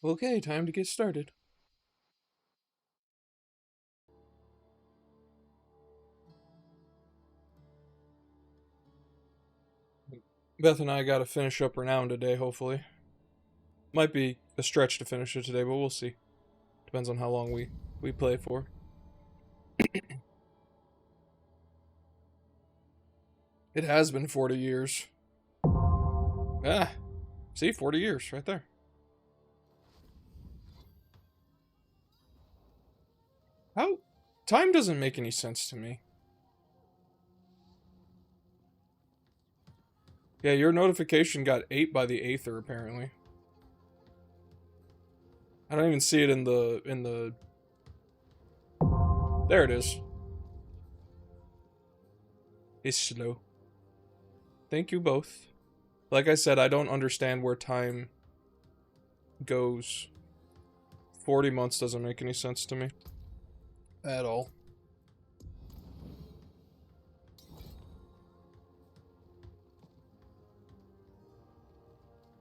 Okay, time to get started. Beth and I gotta finish up Renown today, hopefully. Might be a stretch to finish it today, but we'll see. Depends on how long we play for. It has been 40 years. Ah, see, 40 years right there. How? Time doesn't make any sense to me. Yeah, your notification got 8 by the Aether, apparently. I don't even see it in the... There it is. It's slow. Thank you both. Like I said, I don't understand where time goes. 40 months doesn't make any sense to me. At all.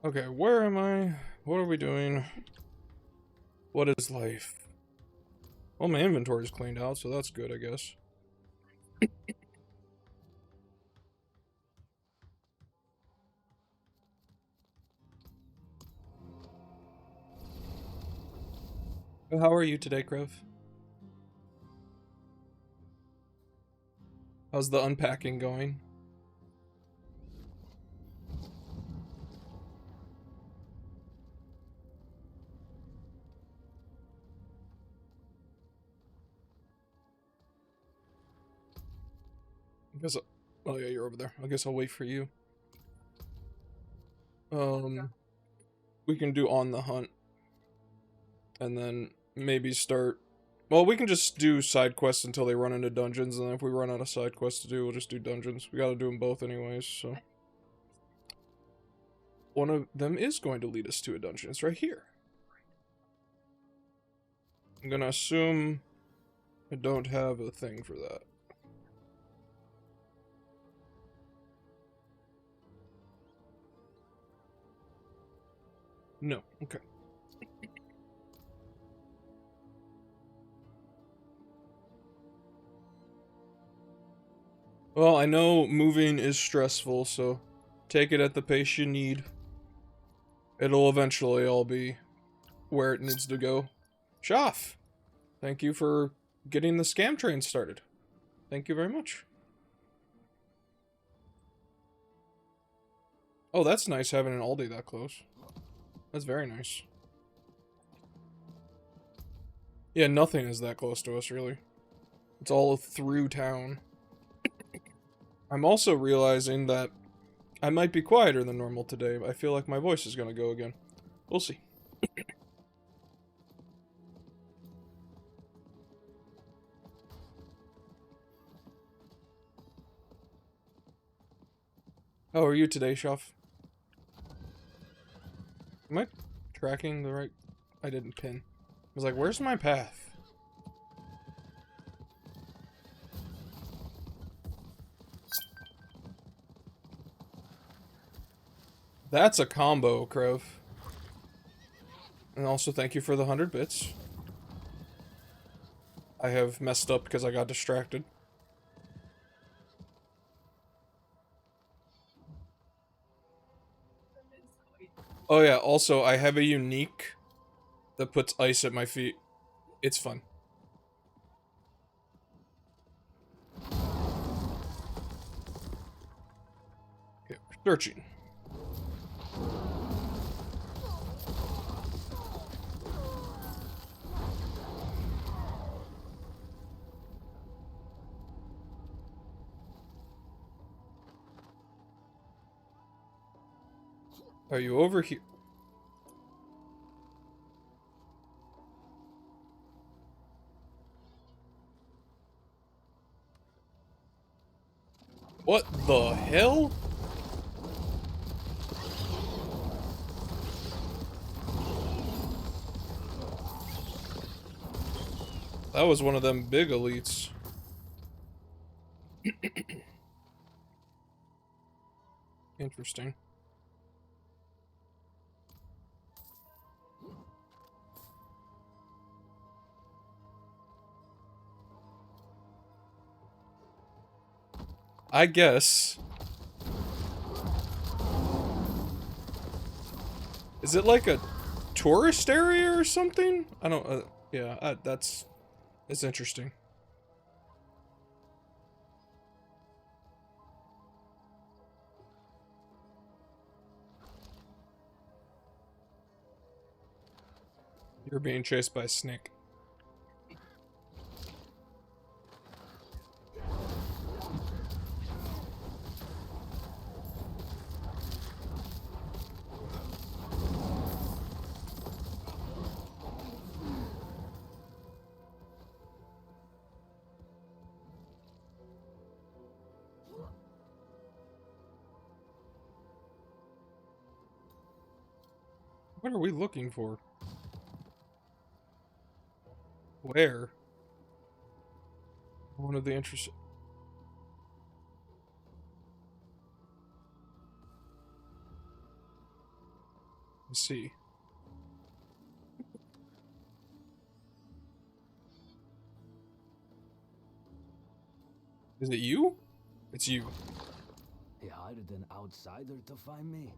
Okay, where am I? What are we doing? What is life? Well, my inventory's cleaned out, so that's good, I guess. How are you today, Krev? How's the unpacking going? I guess. Oh yeah, you're over there. I guess I'll wait for you. Um, we can do on the hunt, and then maybe start. Well, we can just do side quests until they run into dungeons, and then if we run out of side quests to do, we'll just do dungeons. We gotta do them both anyways, so. One of them is going to lead us to a dungeon. It's right here. I'm gonna assume I don't have a thing for that. No, okay. Well, I know moving is stressful, so take it at the pace you need. It'll eventually all be where it needs to go. Shaff, thank you for getting the scam train started. Thank you very much. Oh, that's nice having an Aldi that close. That's very nice. Yeah, nothing is that close to us, really. It's all through town. I'm also realizing that I might be quieter than normal today. I feel like my voice is gonna go again. We'll see. How are you today, Shaff? Am I tracking the right... I didn't pin. I was like, where's my path? That's a combo, Krov. And also thank you for the 100 bits. I have messed up because I got distracted. Oh yeah, also I have a unique that puts ice at my feet. It's fun. Okay, we're searching. Are you over here? What the hell? That was one of them big elites. Interesting. I guess. Is it like a tourist area or something? I don't, yeah, it's interesting. You're being chased by a snake. What are we looking for? Where? One of the interesting. Let's see. Is it you? It's you. He hired an outsider to find me.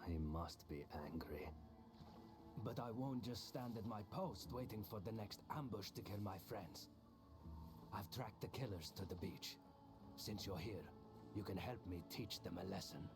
He must be angry. But I won't just stand at my post waiting for the next ambush to kill my friends. I've tracked the killers to the beach. Since you're here, you can help me teach them a lesson.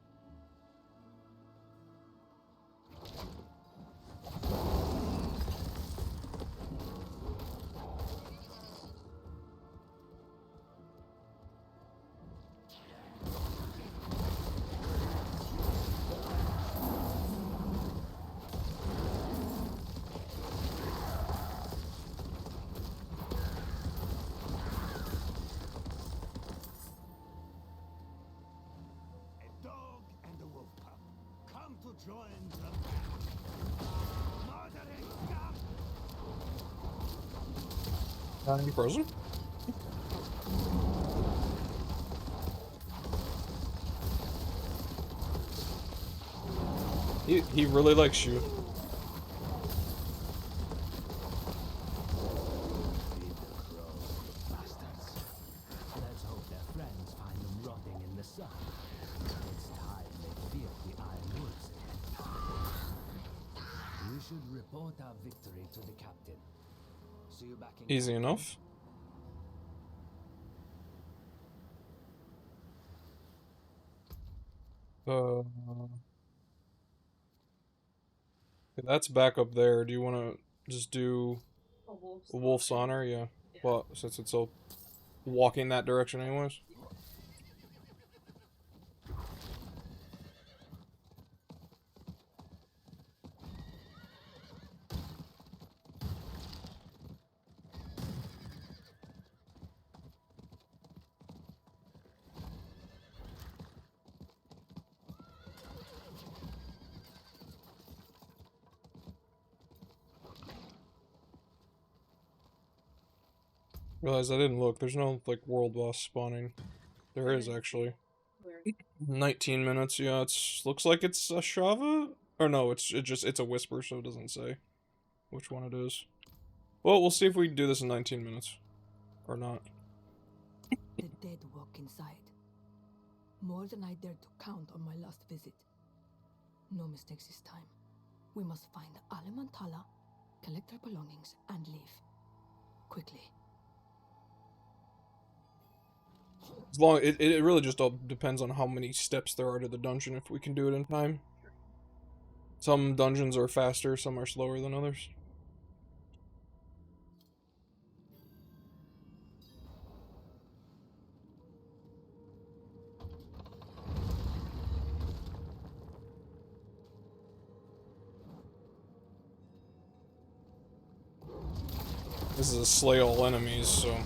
Join the murdering scum! You frozen? He really likes you. Bastards. Let's hope their friends find them rotting in the sun. It's time they feel the iron wolves again. We should report our victory to the captain. See you back in Easy enough. That's back up there. Do you want to just do a wolf's honor? Yeah. Well, since it's all walking that direction anyways. Realize I didn't look. There's no, like, world boss spawning. There is, actually. 19 minutes, yeah, looks like it's a Shava? Or no, it's a whisper, so it doesn't say which one it is. Well, we'll see if we can do this in 19 minutes. Or not. The dead walk inside. More than I dared to count on my last visit. No mistakes this time. We must find Alemantala, collect our belongings, and leave. Quickly. As long it really just all depends on how many steps there are to the dungeon if we can do it in time. Some dungeons are faster, some are slower than others. This is a slay all enemies, so...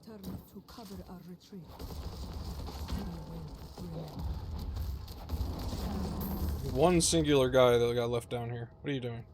returned to cover our retreat. We will remember. One singular guy that got left down here. What are you doing?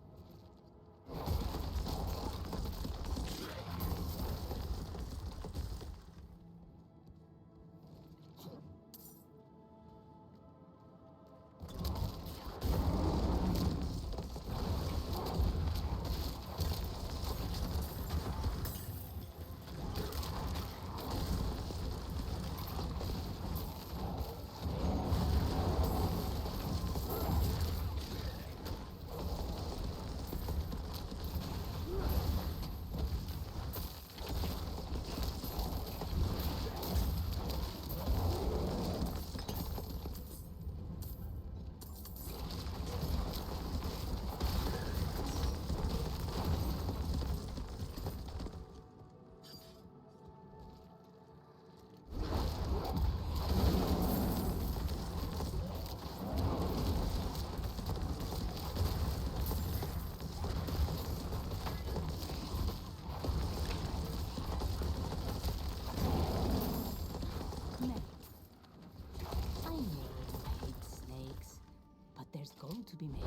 To be made.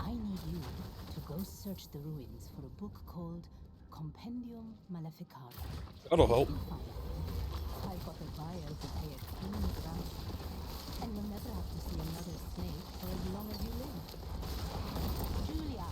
I need you to go search the ruins for a book called Compendium Maleficarum. That'll help. I've got a buyer to pay a clean price, and you'll never have to see another snake for as long as you live. Julia.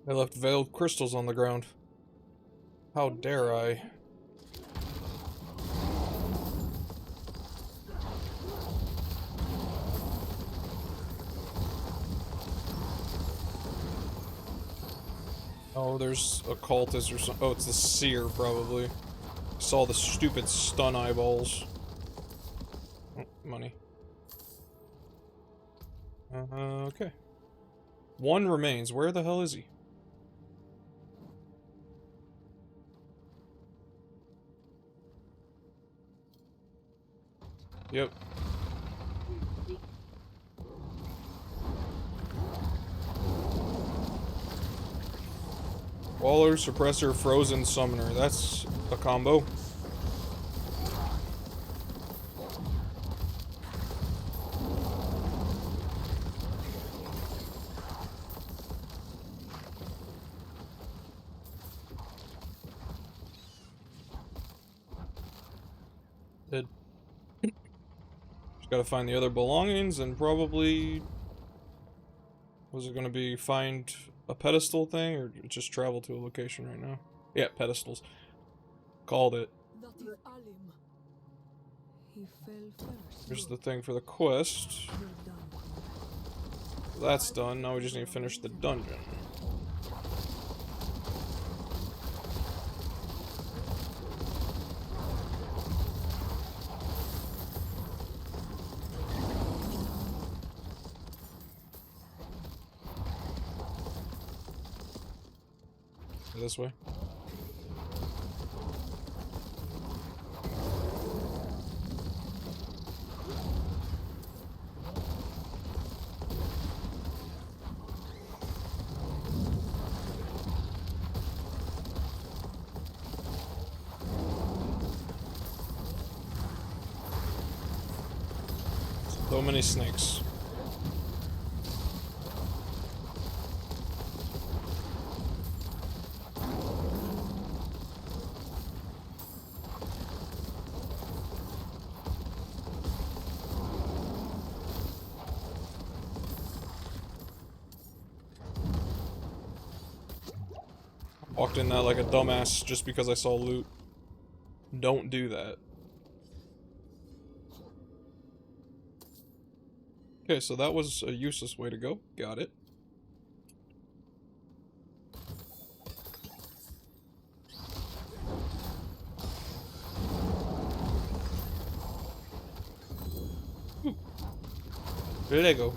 I left veiled crystals on the ground. How dare I? Oh, there's a cultist or something. Oh, it's the seer, probably. Saw the stupid stun eyeballs. Oh, money. Okay. One remains. Where the hell is he? Yep. Waller, Suppressor, Frozen, Summoner. That's a combo. Dead. Just gotta find the other belongings and probably... Was it gonna be find a pedestal thing or just travel to a location right now? Yeah, pedestals. Called it. That is Alim. He fell first. Here's the thing for the quest. You're done. That's done. Now we just need to finish the dungeon. This way. So many snakes. Walked in that like a dumbass just because I saw loot. Don't do that. Okay, so that was a useless way to go. Got it. Lego.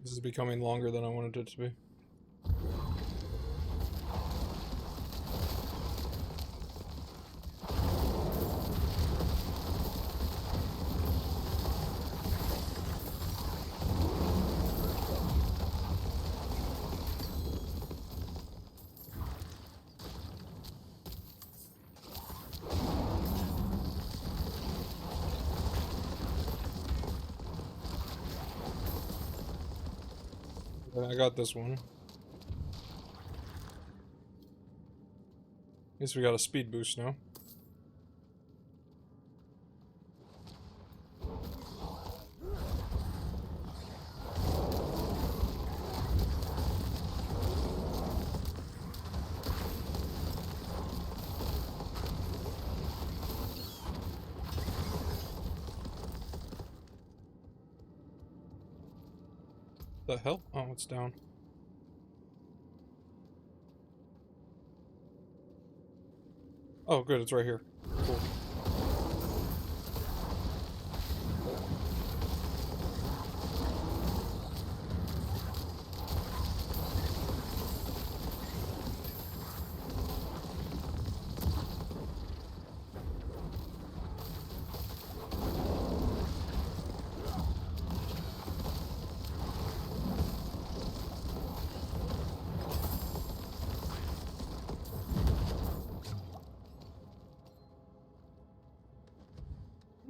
This is becoming longer than I wanted it to be. I got this one. Guess we got a speed boost now. The hell? Oh, it's down. Oh, good, it's right here. Cool.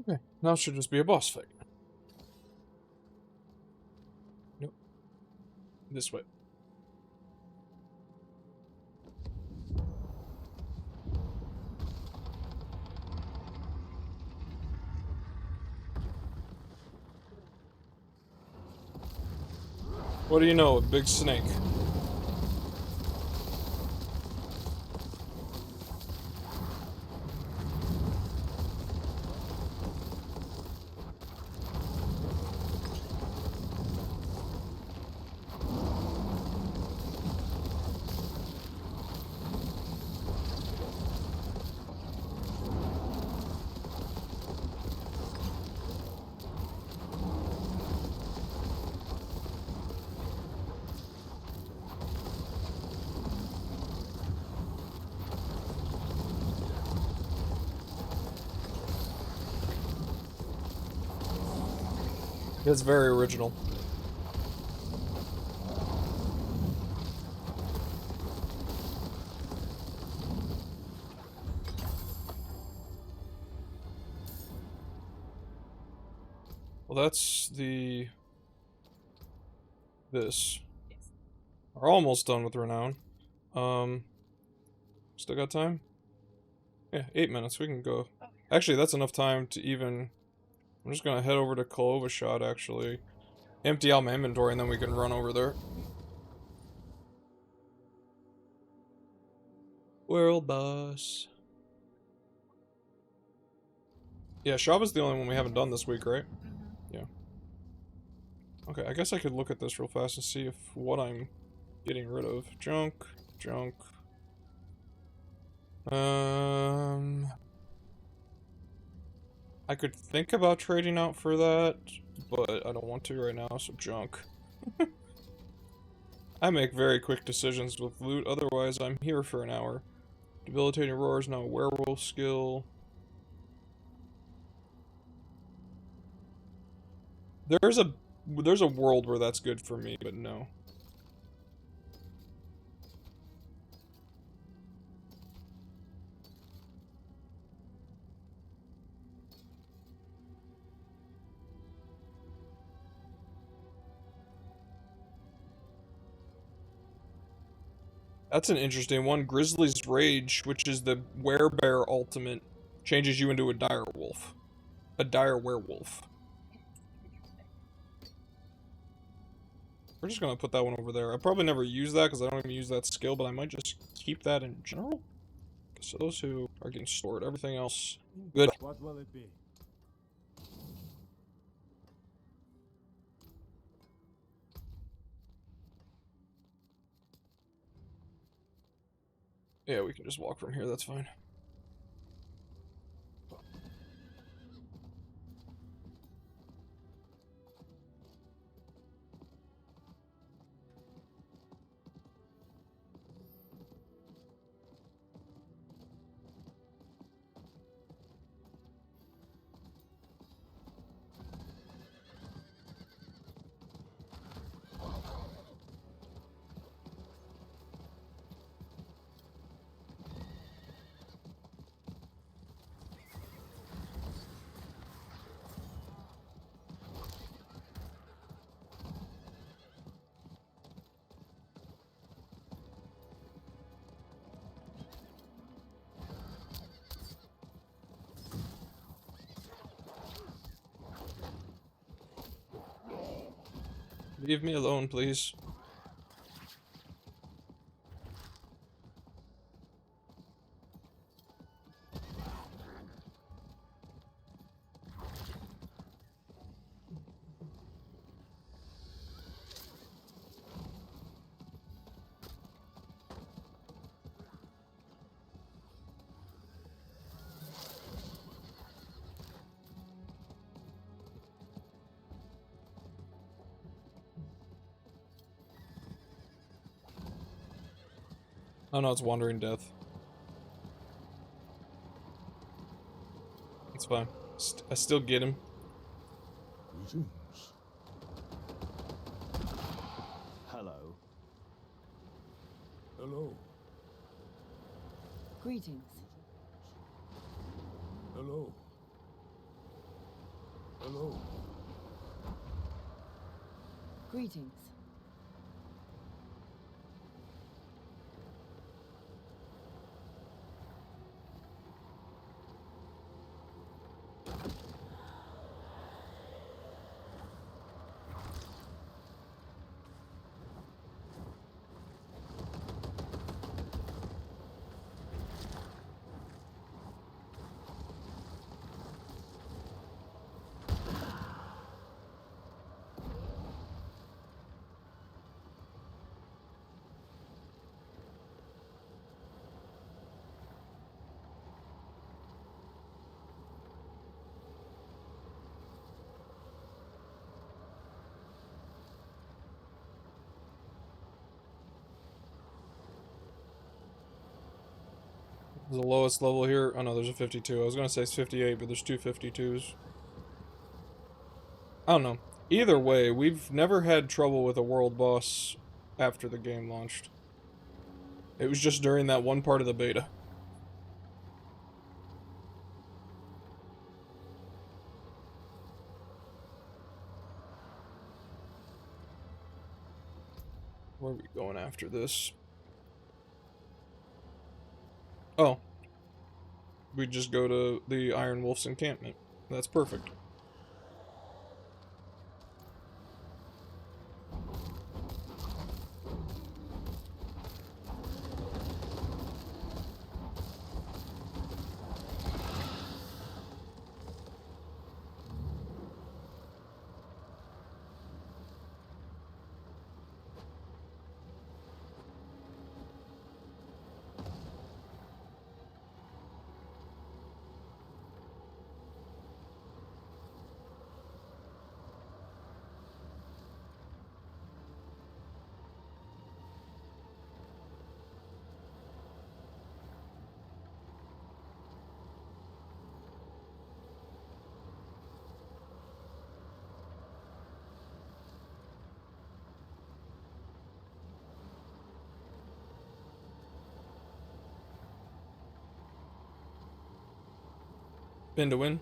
Okay, now it should just be a boss fight. Nope. This way. What do you know, a big snake? It's very original. Well, that's the... this. We're almost done with Renown. Still got time? Yeah, 8 minutes, we can go. Actually, that's enough time to even... I'm just gonna head over to Shot, actually. Empty out my inventory, and then we can run over there. World boss. Yeah, Shava's the only one we haven't done this week, right? Yeah. Okay, I guess I could look at this real fast and see if what I'm getting rid of. Junk, junk. I could think about trading out for that, but I don't want to right now, so junk. I make very quick decisions with loot, otherwise I'm here for an hour. Debilitating Roar is now a werewolf skill. There's a world where that's good for me, but no. That's an interesting one. Grizzly's Rage, which is the Werebear ultimate, changes you into a dire wolf. A dire werewolf. We're just gonna put that one over there. I probably never use that because I don't even use that skill, but I might just keep that in general. So those two are getting stored. Everything else, good. What will it be? Yeah, we can just walk from here, that's fine. Leave me alone, please. Oh no, it's Wandering Death. It's fine. I still get him. Greetings. Hello. Hello. Greetings. Hello. Hello. Greetings. The lowest level here. Oh no, there's a 52. I was gonna say it's 58, but there's two 52s. I don't know. Either way, we've never had trouble with a world boss after the game launched. It was just during that one part of the beta. Where are we going after this? Oh. We just go to the Iron Wolf's encampment. That's perfect. Spin to win.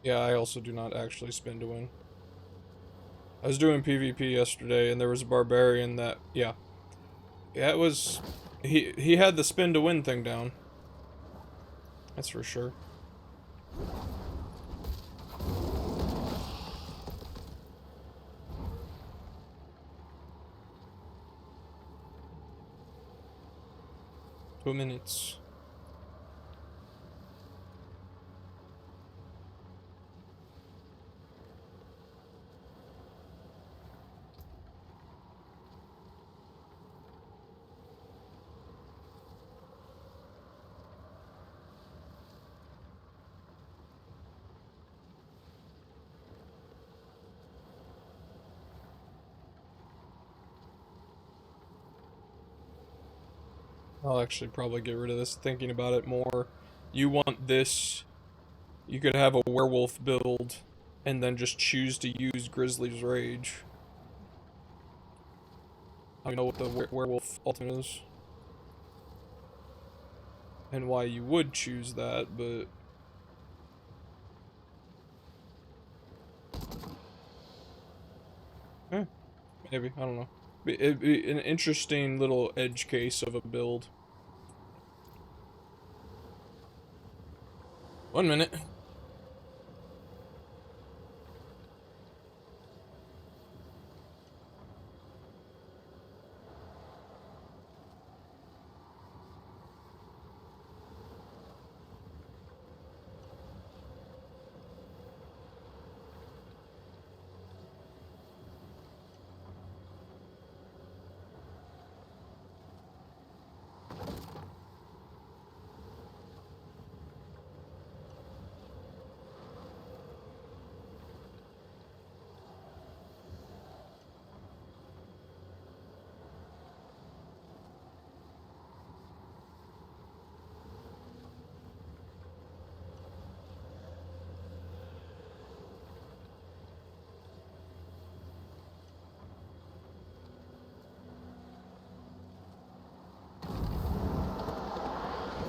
Yeah, I also do not actually spin to win. I was doing PvP yesterday, and there was a barbarian that, yeah, it was, he had the spin to win thing down. That's for sure. Two minutes. I'll actually probably get rid of this, thinking about it more. You want this, you could have a werewolf build, and then just choose to use Grizzly's Rage. I don't know what the werewolf ultimate is. And why you would choose that, but... maybe, I don't know. It'd be an interesting little edge case of a build. 1 minute.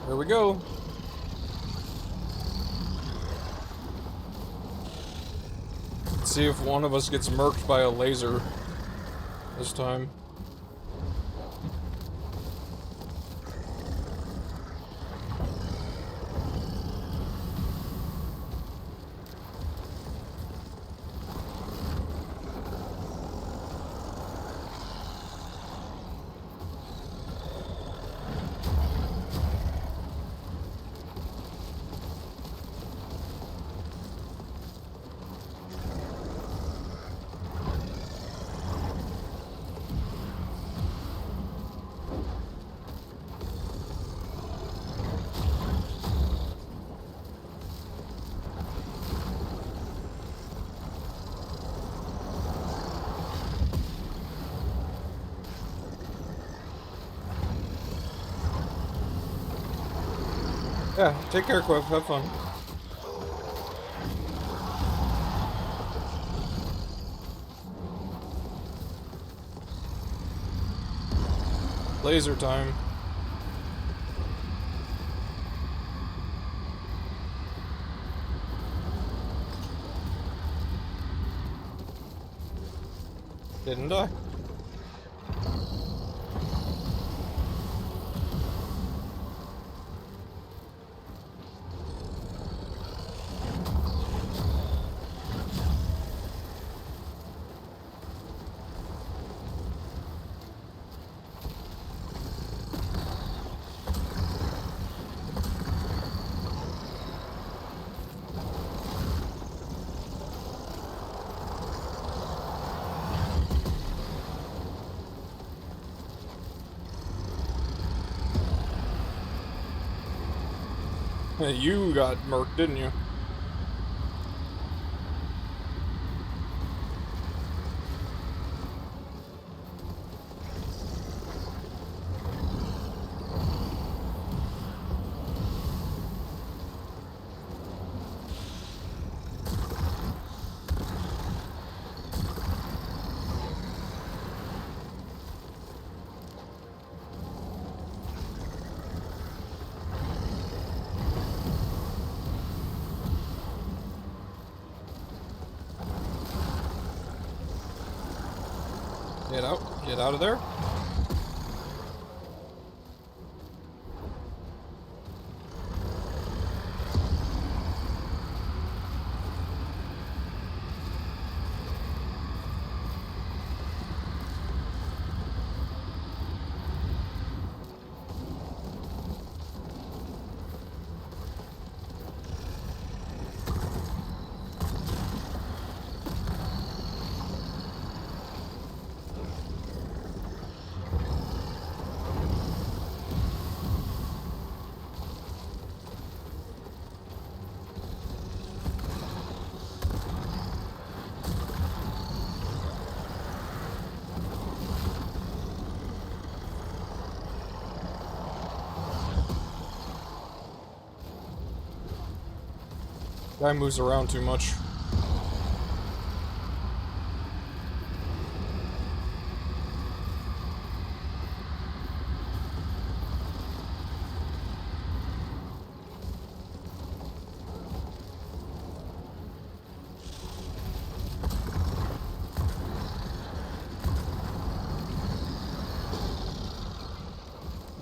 Here we go. Let's see if one of us gets murked by a laser this time. Yeah, take care, Quiff. Have fun. Laser time. Didn't I? You got murked, didn't you? Get out. Get out of there. Guy moves around too much.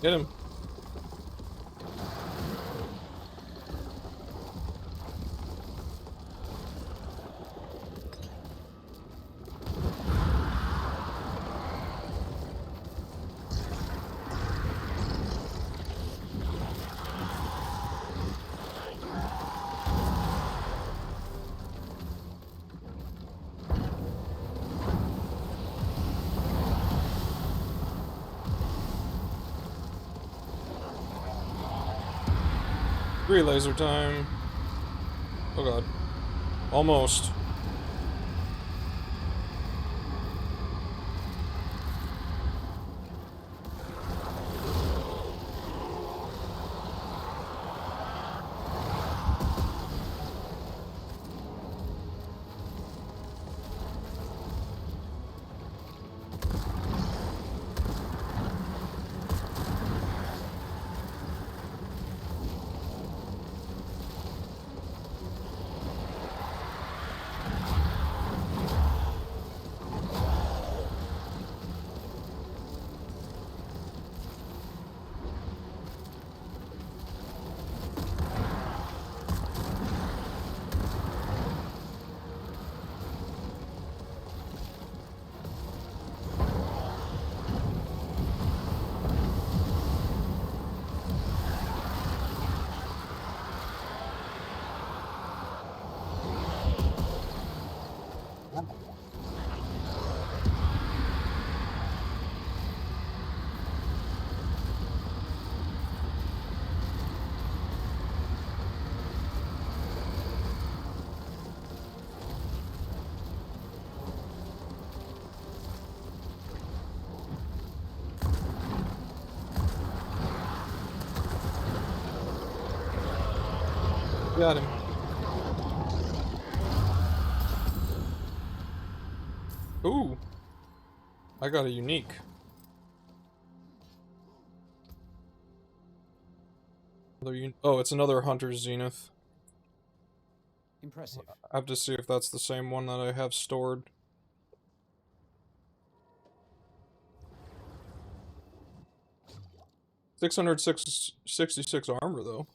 Get him. Free laser time. Oh god. Almost. Got him. Ooh. I got a unique. Oh, it's another Hunter's Zenith. Impressive. I have to see if that's the same one that I have stored. 666 armor, though,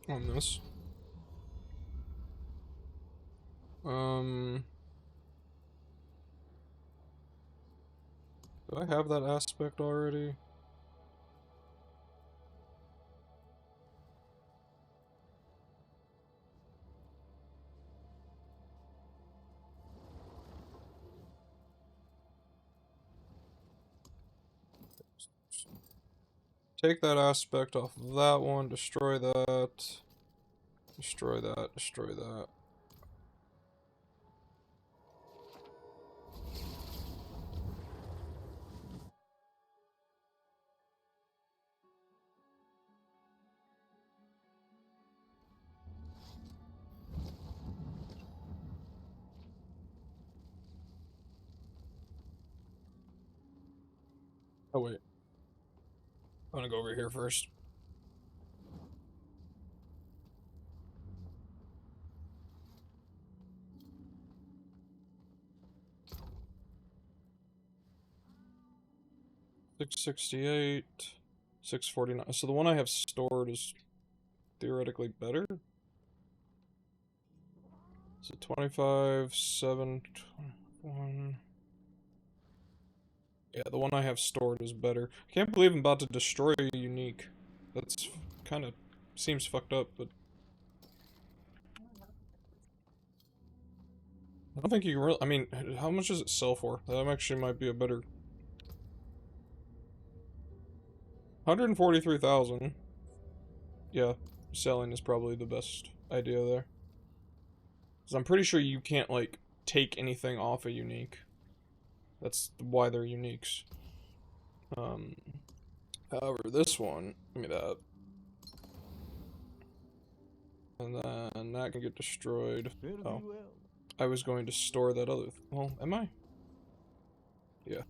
on this. Do I have that aspect already? Take that aspect off of that one, destroy that. Destroy that, destroy that. Oh wait. I'm gonna go over here first. 668, 649. So the one I have stored is theoretically better. So 25, 7, 21. Yeah, the one I have stored is better. I can't believe I'm about to destroy a unique. That's kind of seems fucked up, but I don't think you can really. I mean, how much does it sell for? That actually might be a better. 143,000. Yeah, selling is probably the best idea there. Because I'm pretty sure you can't, like, take anything off a unique. That's why they're uniques. However, this one, give me that. And then that can get destroyed. Fare thee Oh, well. I was going to store that other. Well, am I? Yeah.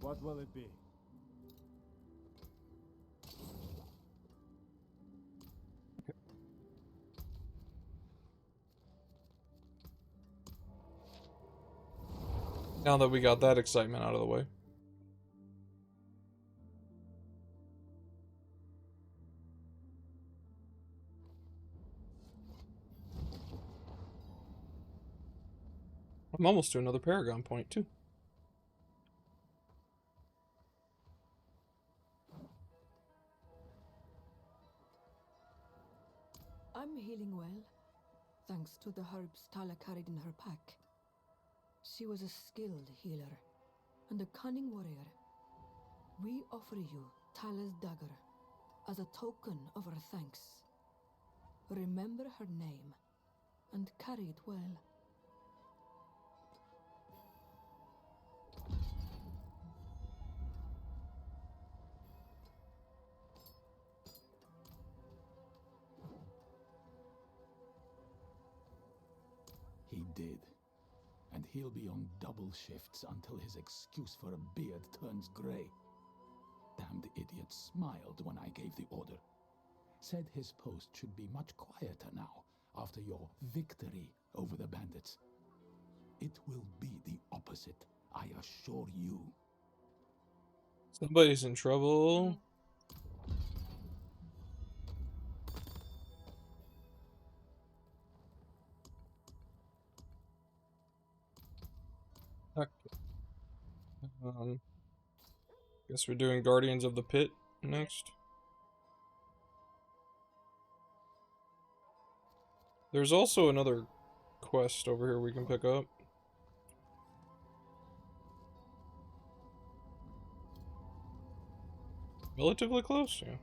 What will it be? Now that we got that excitement out of the way. I'm almost to another Paragon point, too. I'm healing well, thanks to the herbs Tala carried in her pack. She was a skilled healer and a cunning warrior. We offer you Tala's dagger as a token of our thanks. Remember her name and carry it well. He did. And he'll be on double shifts until his excuse for a beard turns grey. Damned idiot smiled when I gave the order. Said his post should be much quieter now, after your victory over the bandits. It will be the opposite, I assure you. Somebody's in trouble. Okay. Guess we're doing Guardians of the Pit next. There's also another quest over here we can pick up. Relatively close, yeah.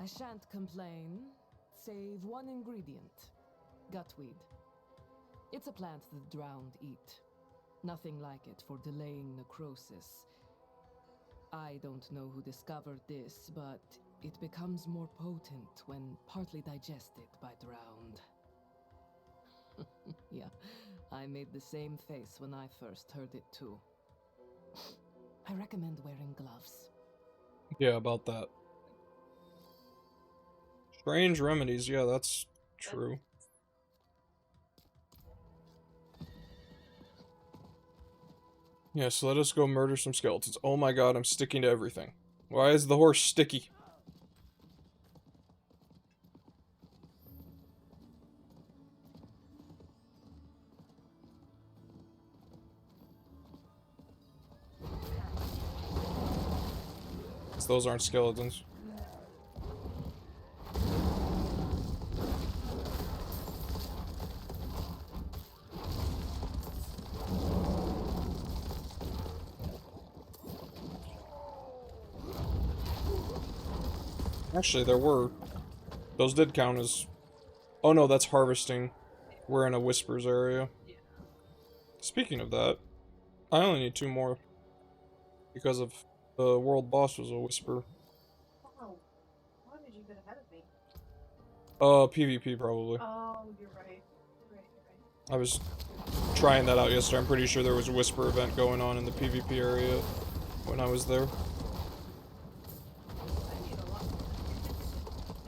I shan't complain, save one ingredient. Gutweed. It's a plant the drowned eat. Nothing like it for delaying necrosis. I don't know who discovered this, but it becomes more potent when partly digested by drowned. Yeah, I made the same face when I first heard it too. I recommend wearing gloves. Yeah, about that. Strange remedies, yeah, that's true. Yeah, so let us go murder some skeletons. Oh my god, I'm sticking to everything. Why is the horse sticky? Those aren't skeletons. Actually, there were. Those did count as... Oh no, that's harvesting. We're in a Whispers area. Speaking of that, I only need 2 more. Because of the world boss was a Whisper. Wow. Why did you get ahead of me? PvP probably. Oh, you're right. You're right, you're right. I was trying that out yesterday. I'm pretty sure there was a Whisper event going on in the PvP area when I was there. I need a lot more.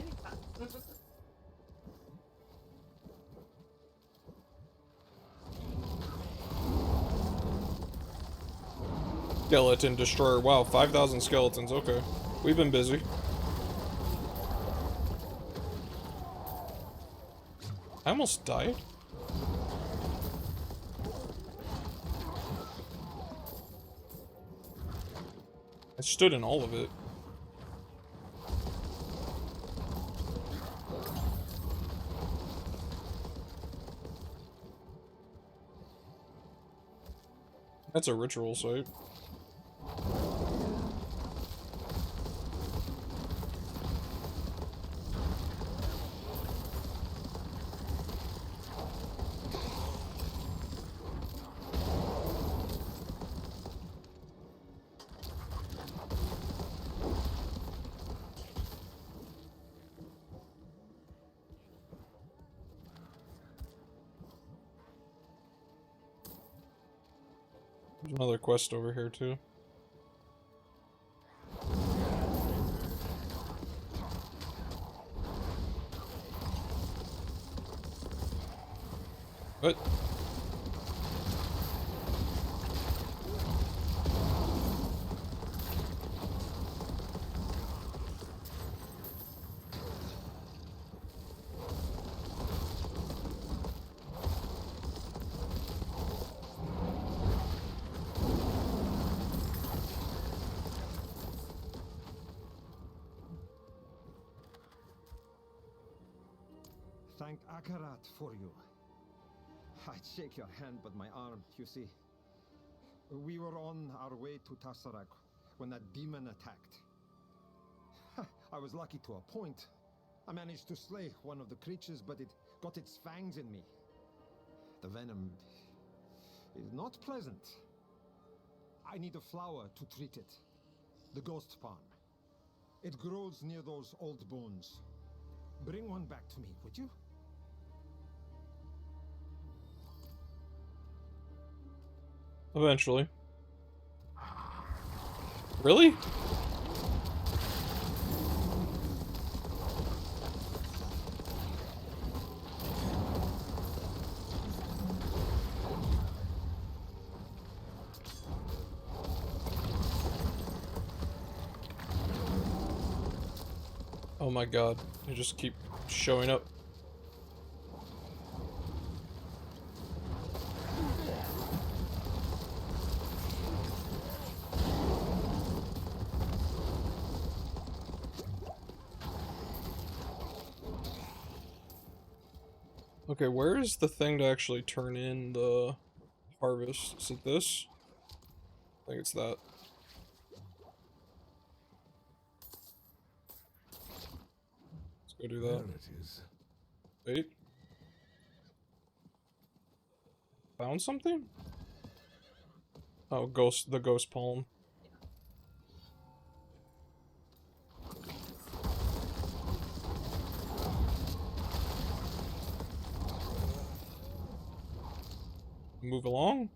Anytime. Skeleton Destroyer. Wow, 5,000 skeletons. Okay. We've been busy. I almost died. I stood in all of it. That's a ritual site. There's another quest over here too. What? Thank Akarat for you. I'd shake your hand, but my arm, you see. We were on our way to Tassarak when that demon attacked. I was lucky to a point. I managed to slay one of the creatures, but it got its fangs in me. The venom is not pleasant. I need a flower to treat it. The ghost palm. It grows near those old bones. Bring one back to me, would you? Eventually. Really? Oh my god, they just keep showing up. Okay, where is the thing to actually turn in the harvest? Is it this? I think it's that. Let's go do that. There it is. Wait. Found something? Oh, the ghost palm. Move along.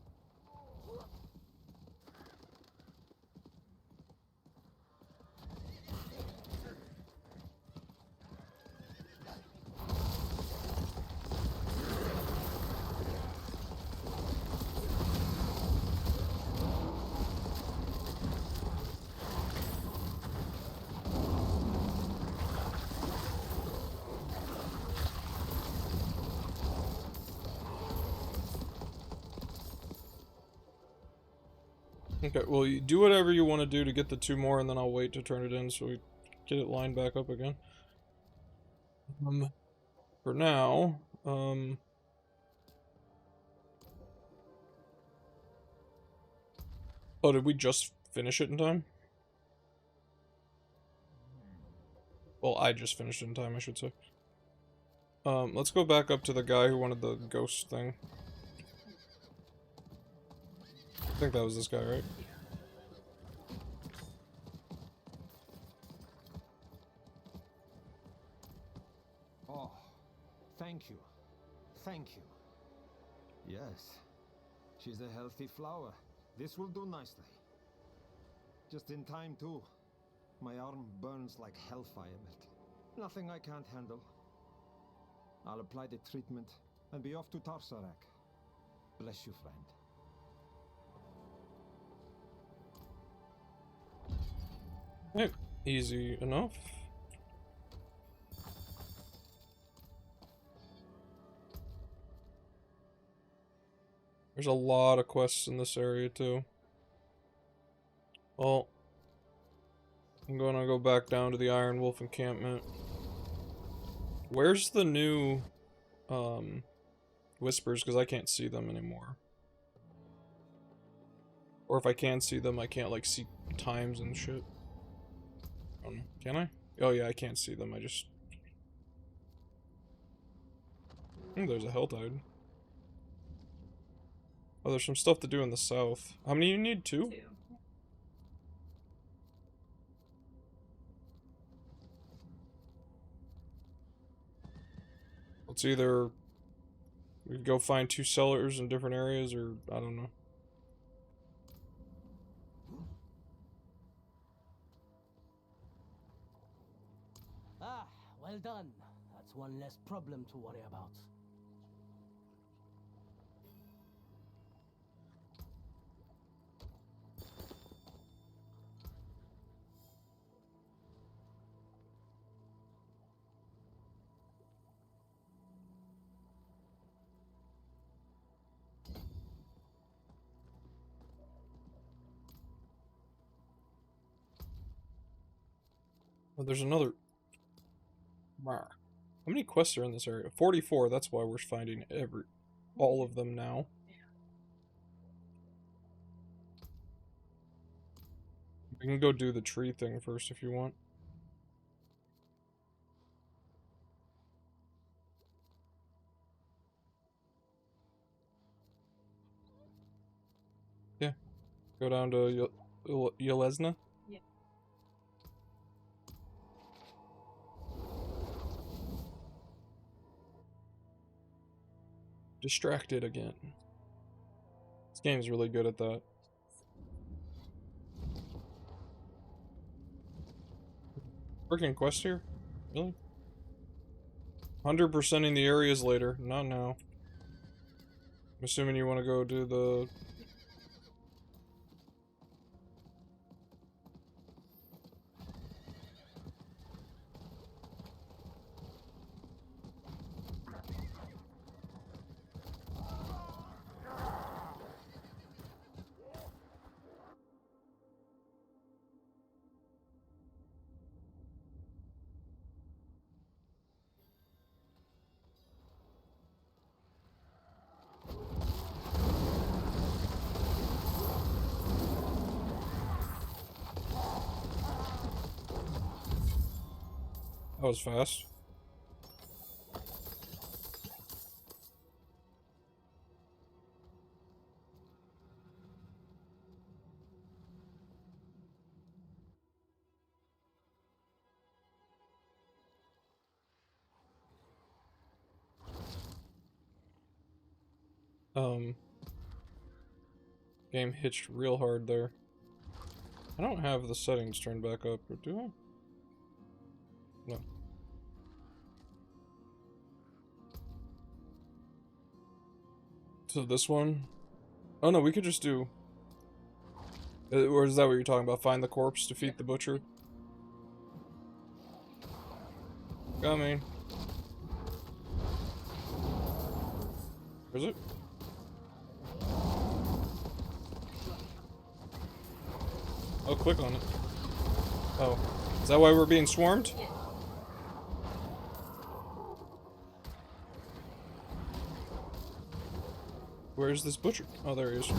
Okay, well, you do whatever you want to do to get the 2 more, and then I'll wait to turn it in so we get it lined back up again. For now, oh, did we just finish it in time? Well, I just finished in time, I should say. Let's go back up to the guy who wanted the ghost thing. I think that was this guy, right? Oh, thank you. Thank you. Yes, she's a healthy flower. This will do nicely. Just in time, too. My arm burns like hellfire, but nothing I can't handle. I'll apply the treatment and be off to Tarsarak. Bless you, friend. Hey, easy enough. There's a lot of quests in this area, too. Well, I'm gonna go back down to the Iron Wolf encampment. Where's the new, whispers? Because I can't see them anymore. Or if I can see them, I can't, like, see times and shit. I don't know. Can I? Oh, yeah, I can't see them. I just... there's a Helltide. Oh, there's some stuff to do in the south. How many you need? 2? 2. It's either we go find 2 cellars in different areas, or I don't know. Ah, well done. That's one less problem to worry about. Oh, there's another. How many quests are in this area? 44. That's why we're finding all of them now. We can go do the tree thing first if you want. Yeah. Go down to Yelesna. Yeah. Distracted again. This game's really good at that. Freaking quest here? Really? 100%ing the areas later. Not now. I'm assuming you want to go do the... That was fast. Game hitched real hard there. I don't have the settings turned back up, or do I? No. So this one? Oh no, we could just do... Or is that what you're talking about? Find the corpse, defeat the butcher? Coming. Where is it? Oh, click on it. Oh. Is that why we're being swarmed? Where's this butcher? Oh, there he is.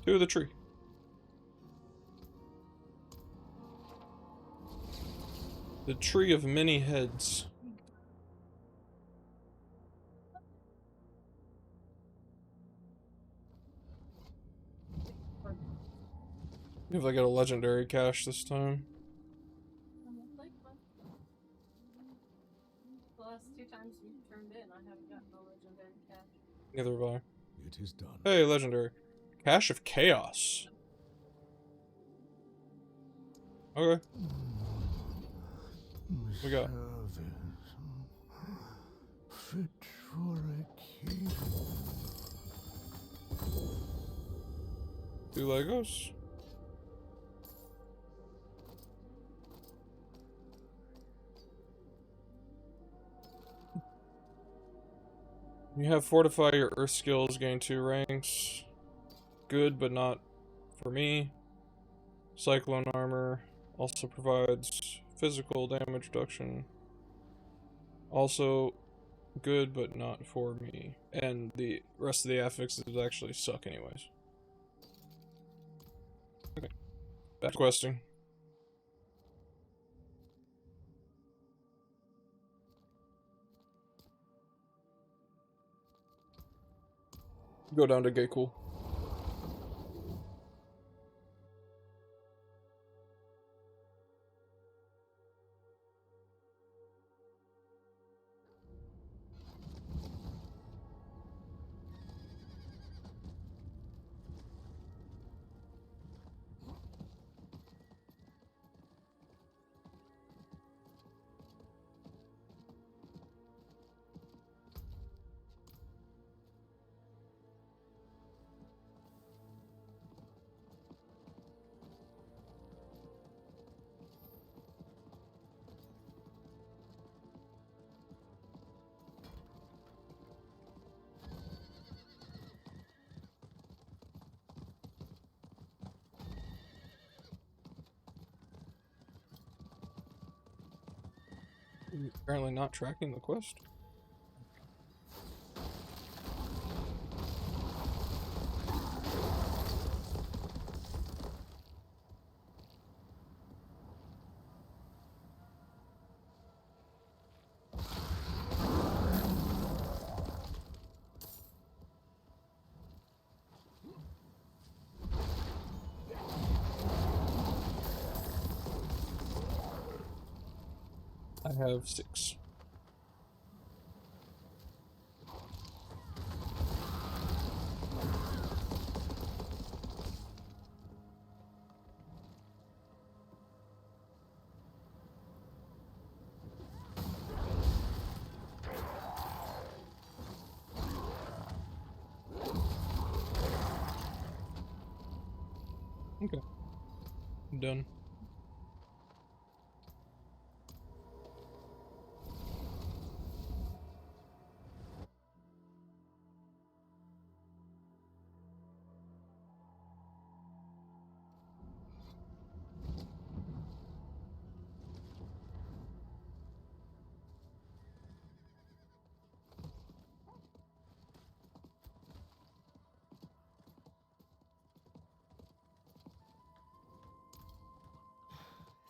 To the tree. The tree of many heads. If I get a legendary cache this time. The last 2 times you turned in, I haven't gotten a legendary cache. Neither have I. It is done. Hey, legendary. Cache of Chaos. Okay. We got Fit for a king. 2 Legos. You have Fortify your Earth skills, gain 2 ranks. Good, but not for me. Cyclone Armor also provides physical damage reduction. Also good, but not for me. And the rest of the affixes actually suck anyways. Okay. Back to questing. Go down to Gaycool. Apparently not tracking the quest. I have 6. Okay. I'm done.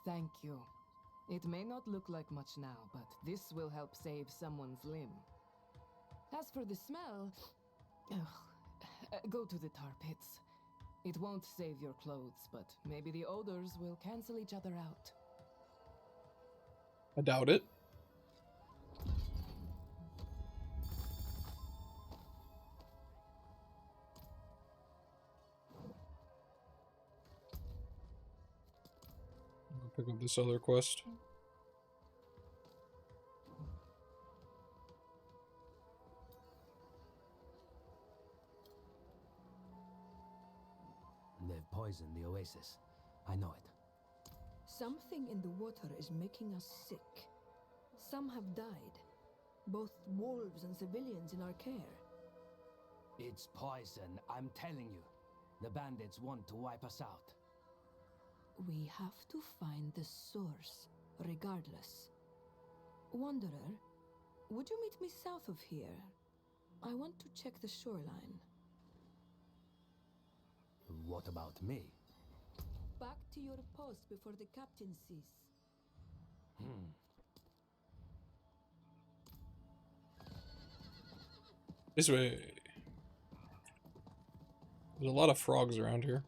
Thank you. It may not look like much now, but this will help save someone's limb. As for the smell, go to the tar pits. It won't save your clothes, but maybe the odors will cancel each other out. I doubt it. I'll pick up this other quest. They've poisoned the oasis. I know it. Something in the water is making us sick. Some have died. Both wolves and civilians in our care. It's poison, I'm telling you. The bandits want to wipe us out. We have to find the source, regardless. Wanderer, would you meet me south of here? I want to check the shoreline. What about me? Back to your post before the captain sees. This way. There's a lot of frogs around here.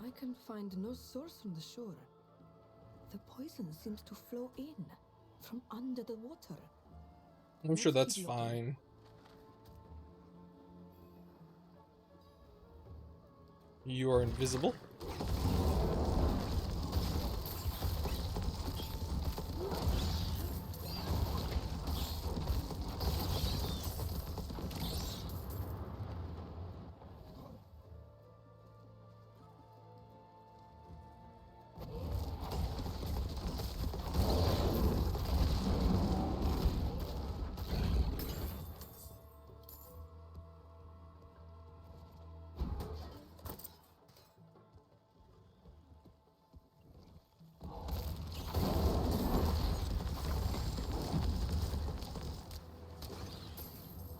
I can find no source from the shore. The poison seems to flow in from under the water. I'm sure Let's that's keep looking. fine. You are invisible.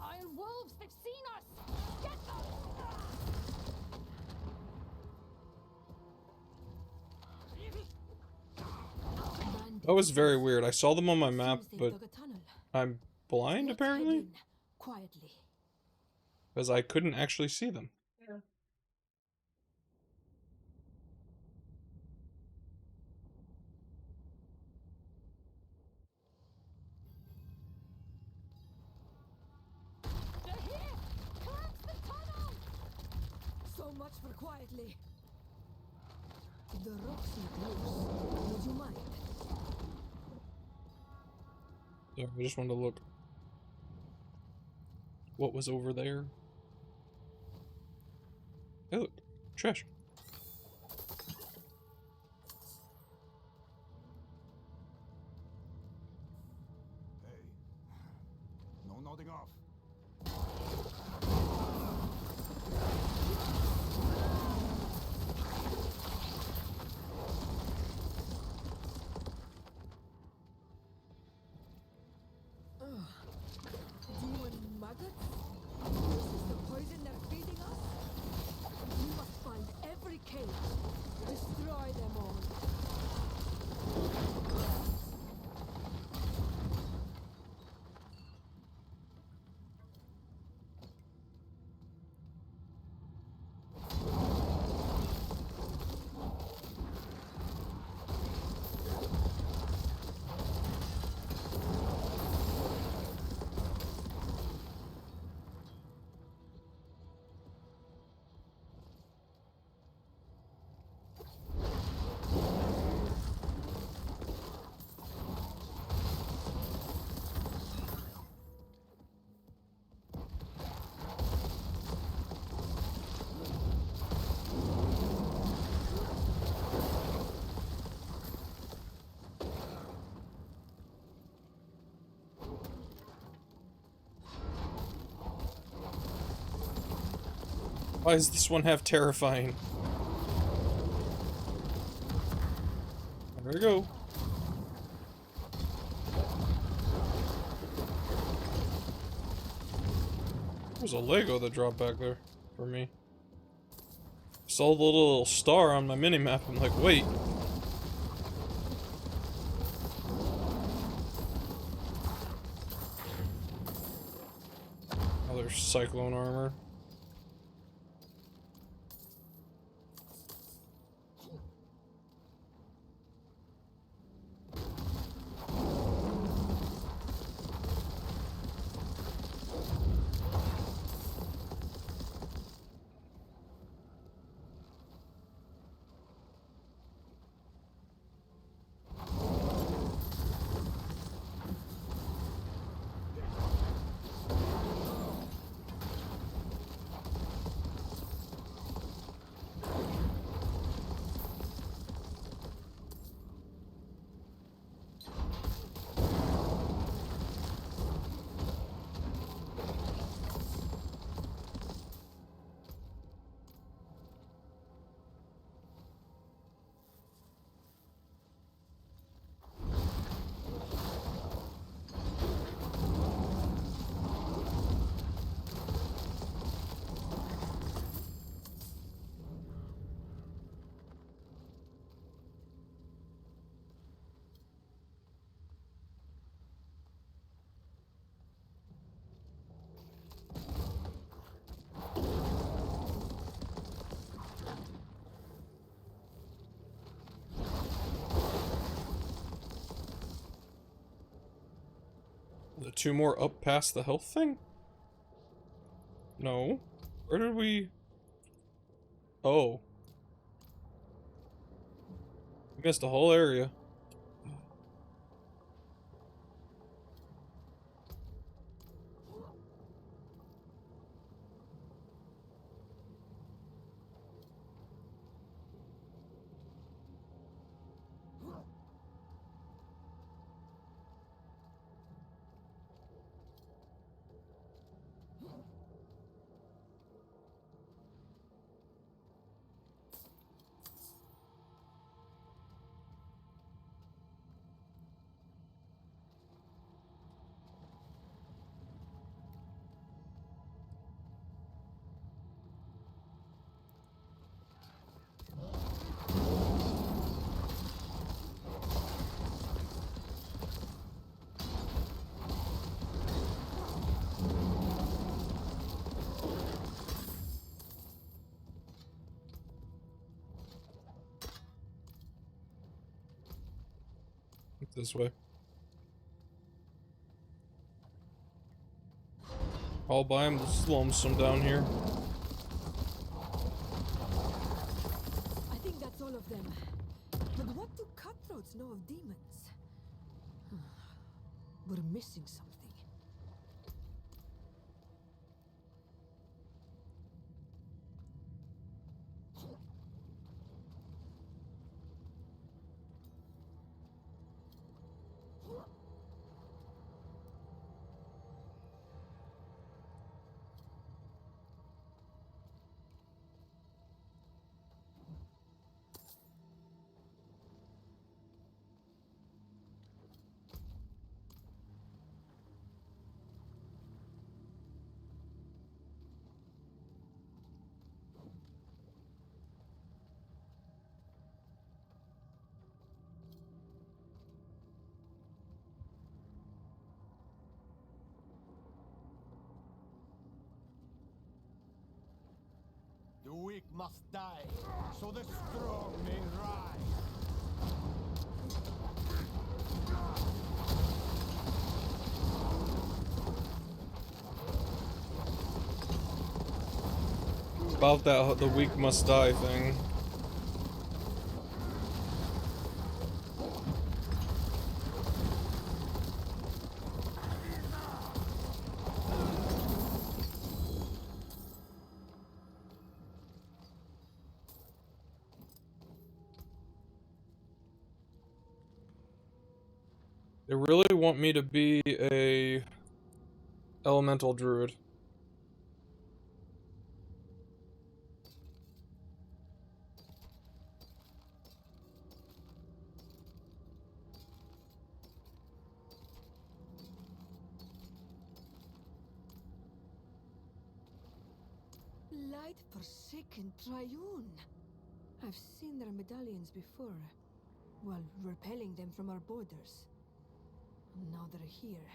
Iron wolves, they've seen us! Get them! That was very weird. I saw them on my map, Seems they've but dug a tunnel. I'm blind Let's head apparently, in, quietly. because I couldn't actually see them. Yeah. They're here! Collapse the tunnel! So much for quietly. The rocks look loose. Would you mind? Yeah, I just wanted to look. What was over there? Hey, look, trash. Hey, no nodding off. Demon maggots? This is the poison they're feeding us? We must find every cage. Destroy them all. Why does this one have terrifying? There we go. There's a Lego that dropped back there for me. Saw the little star on my minimap. I'm like, wait. Oh, there's cyclone armor. The two more up past the health thing? No. Where did we... Oh. We missed the whole area. This way. All by him, this is lonesome down here. I think that's all of them. But what do cutthroats know of demons? We're missing something. The weak must die, so the strong may rise. About that, the weak must die thing. They really want me to be a elemental druid. Light forsaken Triune. I've seen their medallions before, while repelling them from our borders. Now they're here,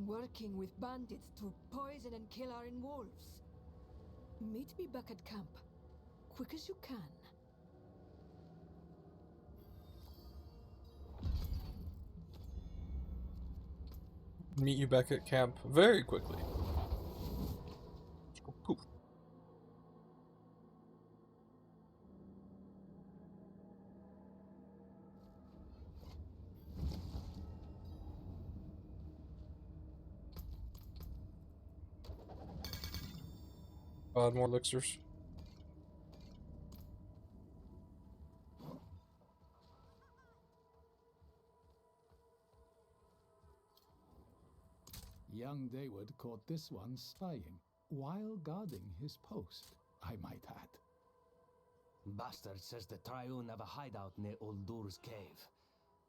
working with bandits to poison and kill our wolves. Meet me back at camp, quick as you can. Meet you back at camp very quickly. Cool. More elixirs. Young David caught this one spying, while guarding his post, I might add. Bastard says the Triune have a hideout near Uldur's cave.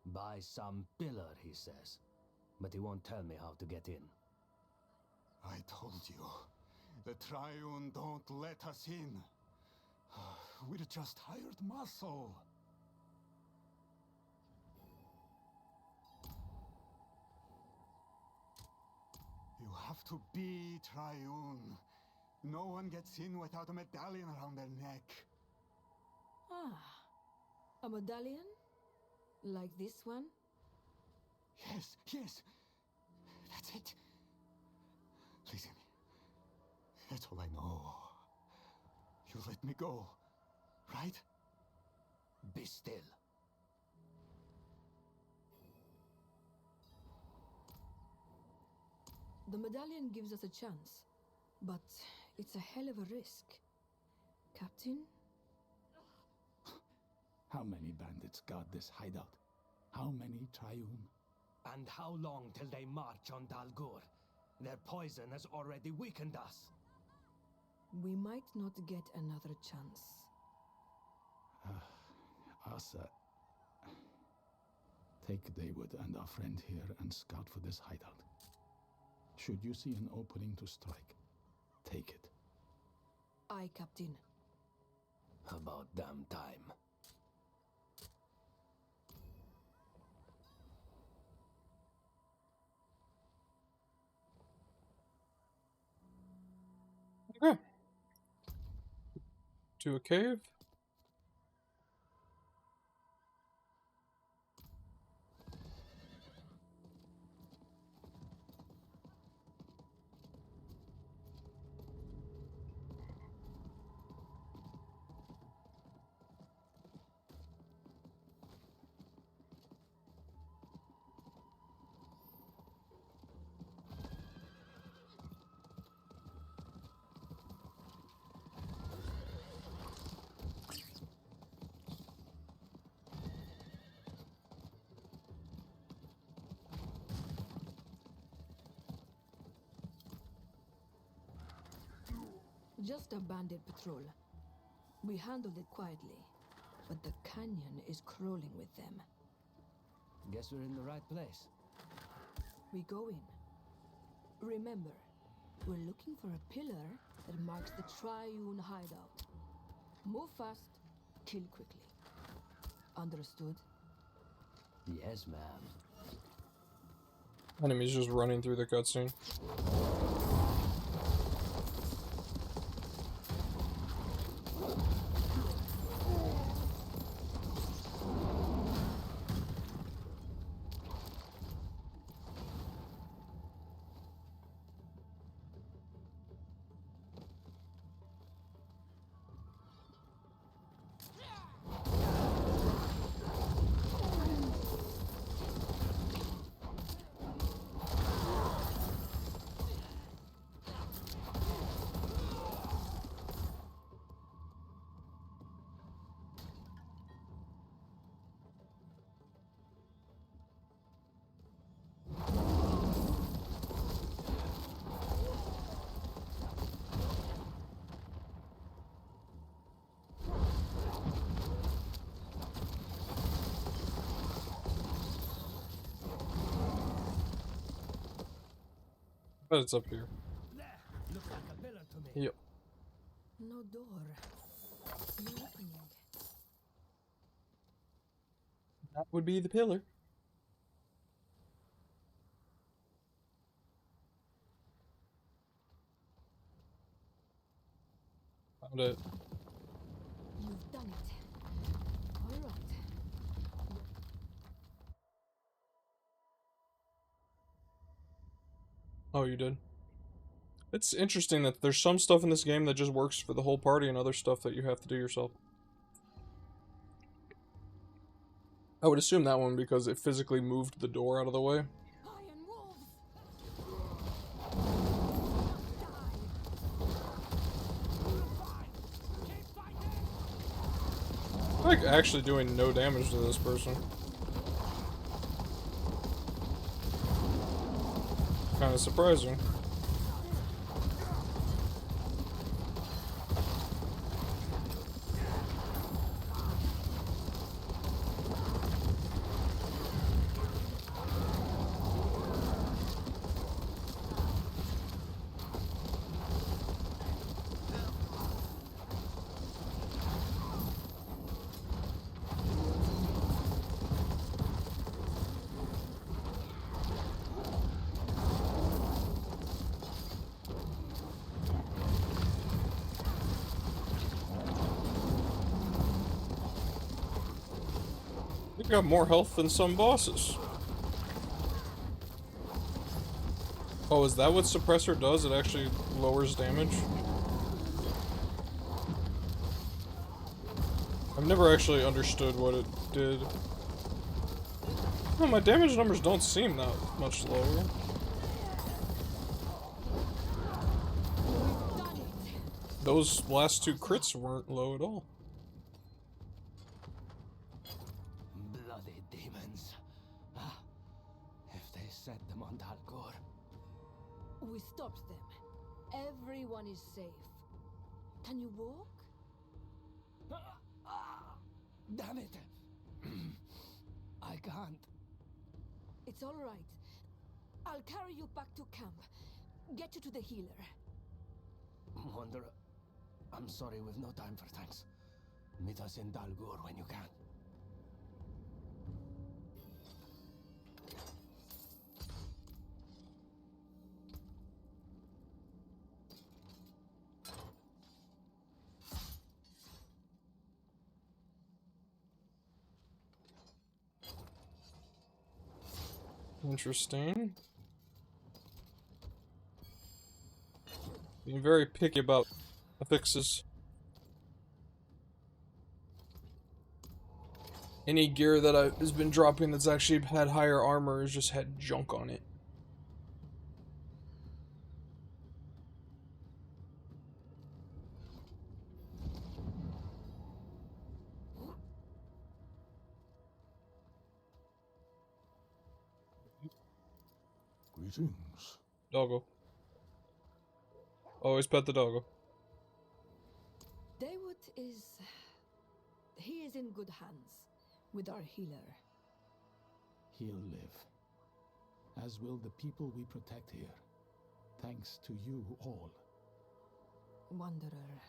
By some pillar, he says. But he won't tell me how to get in. I told you, the Triune don't let us in. We're just hired muscle. You have to be Triune. No one gets in without a medallion around their neck. Ah, a medallion? Like this one? Yes, yes. That's it. Listen, that's all I know. You let me go, right? Be still. The medallion gives us a chance, but it's a hell of a risk. Captain? How many bandits guard this hideout? How many Triune? And how long till they march on Dalgur? Their poison has already weakened us. We might not get another chance. Asa. Take David and our friend here and scout for this hideout. Should you see an opening to strike, take it. Aye, Captain. About damn time. Okay. To a cave. Just a bandit patrol. We handled it quietly, but the canyon is crawling with them. Guess we're in the right place. We go in. Remember, we're looking for a pillar that marks the Triune hideout. Move fast, kill quickly. Understood? Yes, ma'am. Enemies just running through the cutscene. But it's up here. There! Looks like a pillar to me. Yep. No door. No opening. That would be the pillar. Found it. You've done it. All right. Oh, you did? It's interesting that there's some stuff in this game that just works for the whole party and other stuff that you have to do yourself. I would assume that one because it physically moved the door out of the way. Iron wolves! Like actually doing no damage to this person. Kind of surprising. You got more health than some bosses. Oh, is that what suppressor does? It actually lowers damage? I've never actually understood what it did. No, my damage numbers don't seem that much lower. Those last two crits weren't low at all. Bloody demons. Ah, if they set them on Dalgor. We stopped them. Everyone is safe. Can you walk? Damn it! I can't. It's all right. I'll carry you back to camp. Get you to the healer. Wanderer, I'm sorry we've no time for thanks. Meet us in Dalgur when you can. Interesting. Being very picky about affixes. Any gear that has been dropping that's actually had higher armor has just had junk on it. Greetings. Doggo. Always pet the doggo. Dawood is... He is in good hands with our healer. He'll live. As will the people we protect here. Thanks to you all. Wanderer,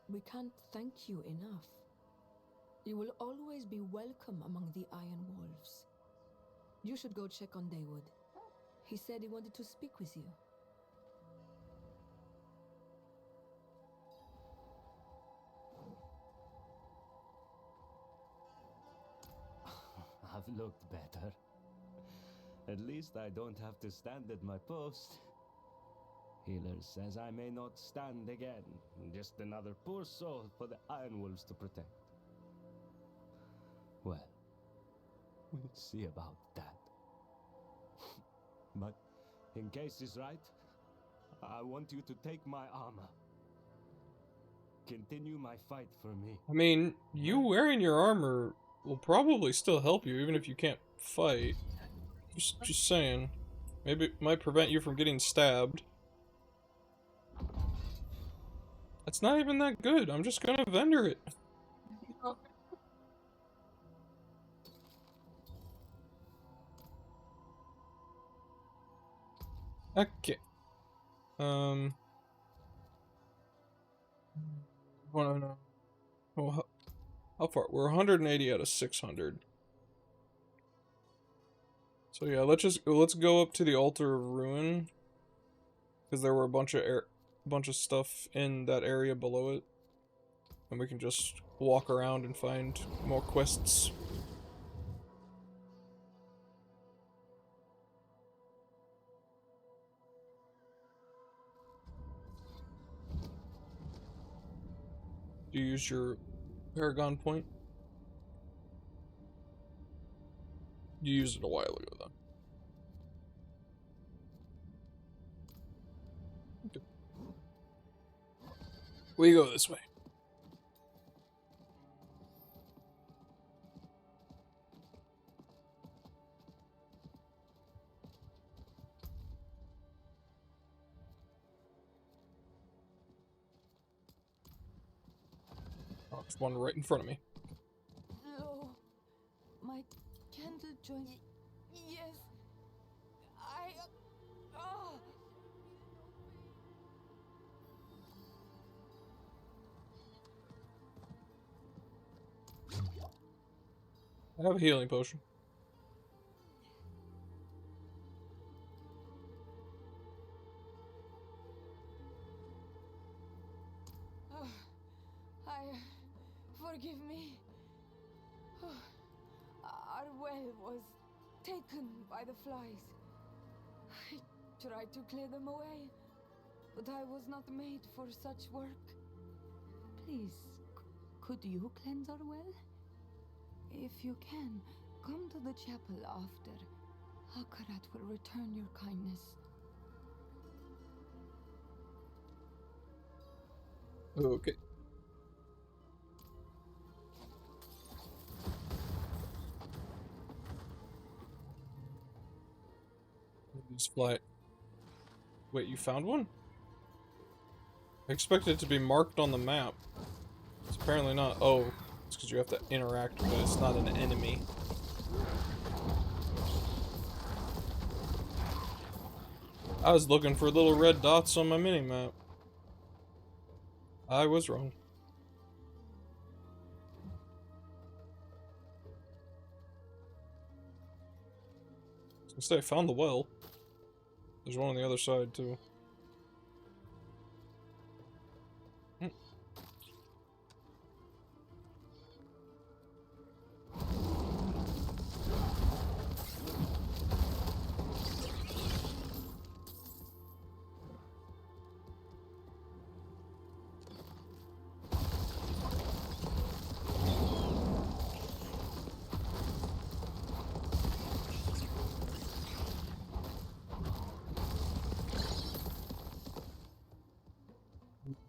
we can't thank you enough. You will always be welcome among the Iron Wolves. You should go check on Dawood. He said he wanted to speak with you. I've looked better. At least I don't have to stand at my post. Healer says I may not stand again. Just another poor soul for the Iron Wolves to protect. Well, we'll see about that. But in case he's right, I want you to take my armor. Continue my fight for me. I mean, you wearing your armor will probably still help you, even if you can't fight. Just saying. Maybe it might prevent you from getting stabbed. That's not even that good. I'm just gonna vendor it. Okay. Wanna know? Oh, how far? We're 180 out of 600. So yeah, let's go up to the Altar of Ruin, because there were a bunch of stuff in that area below it, and we can just walk around and find more quests. Do you use your Paragon point? You used it a while ago, though. Okay. We go this way. Oh, there's one right in front of me. Lo, my candle joint. Yes, I. Oh. I have a healing potion. Forgive me. Our well was taken by the flies. tried to clear them away, but I was not made for such work. Please, could you cleanse our well? If you can, come to the chapel after. Akarat will return your kindness. Okay. Just fly. Wait, you found one? I expected it to be marked on the map. It's apparently not. Oh, it's because you have to interact with it. It's not an enemy. I was looking for little red dots on my mini-map. I was wrong. I was gonna say, I found the well. There's one on the other side, too.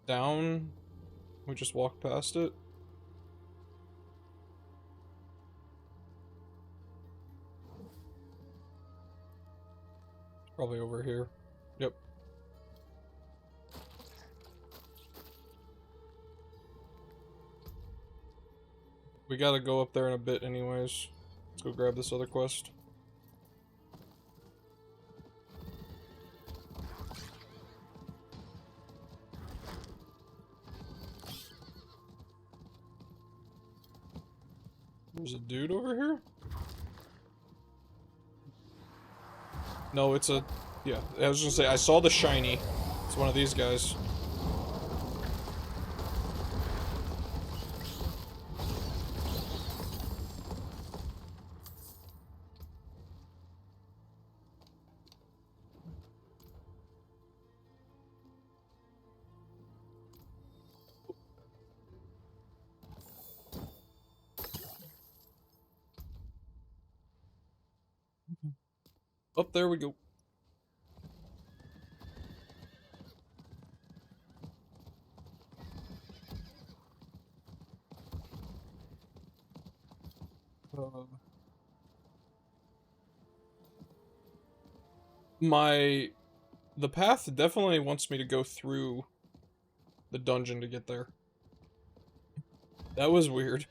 Down. We just walked past it. Probably over here. Yep. We gotta go up there in a bit anyways. Let's go grab this other quest. There's a dude over here? No, it's a... Yeah, I was gonna say, I saw the shiny. It's one of these guys. Up there we go. The path definitely wants me to go through the dungeon to get there. That was weird.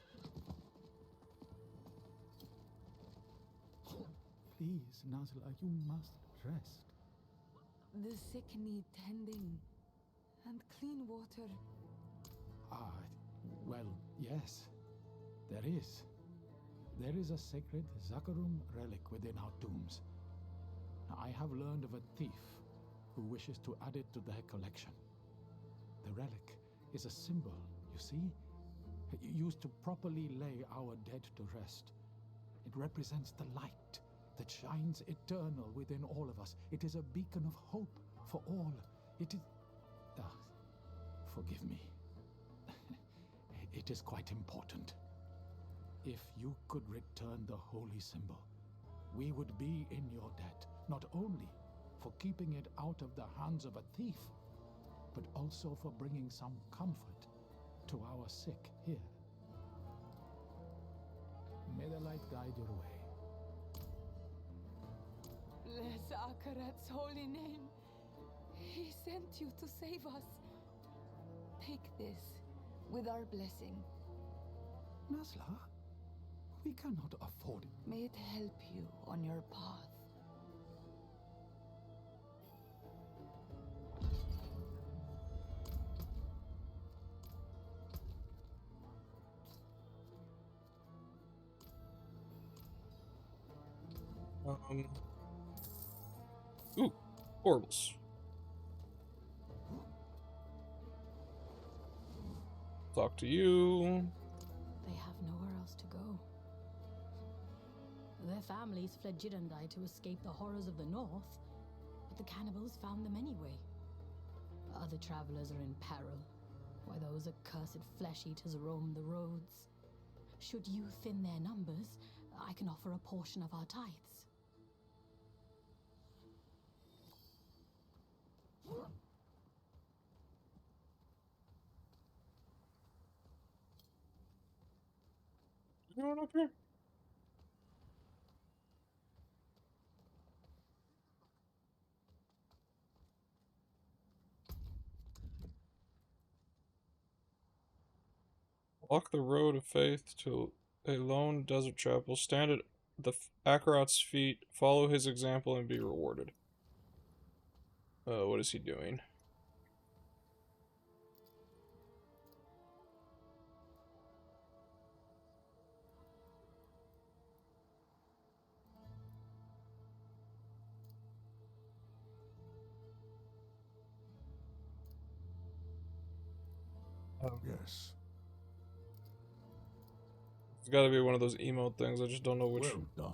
Please, Nazla, you must rest. The sick need tending and clean water. Ah, well, yes. There is. There is a sacred Zakarum relic within our tombs. I have learned of a thief who wishes to add it to their collection. The relic is a symbol, you see? Used to properly lay our dead to rest. It represents the light that shines eternal within all of us. It is a beacon of hope for all. It is... forgive me. It is quite important. If you could return the holy symbol, we would be in your debt, not only for keeping it out of the hands of a thief, but also for bringing some comfort to our sick here. May the light guide your way. Bless Akarat's holy name. He sent you to save us. Take this with our blessing. Nazla, we cannot afford it. May it help you on your path. Ooh, horribles. Talk to you. They have nowhere else to go. Their families fled Jirandai to escape the horrors of the north, but the cannibals found them anyway. Other travelers are in peril, while those accursed flesh eaters roam the roads. Should you thin their numbers, I can offer a portion of our tithes. Anyone up here? Walk the road of faith to a lone desert chapel. Stand at the Akarat's feet. Follow his example and be rewarded. What is he doing? Yes. It's gotta be one of those emote things, I just don't know which. Well done.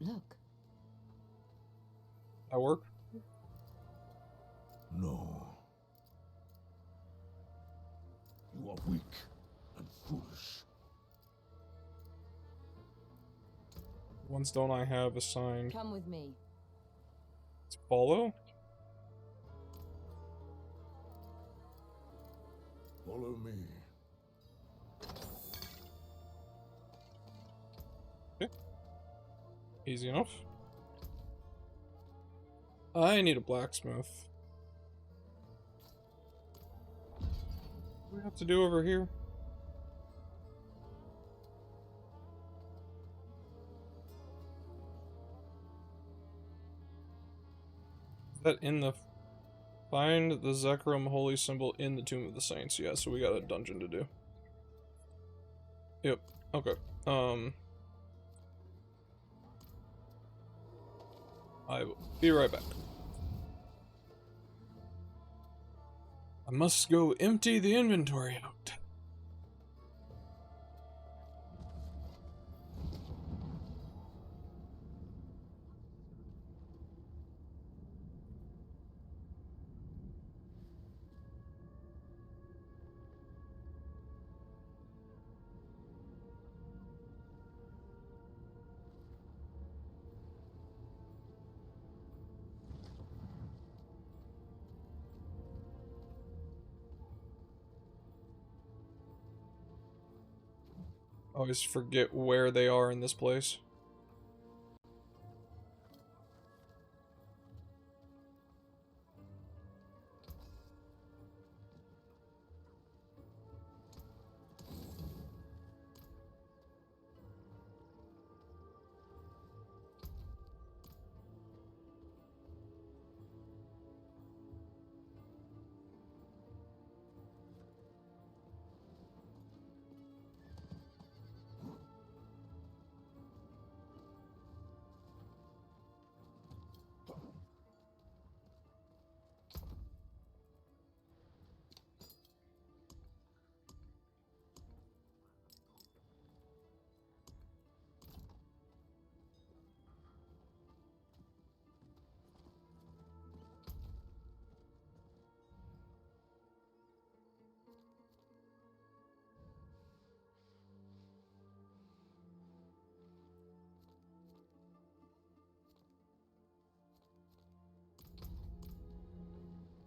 Look. That work? No. You are weak and foolish. Ones don't I have assigned? Come with me. It's follow? Follow me. Okay. Easy enough. I need a blacksmith. What do we have to do over here? Is that in the... Find the Zekrom holy symbol in the Tomb of the Saints. Yeah, so we got a dungeon to do. Yep. Okay. I will be right back. I must go empty the inventory out. Always forget where they are in this place.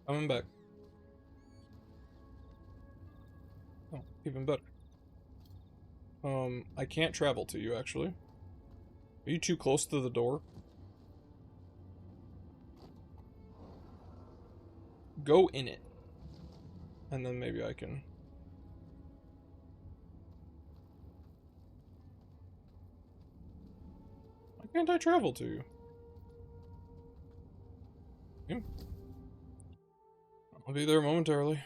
Coming back. Oh, even better. I can't travel to you, actually. Are you too close to the door? Go in it. And then maybe I can... Why can't I travel to you? Yeah. I'll be there momentarily.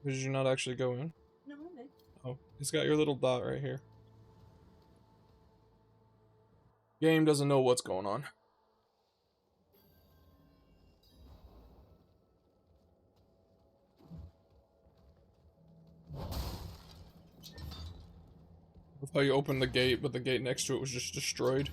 Did you not actually go in? No, no. Oh, it's got your little dot right here. Game doesn't know what's going on. With how you opened the gate, but the gate next to it was just destroyed.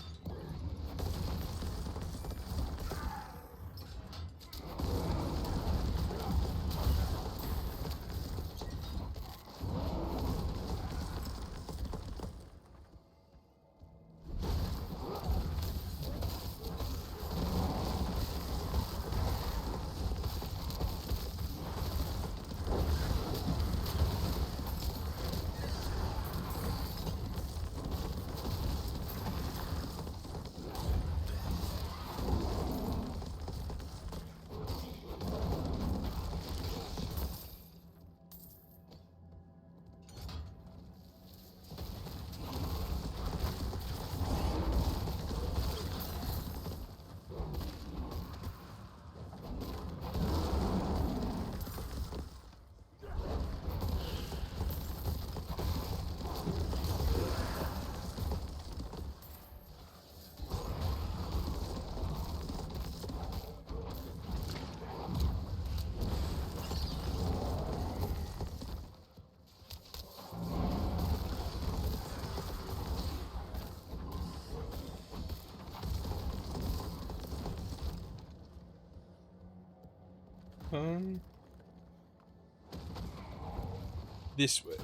This way.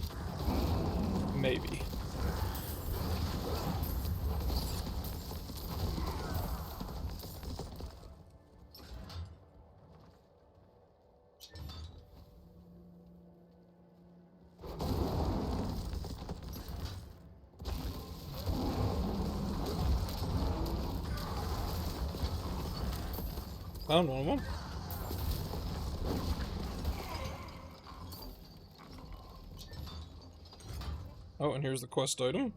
Maybe. Found one of them. Oh, and here's the quest item.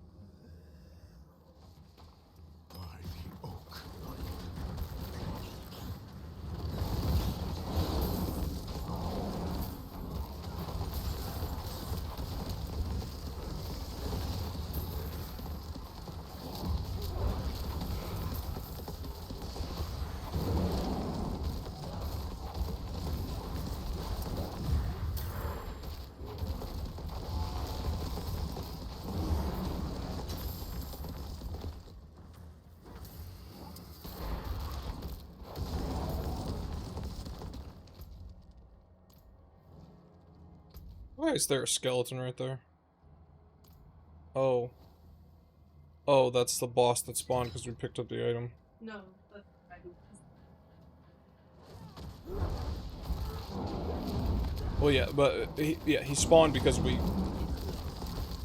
Why is there a skeleton right there? Oh. Oh, that's the boss that spawned because we picked up the item. No, that's I do. Well, yeah, but he spawned because we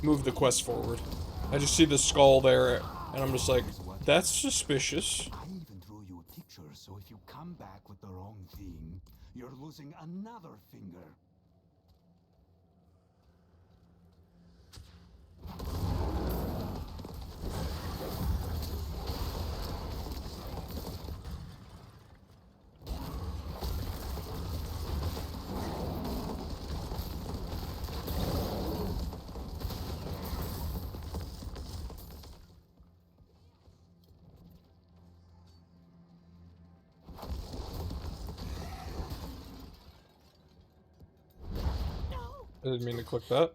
moved the quest forward. I just see the skull there, and I'm just like, that's suspicious. I even drew you a picture, so if you come back with the wrong thing, you're losing another finger. I didn't mean to click that.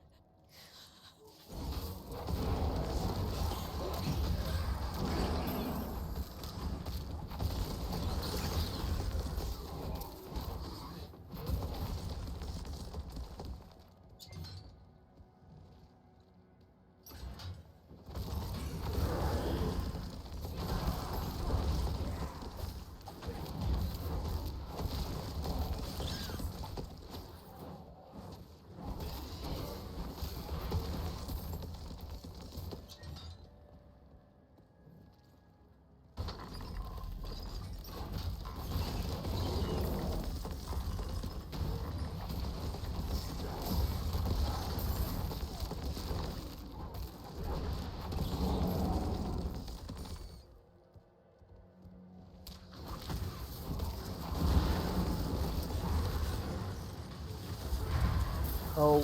Oh,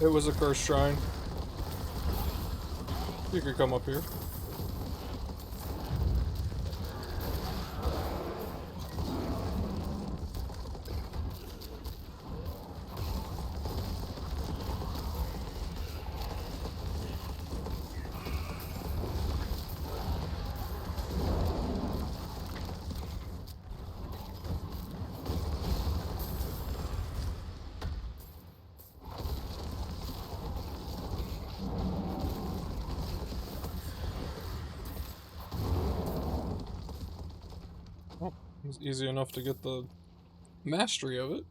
it was a cursed shrine. You could come up here. Oh, it's easy enough to get the mastery of it.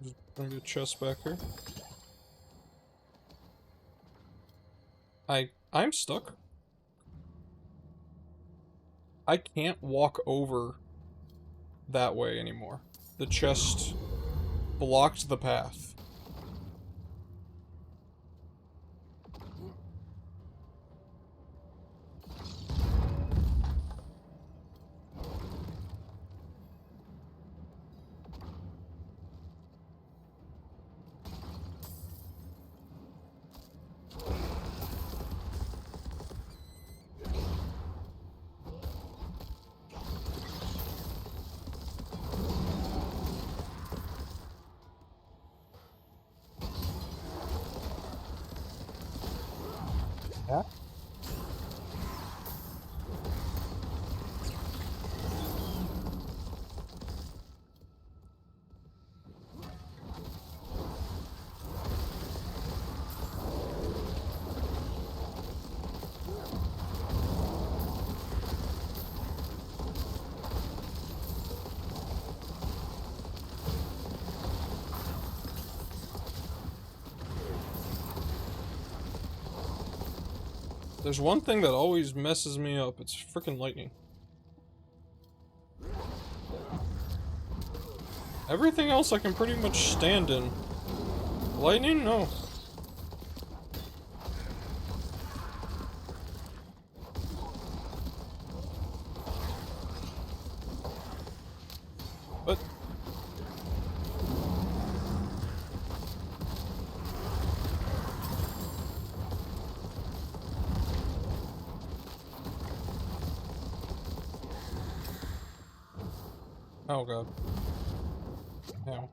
Just bring the chest back here. I'm stuck. I can't walk over that way anymore. The chest blocked the path. Yeah. There's one thing that always messes me up. It's freaking lightning. Everything else I can pretty much stand in. Lightning? No. What? Oh god. No.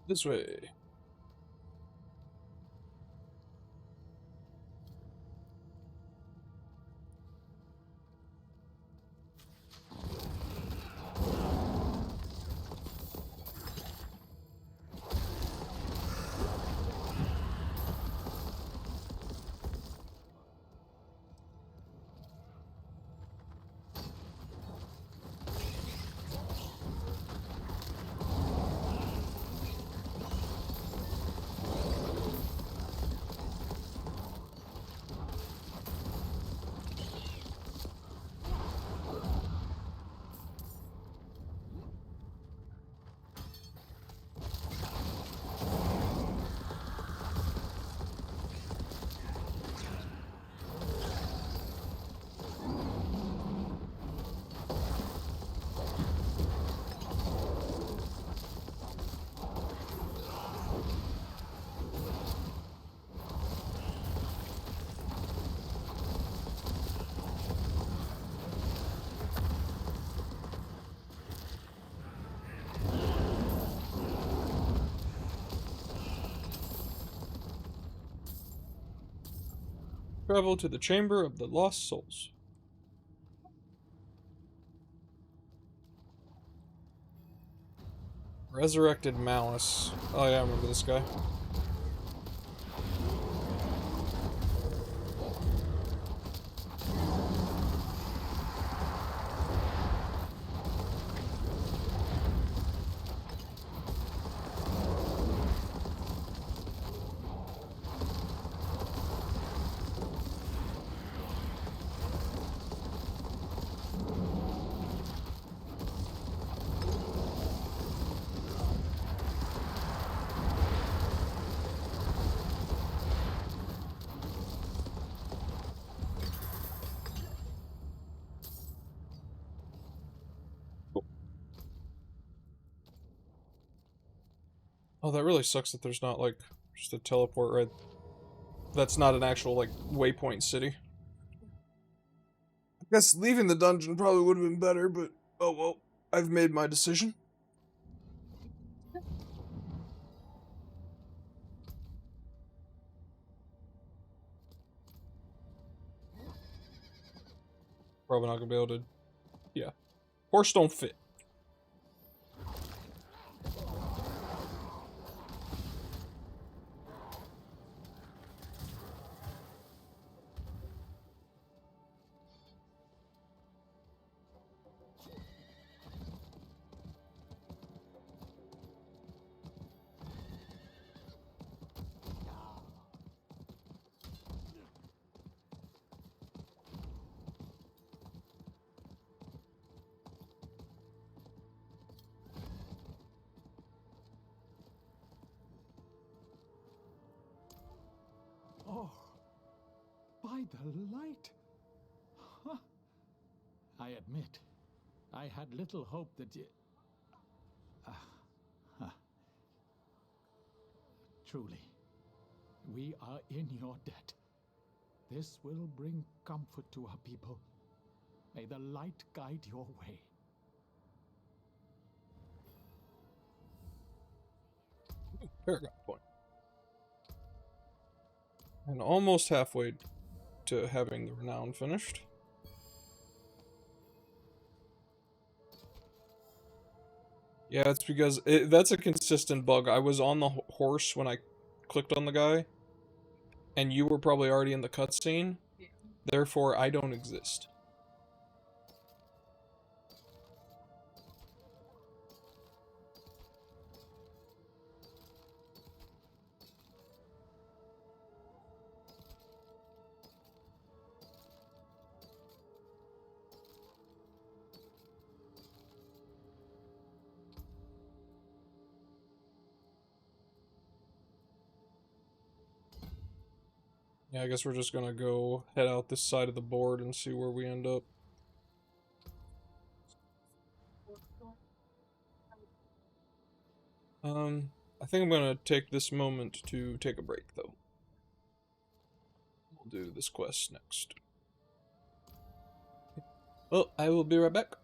This way. Travel to the Chamber of the Lost Souls. Resurrected Malice. Oh yeah, I remember this guy. Oh, that really sucks that there's not, like, just a teleport right... That's not an actual, like, waypoint city. I guess leaving the dungeon probably would have been better, but oh well. I've made my decision. Probably not gonna be able to... Yeah. Horse don't fit. Oh, by the light. Huh. I admit, I had little hope that you... Truly, we are in your debt. This will bring comfort to our people. May the light guide your way. Paragon point. And almost halfway to having the Renown finished. Yeah, it's because that's a consistent bug. I was on the horse when I clicked on the guy, and you were probably already in the cutscene. Yeah. Therefore, I don't exist. Yeah, I guess we're just gonna go head out this side of the board and see where we end up. I think I'm gonna take this moment to take a break, though. We'll do this quest next. Well, I will be right back.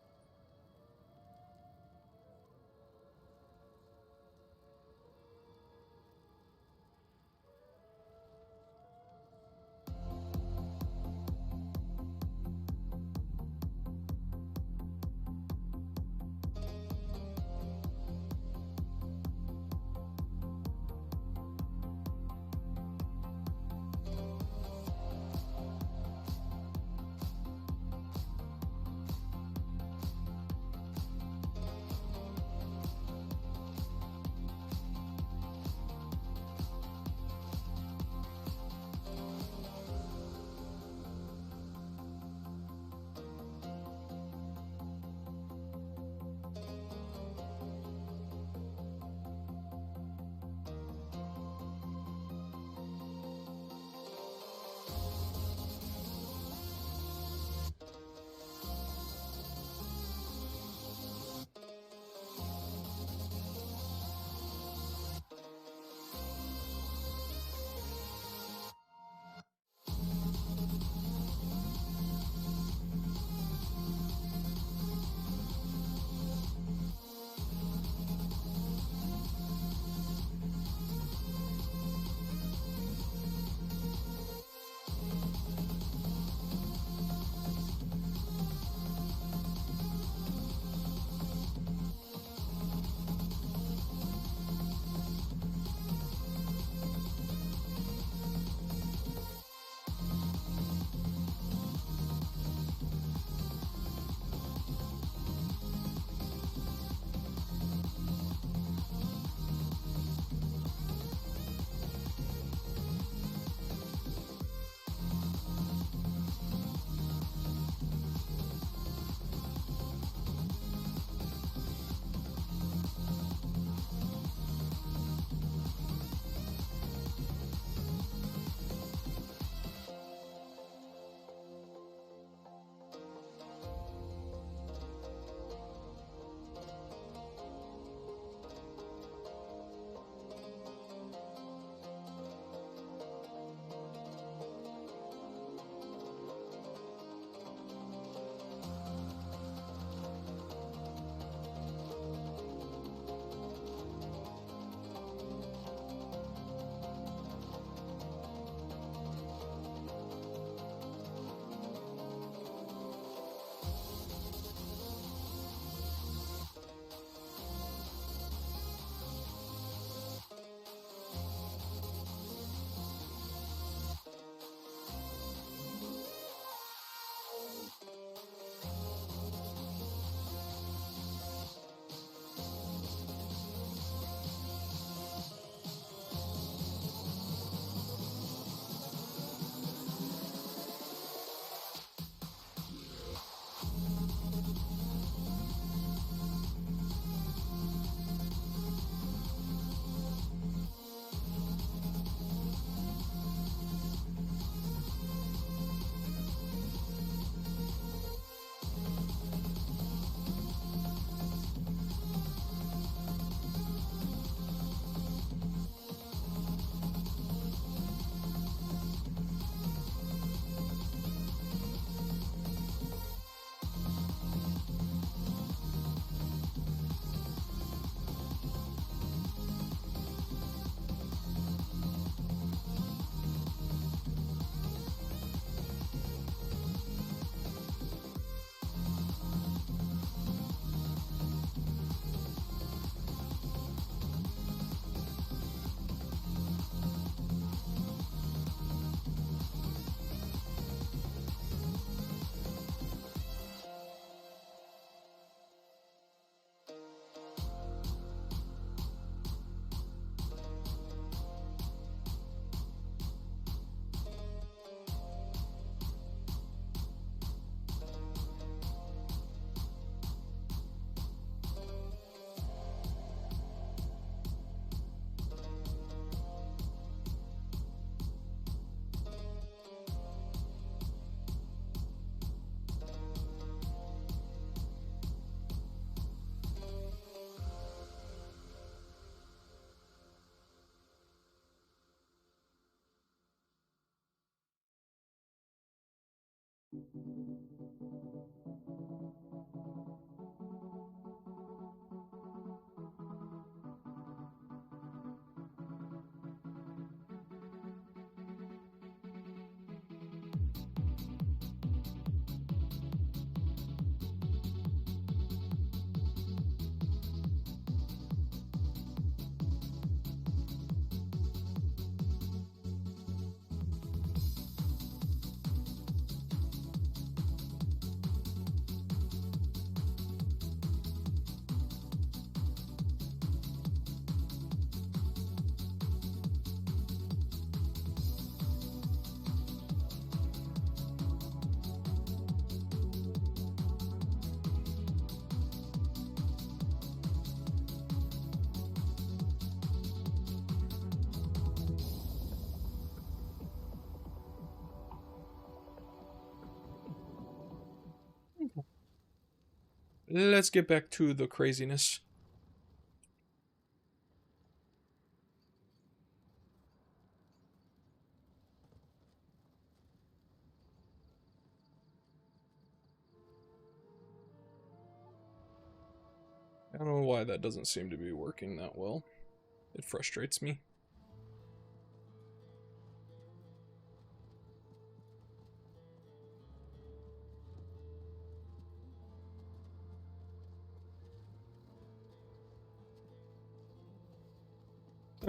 let's get back to the craziness. I don't know why that doesn't seem to be working that well. It frustrates me.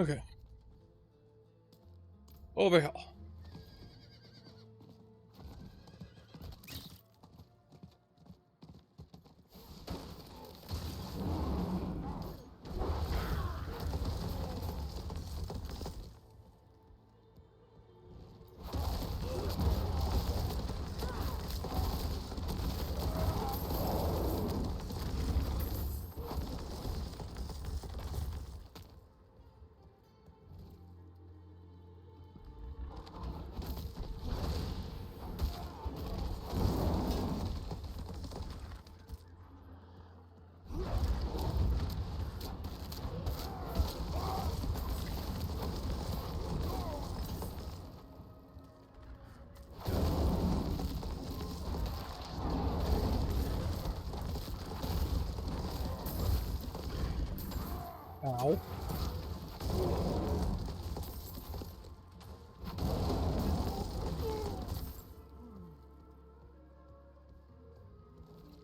Okay. Over here. Ow.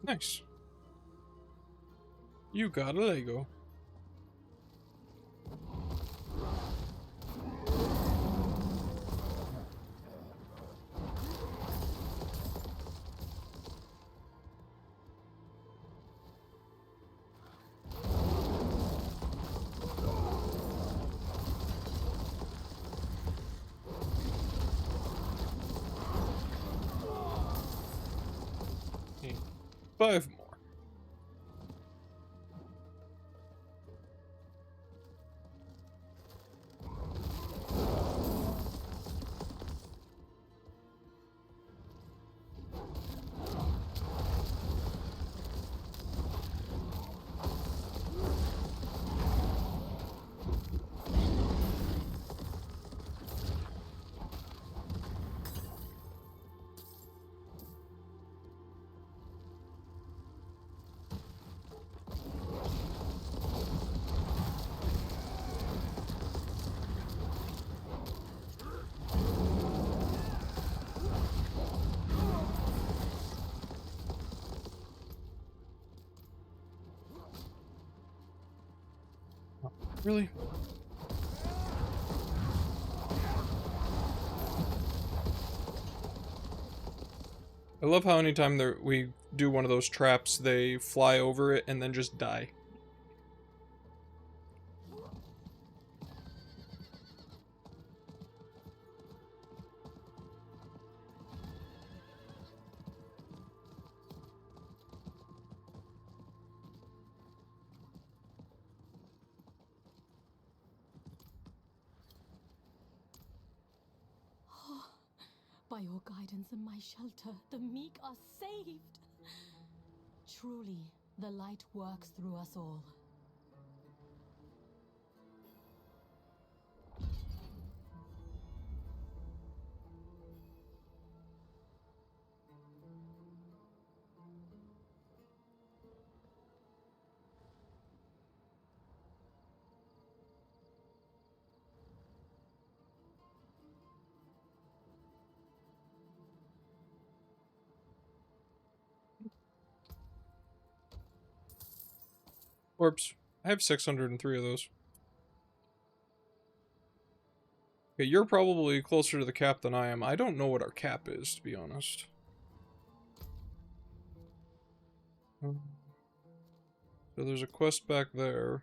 Nice. You got a Lego. And 5 more. Really? I love how anytime we do one of those traps, they fly over it and then just die. By your guidance and my shelter, the meek are saved. Truly, the light works through us all. Orbs. I have 603 of those. Okay, you're probably closer to the cap than I am. I don't know what our cap is, to be honest. So there's a quest back there.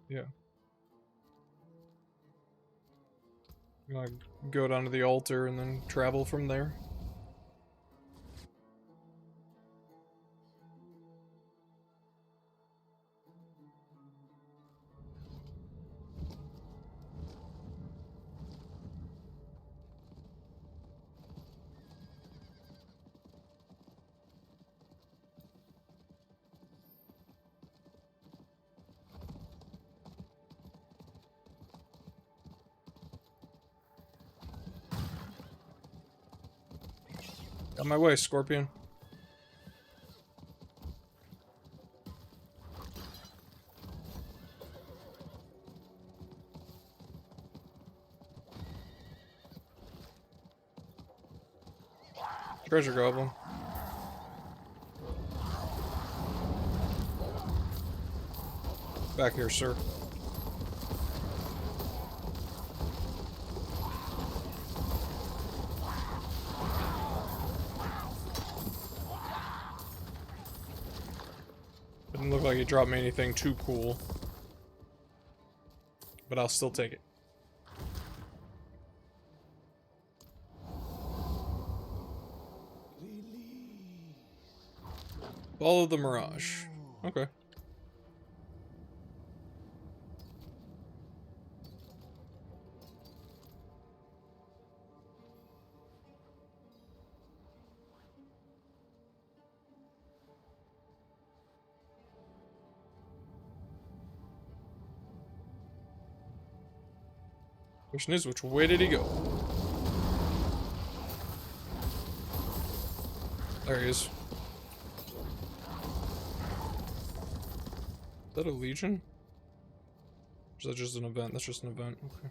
Yeah. I'm gonna go down to the altar and then travel from there. On my way, Scorpion. Treasure Goblin. Back here, sir. Didn't look like it dropped me anything too cool. But I'll still take it. Follow the mirage. Okay. Question is, which way did he go? There he is. Is that a legion? Or is that just an event? That's just an event. Okay.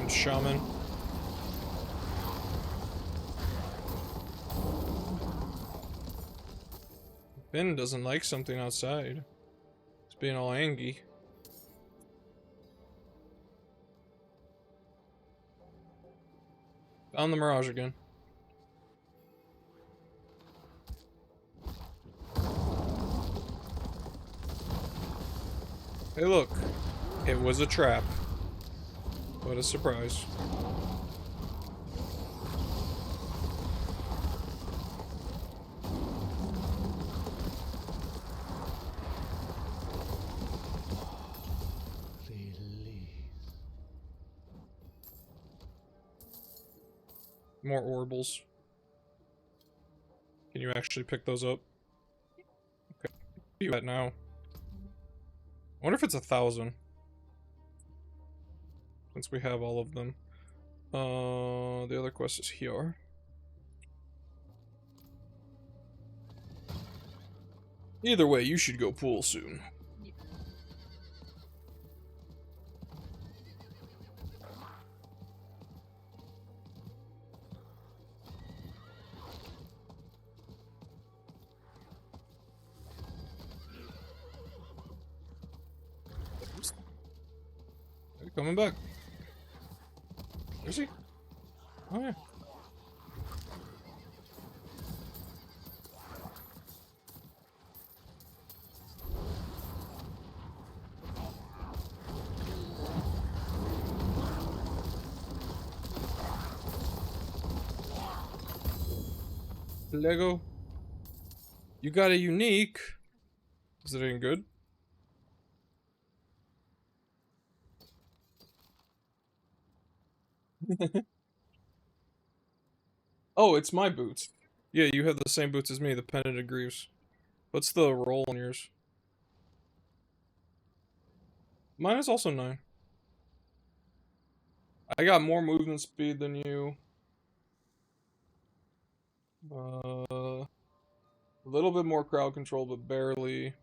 Shaman. Ben doesn't like something outside. He's being all angry. Found the mirage again. Hey look, it was a trap. What a surprise. More orbles. Can you actually pick those up? Okay. Where are you at now? I wonder if it's 1,000. Since we have all of them. The other quest is here. Either way, you should go pool soon. Are you coming back? Is he? Oh yeah. Lego. You got a unique. Is it any good? Oh, it's my boots. Yeah, you have the same boots as me, the Pendant of Greaves. What's the roll on yours? Mine is also 9. I got more movement speed than you. A little bit more crowd control, but barely.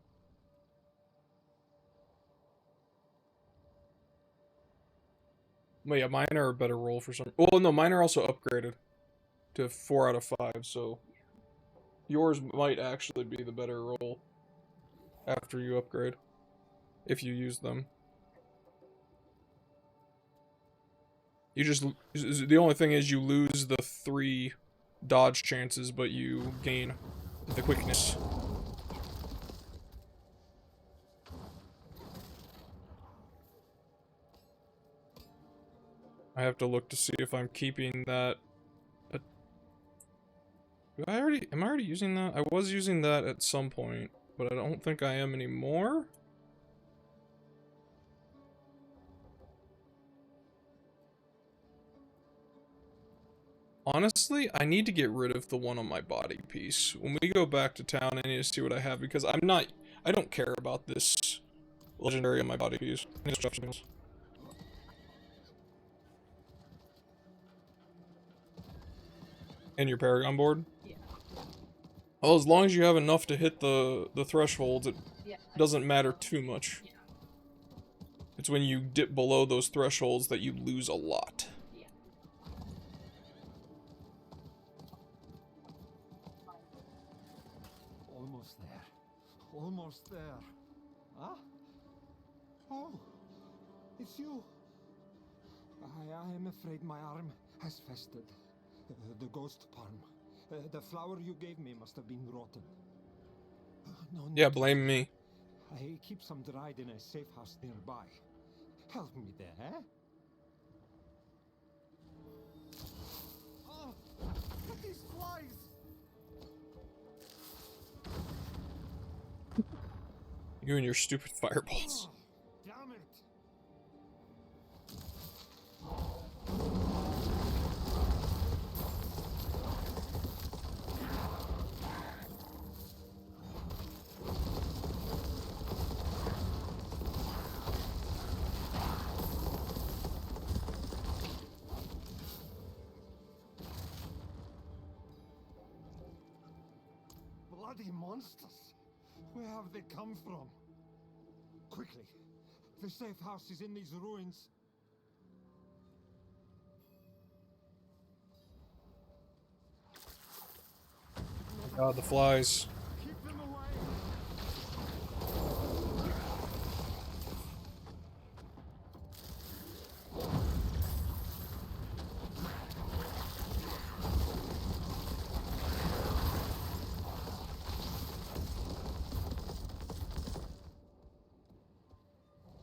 But yeah, mine are a better roll for some. Well, no, mine are also upgraded to 4 out of 5, so yours might actually be the better roll after you upgrade, if you use them. You just, the only thing is you lose the 3 dodge chances, but you gain the quickness. I have to look to see if I'm keeping that. Am I already using that? I was using that at some point, but I don't think I am anymore. Honestly, I need to get rid of the one on my body piece. When we go back to town, I need to see what I have because I don't care about this legendary on my body piece. I need to swap something else. And your Paragon board? Yeah. Well, as long as you have enough to hit the thresholds, it Yeah. doesn't matter too much. Yeah. It's when you dip below those thresholds that you lose a lot. Yeah. Almost there. Almost there. Huh? Oh, it's you. I am afraid my arm has festered. The ghost palm. The flower you gave me must have been rotten. No need Yeah, to blame worry. me. I keep some dried in a safe house nearby. Help me there, eh? Oh, these flies! You and your stupid fireballs. Oh, damn it! Bloody monsters! Where have they come from? Quickly! The safe house is in these ruins. God, the flies. Keep them away!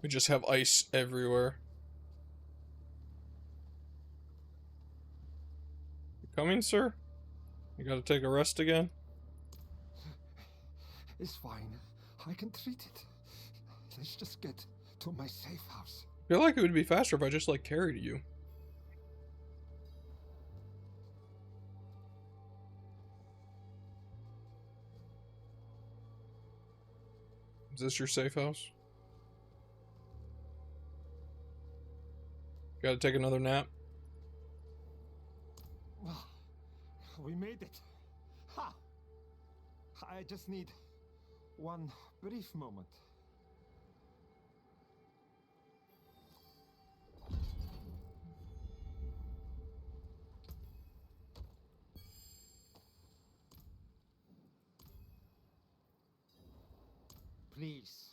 We just have ice everywhere. You coming, sir? You gotta take a rest again? It's fine. I can treat it. Let's just get to my safe house. I feel like it would be faster if I just, like, carried you. Is this your safe house? Gotta take another nap? We made it. Ha! I just need one brief moment. Please,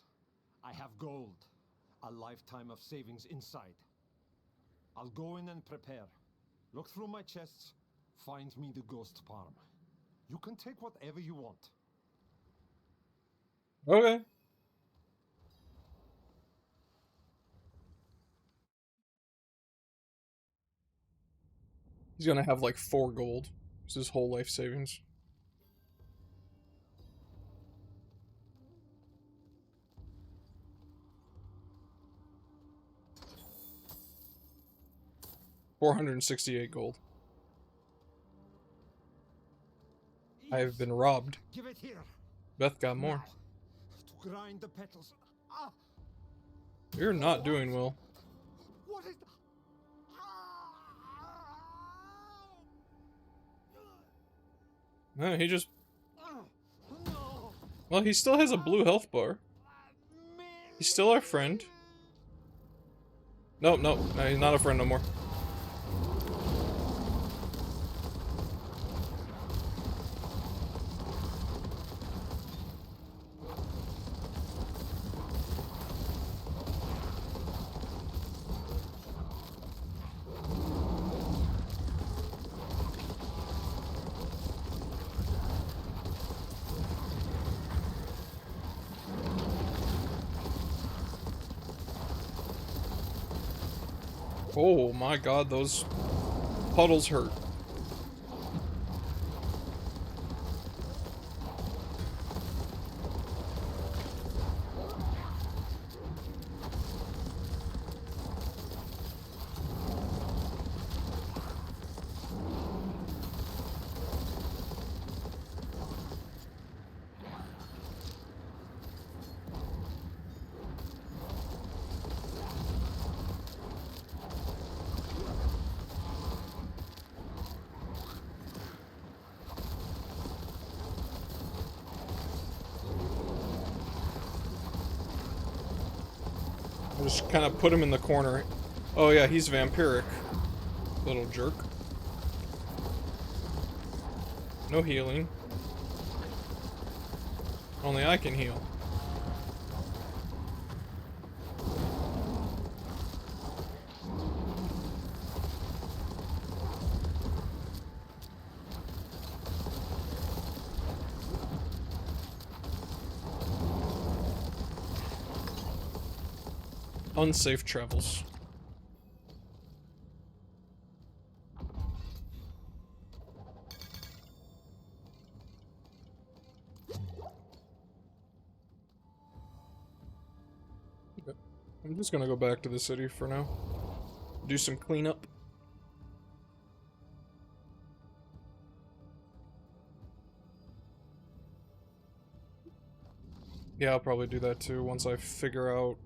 I have gold. A lifetime of savings inside. I'll go in and prepare. Look through my chests. Find me the ghost palm. You can take whatever you want. Okay. He's gonna have like 4 gold. It's his whole life savings. $468 gold. I have been robbed. Give it here. Beth got more. Now, to grind the petals. Ah! You're not doing well. What is No, he just... No! Well, he still has a blue health bar. He's still our friend. No, he's not a friend no more. Oh my god, those puddles hurt. Just kind of put him in the corner. Oh yeah, he's vampiric. Little jerk. No healing. Only I can heal. Unsafe travels. I'm just gonna go back to the city for now. Do some cleanup. Yeah, I'll probably do that too once I figure out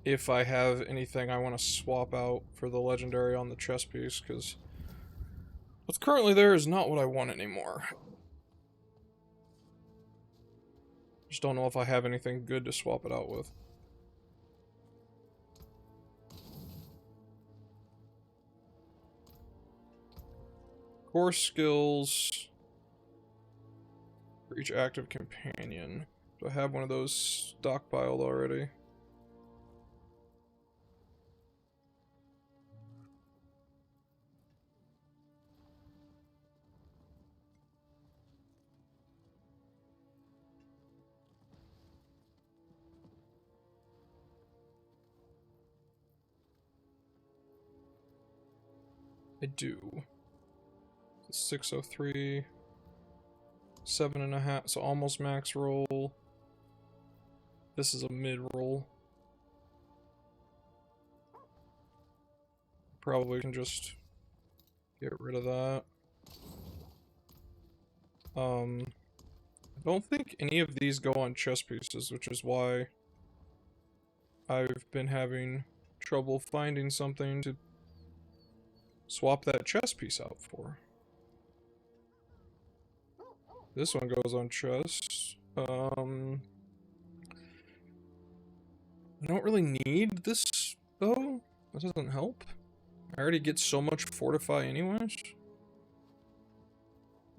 if I have anything I want to swap out for the legendary on the chess piece, because what's currently there is not what I want anymore. Just don't know if I have anything good to swap it out with. Core skills for each active companion. Do I have one of those stockpiled already? I do. 603, 7.5, so almost max roll. This is a mid roll. Probably can just get rid of that. I don't think any of these go on chess pieces, which is why I've been having trouble finding something to swap that chess piece out for. This one goes on chess. I don't really need this, though. That doesn't help. I already get so much fortify anyways.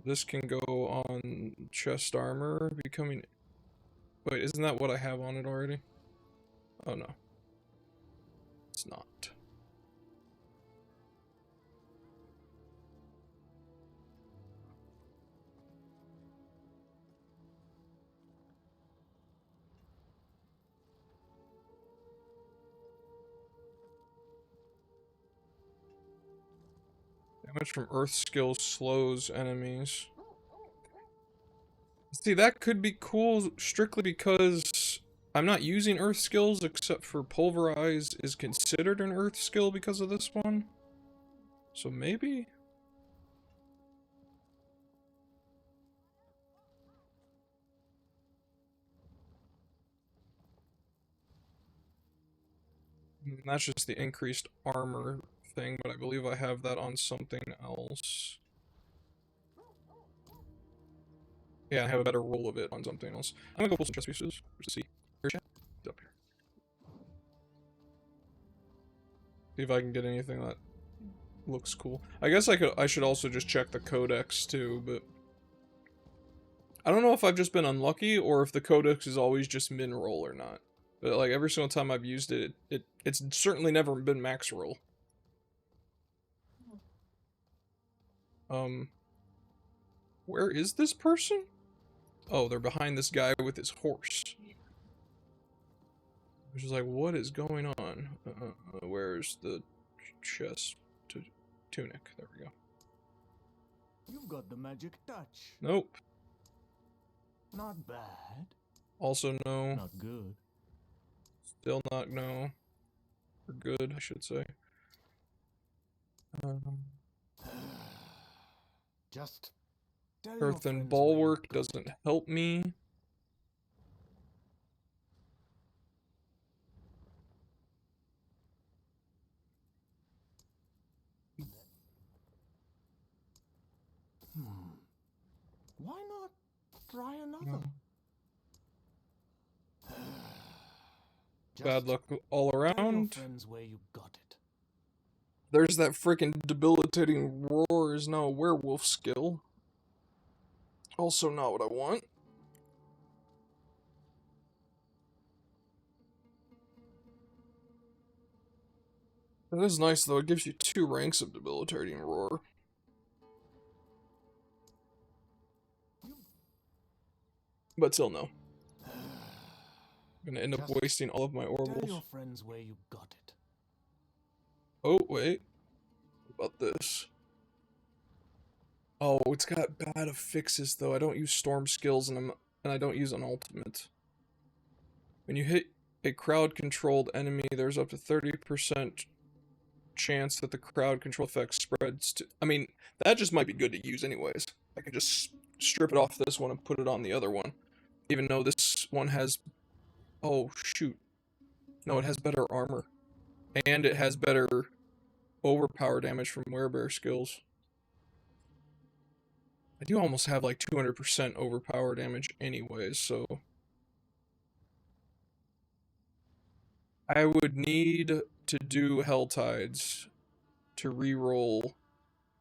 This can go on chest armor, becoming... Wait, isn't that what I have on it already? Oh no. It's not. Damage from earth skill slows enemies. See, that could be cool strictly because I'm not using earth skills except for pulverize is considered an earth skill because of this one. So maybe? That's just the increased armor thing, but I believe I have that on something else. Yeah, I have a better roll of it on something else. I'm gonna go pull some chess pieces just to see. Where's chat? It's up here. See if I can get anything that looks cool. I guess I should also just check the codex too, but I don't know if I've just been unlucky or if the codex is always just min roll or not. But like every single time I've used it, it's certainly never been max roll. Where is this person? Oh, they're behind this guy with his horse. Which is like, what is going on? Where's the chest tunic? There we go. You've got the magic touch. Nope. Not bad. Also no. Not good. Still not no. Or good, I should say. Just tell your Earthen friends bulwark doesn't help me. Why not try another? Bad luck all Tell your around. friends where you got it. There's that freaking debilitating roar is now a werewolf skill. Also not what I want. That is nice though, it gives you 2 ranks of debilitating roar. But still no. I'm gonna end up wasting all of my Tell orbals. your friends where you got it. Oh, wait. What about this? Oh, it's got bad affixes though. I don't use storm skills and I don't use an ultimate. When you hit a crowd-controlled enemy, there's up to 30% chance that the crowd control effect spreads to... I mean, that just might be good to use anyways. I can just strip it off this one and put it on the other one. Even though this one has... Oh, shoot. No, it has better armor. And it has better overpower damage from Werebear skills. I do almost have like 200% overpower damage anyways, so... I would need to do Hell Tides to reroll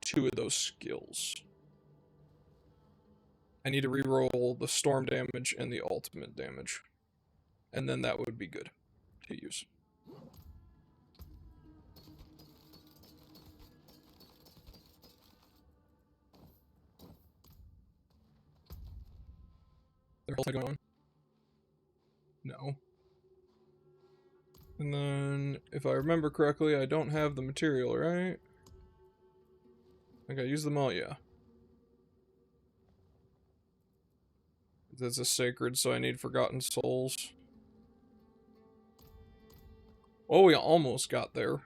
2 of those skills. I need to reroll the storm damage and the ultimate damage. And then that would be good to use. They're all going on. No. And then, if I remember correctly, I don't have the material, right? I think I used them all, yeah. That's a sacred, so I need Forgotten Souls. Oh, we almost got there.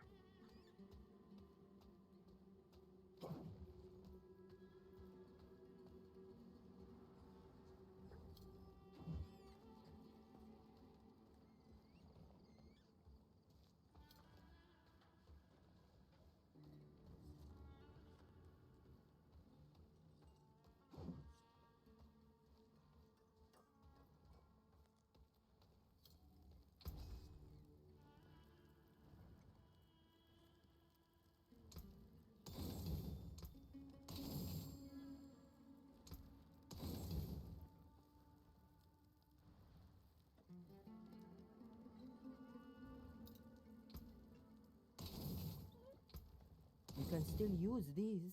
You can still use these.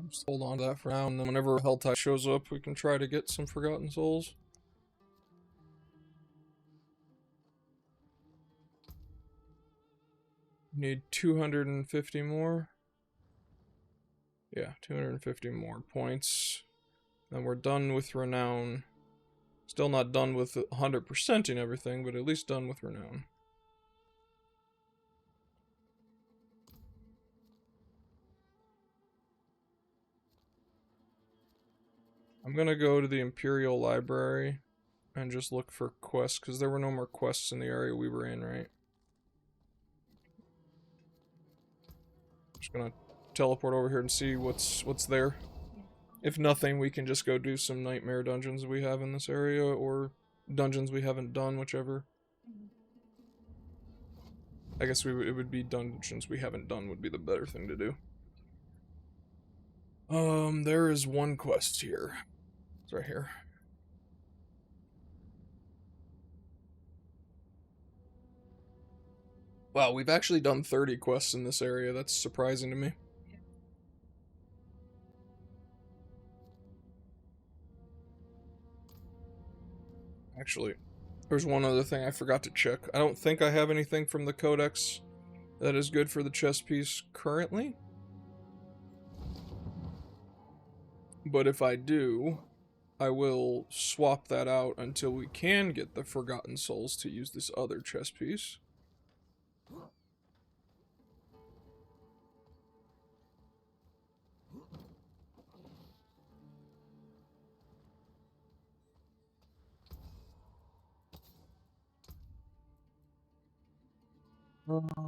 Just hold on to that for now, and then whenever Helltide shows up, we can try to get some Forgotten Souls. Need 250 more. Yeah, 250 more points. Then we're done with Renown. Still not done with 100%ing everything, but at least done with Renown. I'm gonna go to the Imperial Library and just look for quests, because there were no more quests in the area we were in, right? Just gonna teleport over here and see what's there. If nothing, we can just go do some nightmare dungeons we have in this area, or dungeons we haven't done, whichever. I guess it would be dungeons we haven't done would be the better thing to do. There is one quest here. It's right here. Wow, we've actually done 30 quests in this area. That's surprising to me. Actually, there's one other thing I forgot to check. I don't think I have anything from the Codex that is good for the chess piece currently. But if I do, I will swap that out until we can get the Forgotten Souls to use this other chess piece.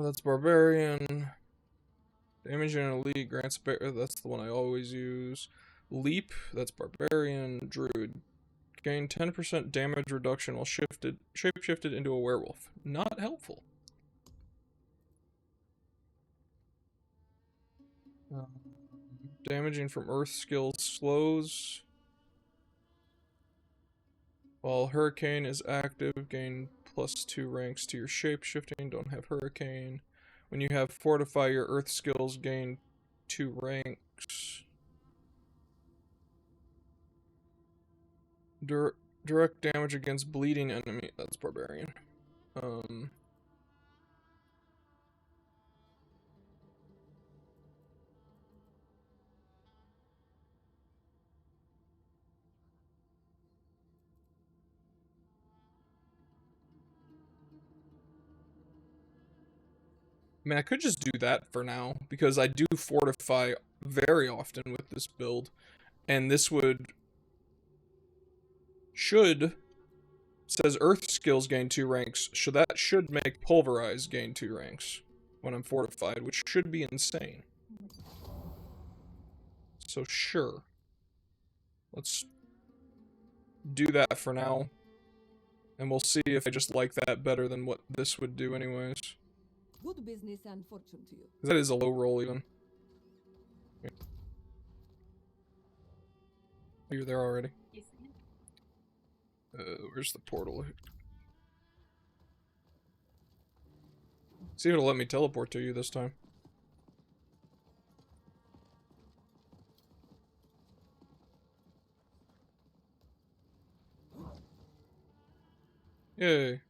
That's Barbarian. Damage in Elite grants... That's the one I always use. Leap, that's Barbarian. Druid Gain 10% damage reduction while shape-shifted into a werewolf. Not helpful. Damaging from earth skills slows. While Hurricane is active, gain +2 ranks to your shape-shifting. Don't have Hurricane. When you have Fortify, your earth skills gain 2 ranks. Direct damage against bleeding enemy. That's Barbarian. I mean, I could just do that for now, because I do Fortify very often with this build, and this says Earth skills gain 2 ranks, so that should make Pulverize gain 2 ranks when I'm Fortified, which should be insane. So sure. Let's do that for now, and we'll see if I just like that better than what this would do anyways. Good business and fortune to you. That is a low roll even. Yeah. Oh, you're there already? Yes. Where's the portal? See if it'll let me teleport to you this time. Yay.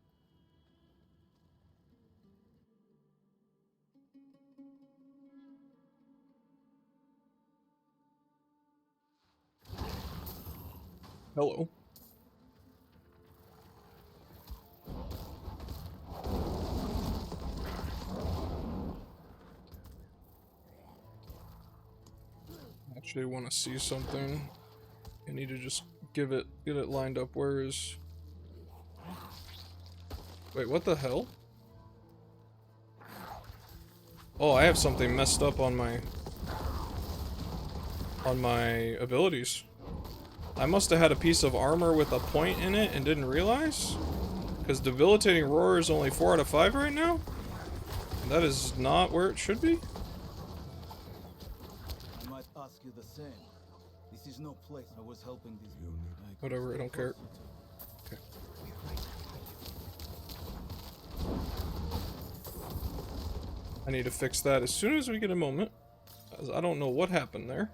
Hello. Actually want to see something. I need to just get it lined up. Where is... Wait, what the hell? Oh, I have something messed up on my abilities. I must have had a piece of armor with a point in it and didn't realize? Because Debilitating Roar is only 4 out of 5 right now? And that is not where it should be? I might ask you the same. This is no place I was helping these people. Whatever, I don't care. Okay. I need to fix that as soon as we get a moment. As I don't know what happened there.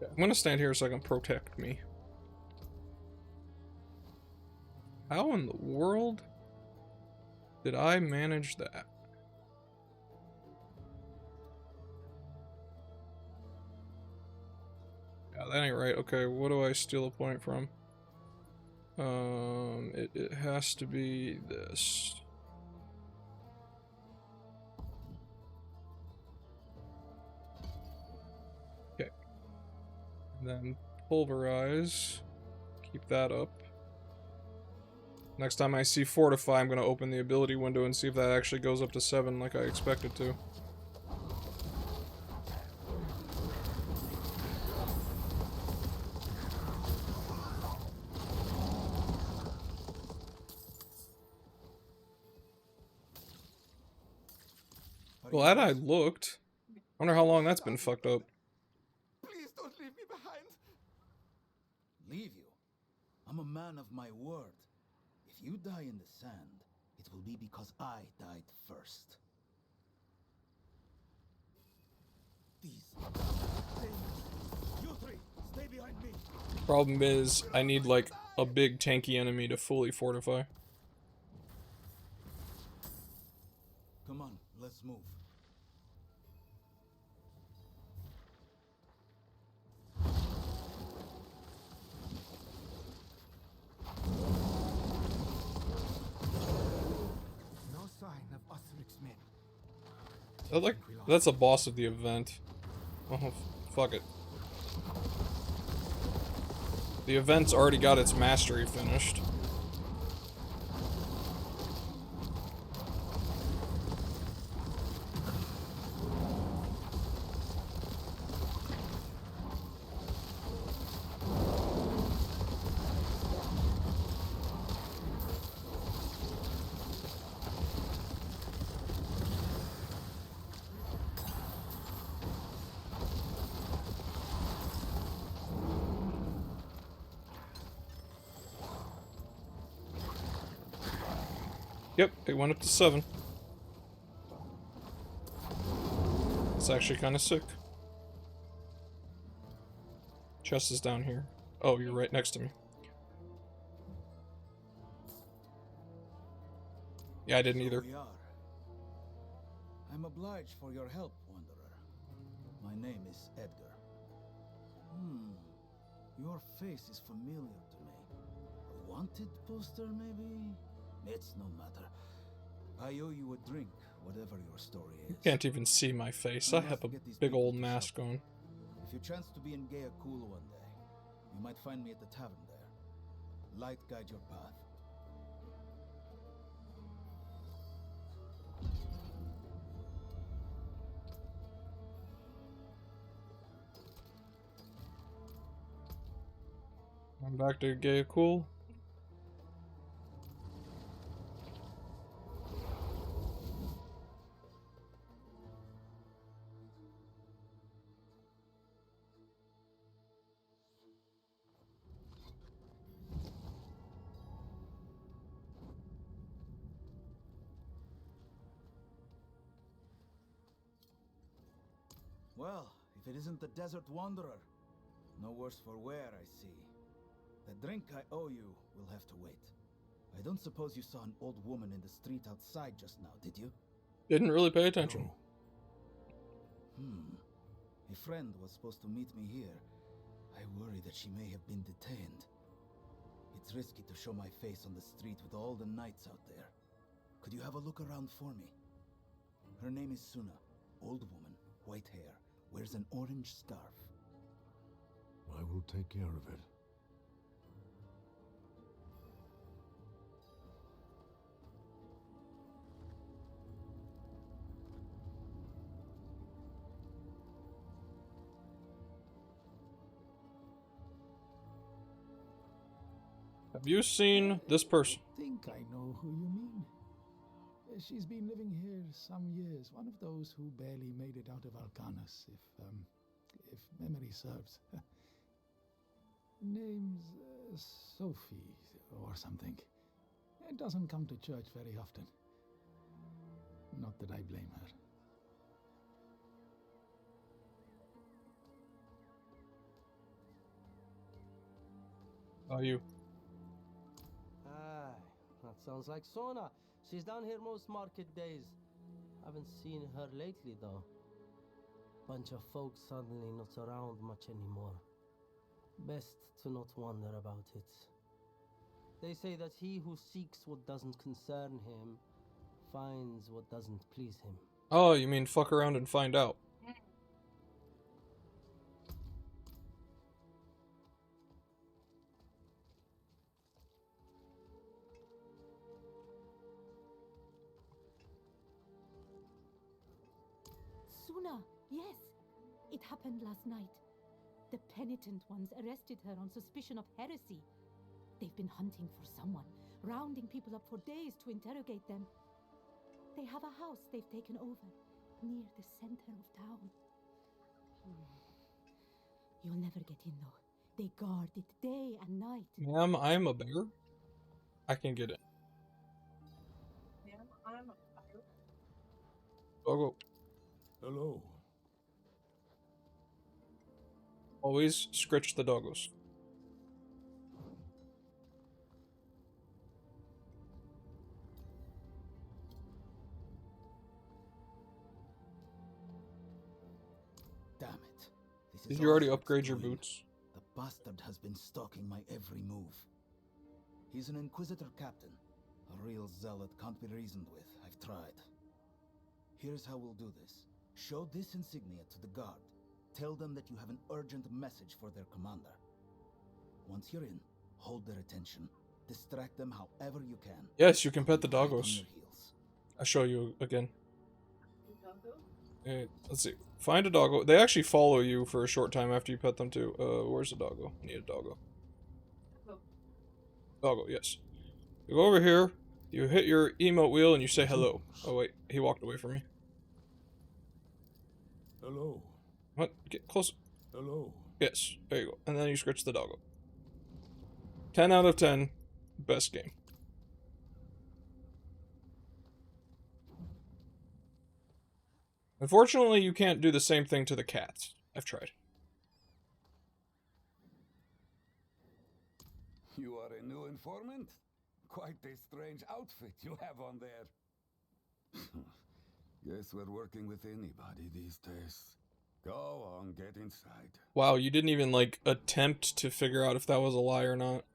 I'm gonna stand here so I can protect me. How in the world did I manage that? Yeah, that ain't right. Okay, what do I steal a point from? It has to be this. Okay. And then Pulverize. Keep that up. Next time I see Fortify, I'm going to open the ability window and see if that actually goes up to 7 like I expect it to. Glad I looked. Wonder how long that's been fucked up. Please don't leave me behind. Leave you? I'm a man of my word. If you die in the sand, it will be because I died first. These you three, stay behind me. Problem is, I need like a big tanky enemy to fully fortify. Come on, let's move. No sign of Osric's men. That's a boss of the event. Oh, fuck it. The event's already got its mastery finished. Yep, it went up to 7. It's actually kind of sick. Chest is down here. Oh, you're right next to me. Yeah, I didn't either. We are. I'm obliged for your help, Wanderer. My name is Edgar. Your face is familiar to me. A wanted poster, maybe? It's no matter. I owe you a drink, whatever your story is. You can't even see my face. I have a big old mask on. If you chance to be in Gea Kul one day, you might find me at the tavern there. Light guide your path. I'm back to Gay Cool. Well, if it isn't the Desert Wanderer. No worse for wear, I see. The drink I owe you will have to wait. I don't suppose you saw an old woman in the street outside just now, did you? Didn't really pay attention. A friend was supposed to meet me here. I worry that she may have been detained. It's risky to show my face on the street with all the knights out there. Could you have a look around for me? Her name is Suna. Old woman, white hair, wears an orange scarf. I will take care of it. Have you seen this person? I think I know who you mean. She's been living here some years. One of those who barely made it out of Alcanus, if memory serves. Name's Sophie or something. It doesn't come to church very often. Not that I blame her. Oh, you. Ah, that sounds like Sona. She's down here most market days. Haven't seen her lately, though. Bunch of folks suddenly not around much anymore. Best to not wonder about it. They say that he who seeks what doesn't concern him finds what doesn't please him. Oh, you mean fuck around and find out. Suna, yes. It happened last night. The penitent ones arrested her on suspicion of heresy. They've been hunting for someone, rounding people up for days to interrogate them. They have a house they've taken over, near the center of town. You'll never get in, though. They guard it day and night. Ma'am, I'm a bear. I can get it. Ma'am, I'm a bear. Doggo. Hello. Always scratch the doggos. Damn it. Did you already upgrade your boots? The bastard has been stalking my every move. He's an Inquisitor captain. A real zealot can't be reasoned with. I've tried. Here's how we'll do this. Show this insignia to the guard. Tell them that you have an urgent message for their commander. Once you're in, hold their attention. Distract them however you can. Yes, you can pet the Right on doggos. your heels. I'll show you again. Doggo? Let's see. Find a doggo. They actually follow you for a short time after you pet them too. Where's the doggo? I need a doggo. Doggo, yes. You go over here, you hit your emote wheel, and you say hello. Oh wait, he walked away from me. Hello. What? Get close. Hello. Yes, there you go. And then you scratch the doggo. 10 out of 10. Best game. Unfortunately, you can't do the same thing to the cats. I've tried. You are a new informant? Quite a strange outfit you have on there. Guess we're working with anybody these days. Go on, get inside. Wow, you didn't even, like, attempt to figure out if that was a lie or not.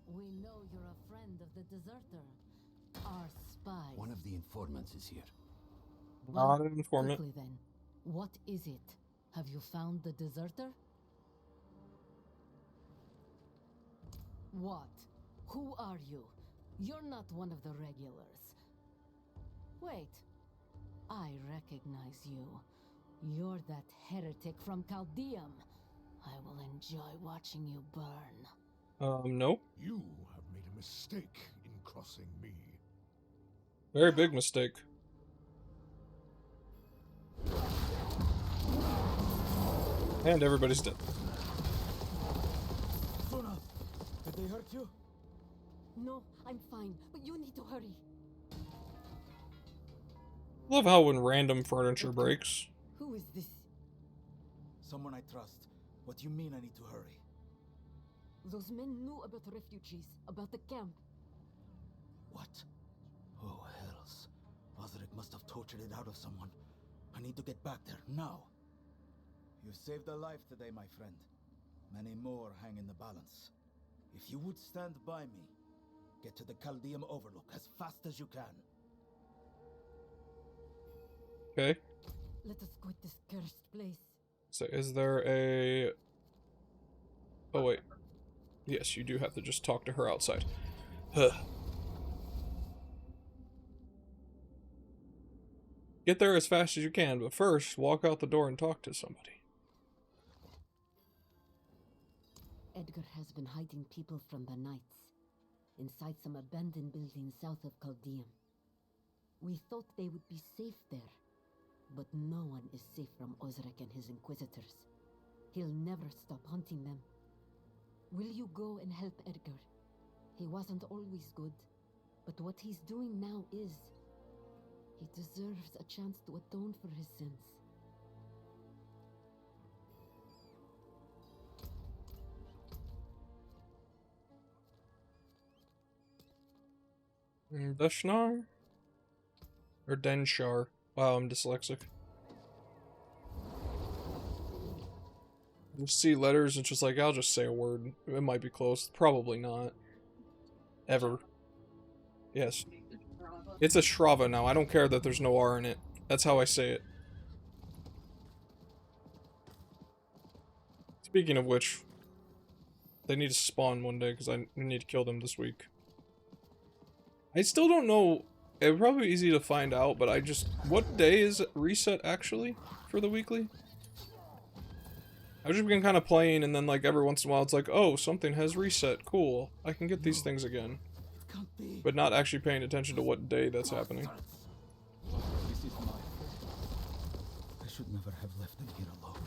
We know you're a friend of the deserter. Our spy. One of the informants is here. Not an informant. Quickly then, what is it? Have you found the deserter? What? Who are you? You're not one of the regulars. Wait. I recognize you. You're that heretic from Chaldeum. I will enjoy watching you burn. Nope. You have made a mistake in crossing me. Very big mistake. And everybody's dead. Sona, did they hurt you? No, I'm fine, but you need to hurry. Love how when random furniture breaks. Who is this? Someone I trust. What do you mean I need to hurry? Those men knew about the refugees, about the camp. What? Oh, hells. Osric must have tortured it out of someone. I need to get back there, now. You saved a life today, my friend. Many more hang in the balance. If you would stand by me, get to the Chaldeum Overlook as fast as you can. Okay. Let us quit this cursed place. So is there a... Oh, wait. Yes, you do have to just talk to her outside. Huh. Get there as fast as you can, but first, walk out the door and talk to somebody. Edgar has been hiding people from the Knights inside some abandoned building south of Chaldeum. We thought they would be safe there, but no one is safe from Osric and his Inquisitors. He'll never stop hunting them. Will you go and help Edgar? He wasn't always good, but what he's doing now is. He deserves a chance to atone for his sins. Deshnar? Or Denshar? Wow, I'm dyslexic. You see letters, it's just like, I'll just say a word. It might be close. Probably not. Ever. Yes. It's a Shrava now. I don't care that there's no R in it. That's how I say it. Speaking of which, they need to spawn one day because I need to kill them this week. I still don't know. It would probably be easy to find out, but I just... What day is reset actually for the weekly? I've just been kind of playing, and then like every once in a while it's like, oh, something has reset. Cool. I can get these things again. But not actually paying attention to what day that's happening. This is my fault. I should never have left them here alone.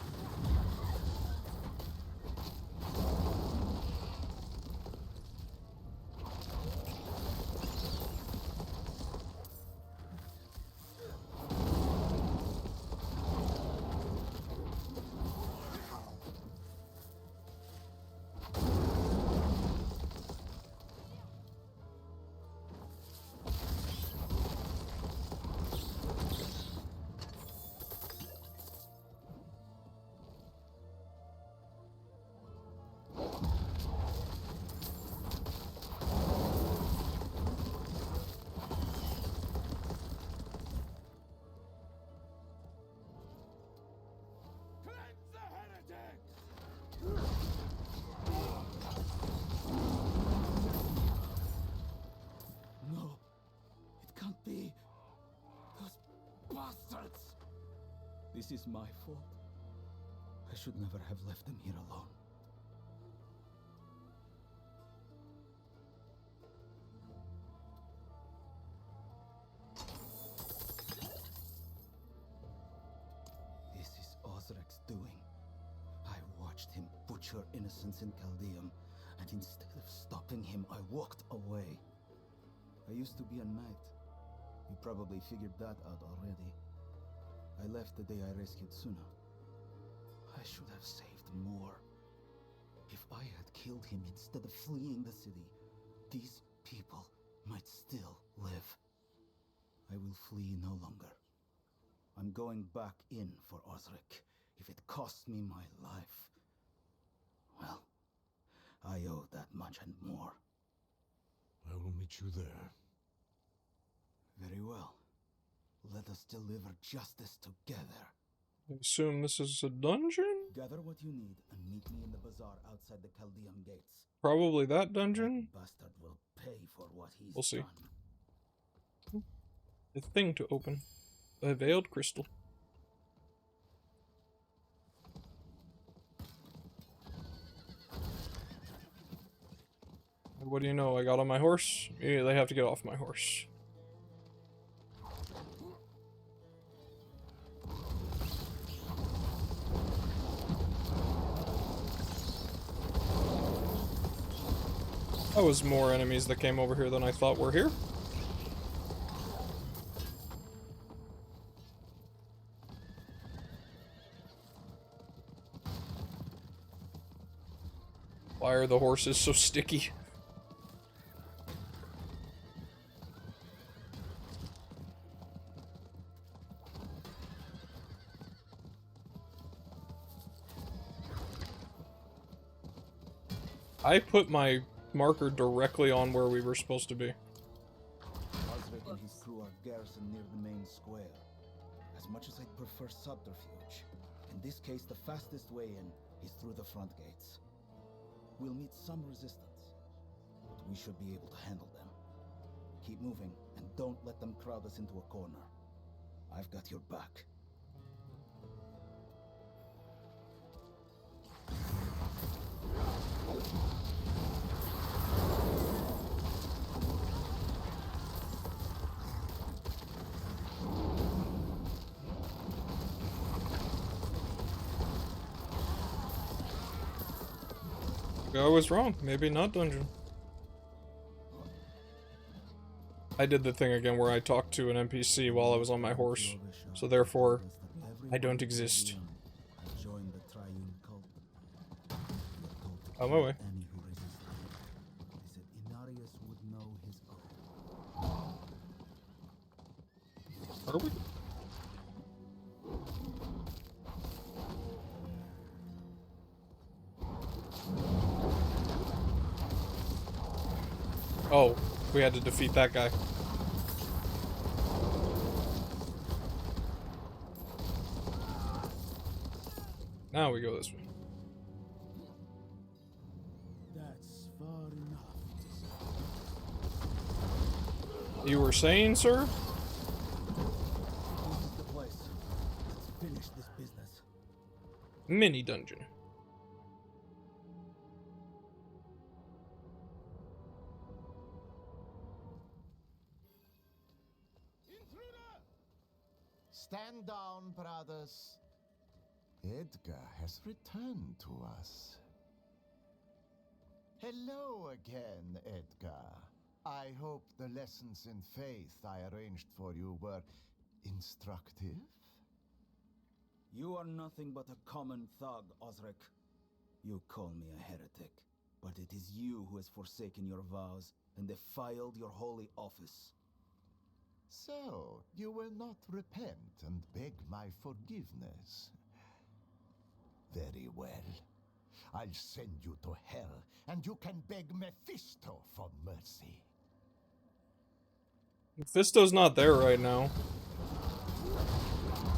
No, it can't be. Those bastards! This is my fault. I should never have left them here alone. This is Osric's doing. I watched him butcher mature innocence in Chaldeum, and instead of stopping him, I walked away. I used to be a knight. You probably figured that out already. I left the day I rescued Suna. I should have saved more. If I had killed him instead of fleeing the city, these people might still live. I will flee no longer. I'm going back in for Osric, if it costs me my life. Well, I owe that much and more. I will meet you there. Very well. Let us deliver justice together. I assume this is a dungeon? Gather what you need and meet me in the bazaar outside the Chaldeum gates. Probably that dungeon? That bastard will pay for what he's We'll see. done. A thing to open. A veiled crystal. What do you know? I got on my horse. Immediately have to get off my horse. That was more enemies that came over here than I thought were here. Why are the horses so sticky? I put my marker directly on where we were supposed to be. Osric and his crew are garrisoned near the main square. As much as I'd prefer subterfuge, in this case the fastest way in is through the front gates. We'll meet some resistance, but we should be able to handle them. Keep moving, and don't let them crowd us into a corner. I've got your back. I was wrong. Maybe not dungeon. I did the thing again where I talked to an NPC while I was on my horse, so therefore, I don't exist. On my way. Are we? Oh, we had to defeat that guy. Now we go this way. That's far enough. You were saying, sir? This is the place. Let's finish this business. Mini dungeon. Stand down, brothers. Edgar has returned to us. Hello again, Edgar. I hope the lessons in faith I arranged for you were instructive. You are nothing but a common thug, Osric. You call me a heretic, but it is you who has forsaken your vows and defiled your holy office. So, you will not repent and beg my forgiveness. Very well. I'll send you to hell, and you can beg Mephisto for mercy. Mephisto's not there right now.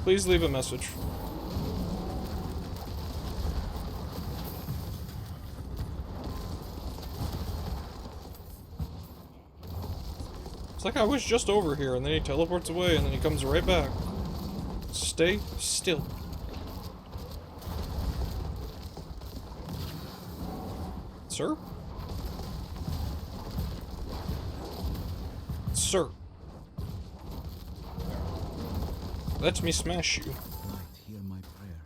Please leave a message. It's like I was just over here, and then he teleports away, and then he comes right back. Stay still. Sir? Sir. Let me smash you. Right, hear my prayer.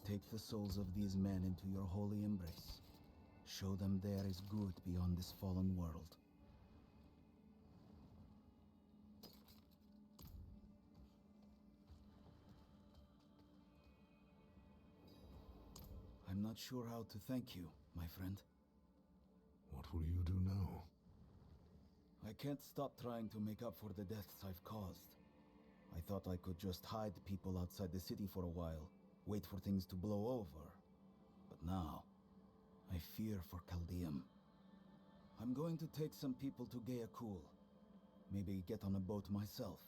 Take the souls of the these men into your holy embrace. Show them there is good beyond this fallen world. I'm not sure how to thank you, my friend. What will you do now? I can't stop trying to make up for the deaths I've caused. I thought I could just hide people outside the city for a while, wait for things to blow over. But now, I fear for Caldeum. I'm going to take some people to Gayakul. Maybe get on a boat myself,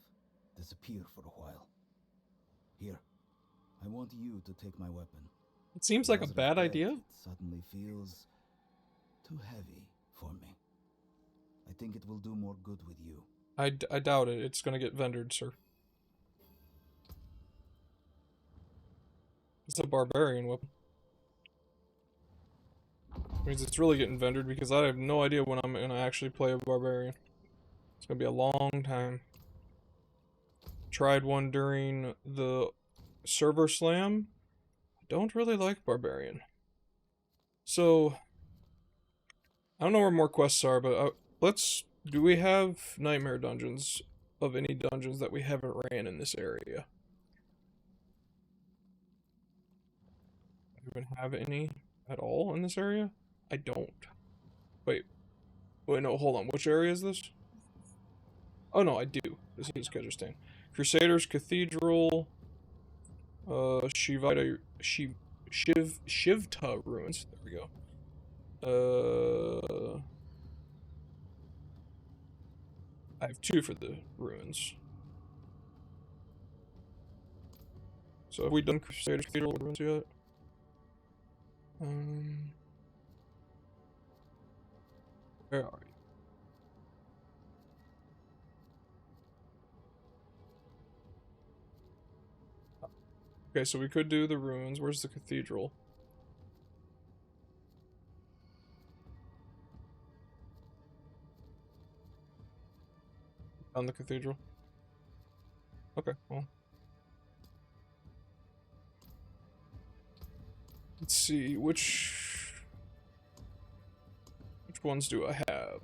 disappear for a while. Here, I want you to take my weapon. It seems like a bad idea. It suddenly feels too heavy for me. I think it will do more good with you. I doubt it. It's gonna get vendored, sir. It's a barbarian weapon. Means it's really getting vendored because I have no idea when I'm gonna actually play a barbarian. It's gonna be a long time. Tried one during the server slam. I don't really like barbarian. So I don't know where more quests are, but do we have nightmare dungeons of any dungeons that we haven't ran in this area? Do we even have any at all in this area? I don't. Wait, no, hold on. Which area is this? Oh no, I do. This is Kedgerstain. Crusaders Cathedral. Shivta ruins. There we go. I have 2 for the ruins. So have we done Crusaders Cathedral ruins yet? Where are you? Okay, so we could do the ruins. Where's the cathedral? On the cathedral? Okay, well. Let's see, which ones do I have?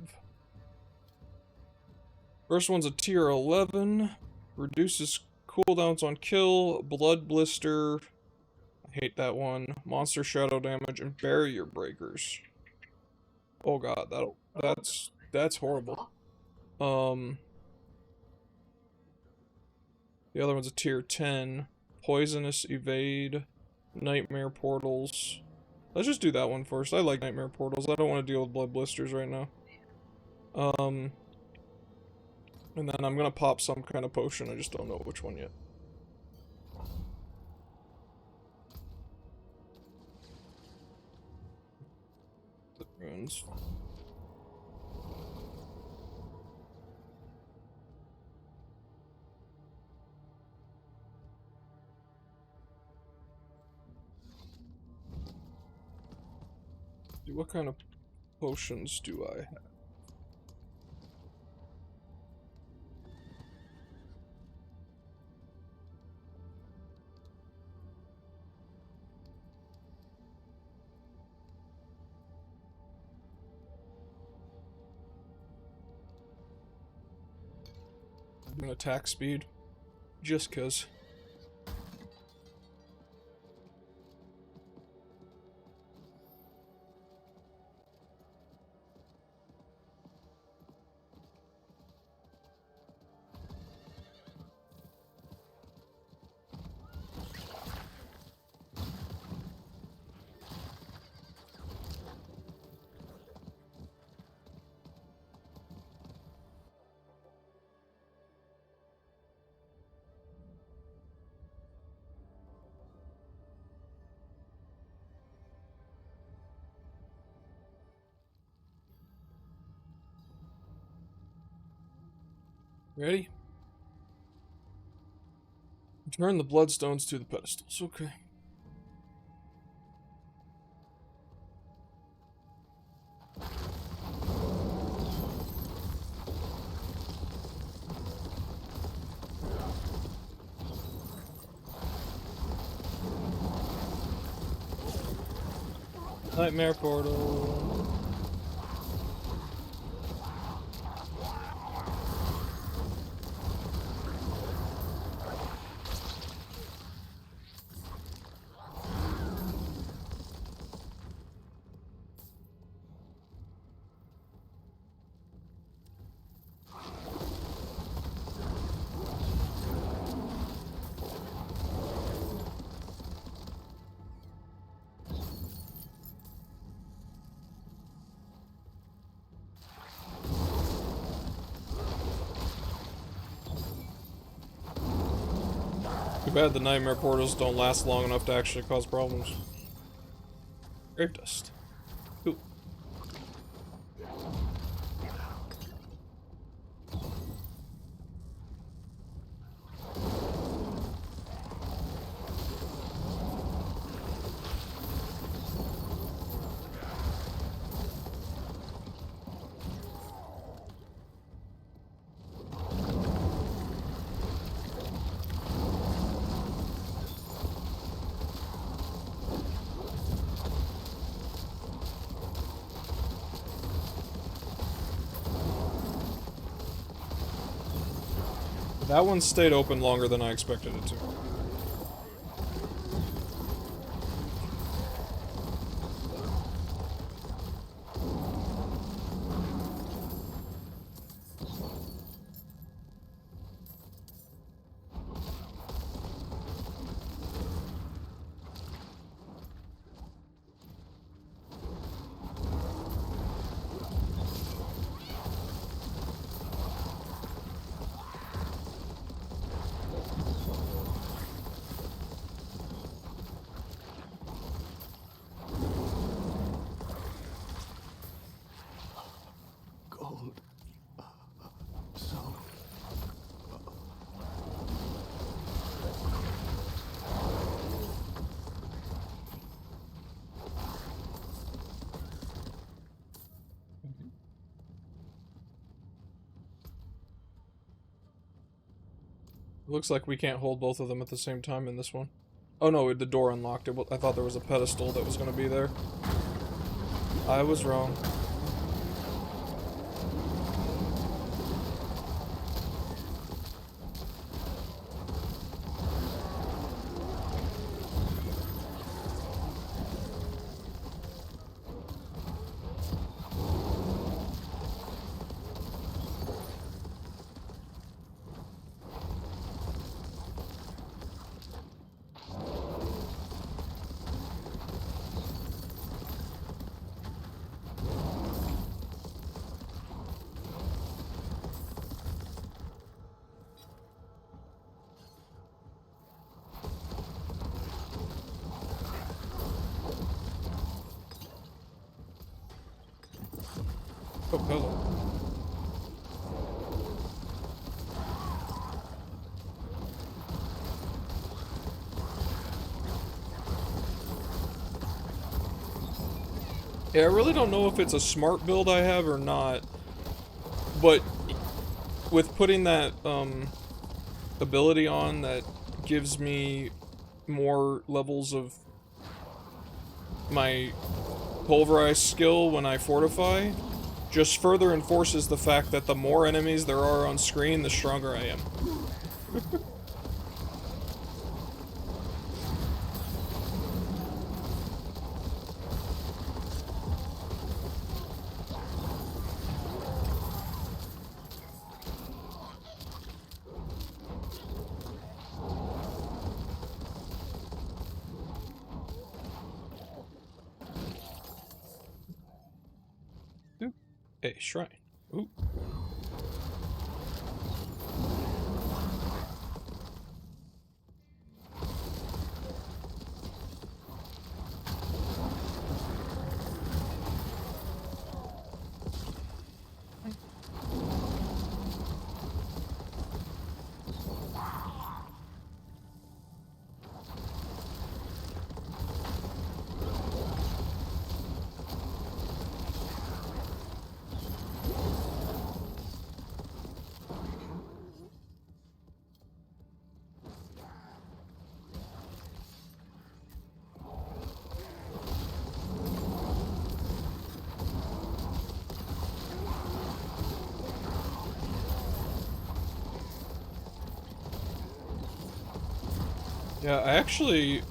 First one's a tier 11. Reduces cooldowns on kill, blood blister. I hate that one. Monster shadow damage and barrier breakers. Oh god, that's horrible. The other one's a tier 10. Poisonous evade, nightmare portals. Let's just do that one first. I like nightmare portals. I don't want to deal with blood blisters right now. And then I'm gonna pop some kind of potion. I just don't know which one yet. The runes. What kind of potions do I have? I'm gonna attack speed, just 'cause. Ready? Return the bloodstones to the pedestals. Okay. Nightmare portal. Too bad the nightmare portals don't last long enough to actually cause problems. Grave dust. Ooh. That one stayed open longer than I expected it to. Gold. So. Looks like we can't hold both of them at the same time in this one. Oh no, the door unlocked. I thought there was a pedestal that was going to be there. I was wrong. Oh, hello. Yeah, I really don't know if it's a smart build I have or not, but with putting that ability on that gives me more levels of my pulverize skill when I fortify, just further enforces the fact that the more enemies there are on screen, the stronger I am. A shrine. Ooh. Yeah, I actually...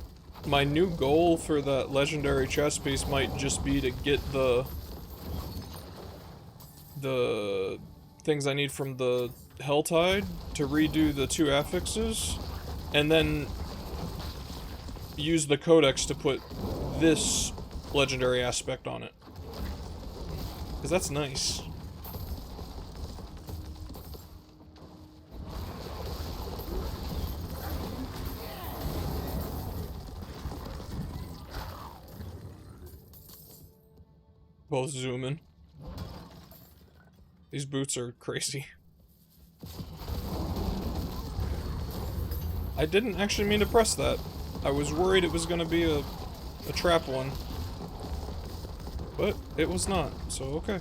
My new goal for that legendary chest piece might just be to get the things I need from the Helltide to redo the 2 affixes, and then use the codex to put this legendary aspect on it. Because that's nice. Both zooming. These boots are crazy. I didn't actually mean to press that. I was worried it was gonna be a trap one. But it was not, so okay.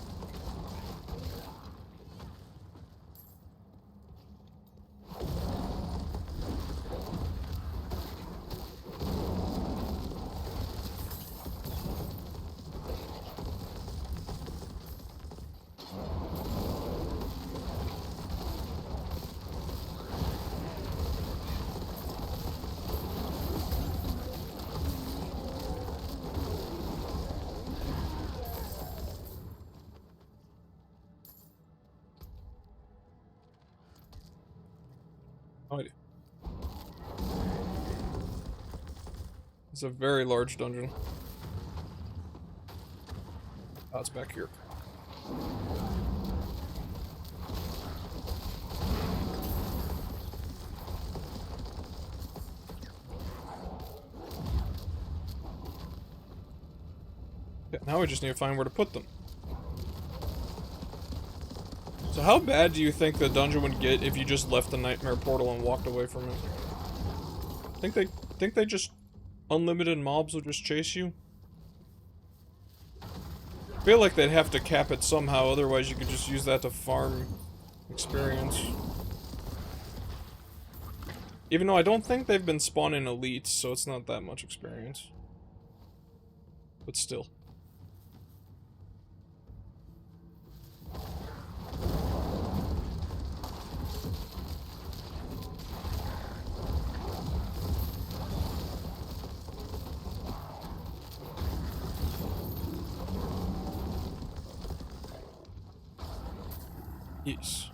It's a very large dungeon. Oh, it's back here. Yeah, now we just need to find where to put them. So how bad do you think the dungeon would get if you just left the nightmare portal and walked away from it? Think they just unlimited mobs would just chase you? I feel like they'd have to cap it somehow, otherwise you could just use that to farm experience. Even though I don't think they've been spawning elites, so it's not that much experience. But still. Yes.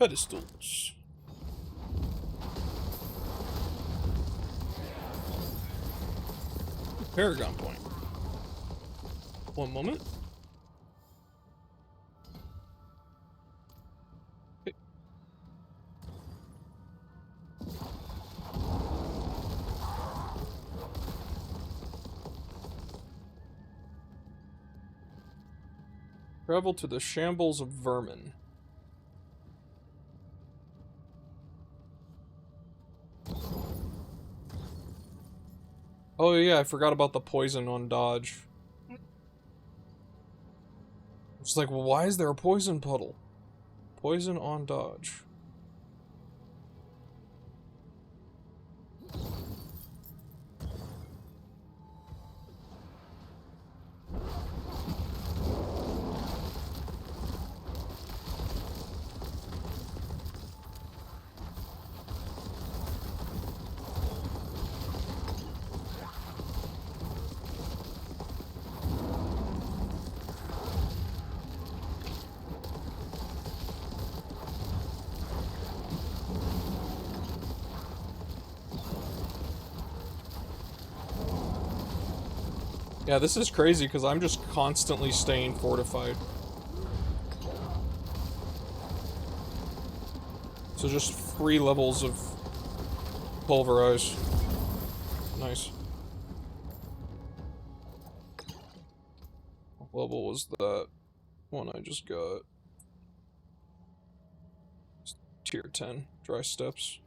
Pedestals. Paragon point. One moment. Okay. Travel to the shambles of vermin. Oh yeah, I forgot about the poison on dodge. It's like, well, why is there a poison puddle? Poison on dodge. Yeah, this is crazy because I'm just constantly staying fortified. So just 3 levels of pulverize. Nice. What level was that one I just got? It's tier 10, dry steps.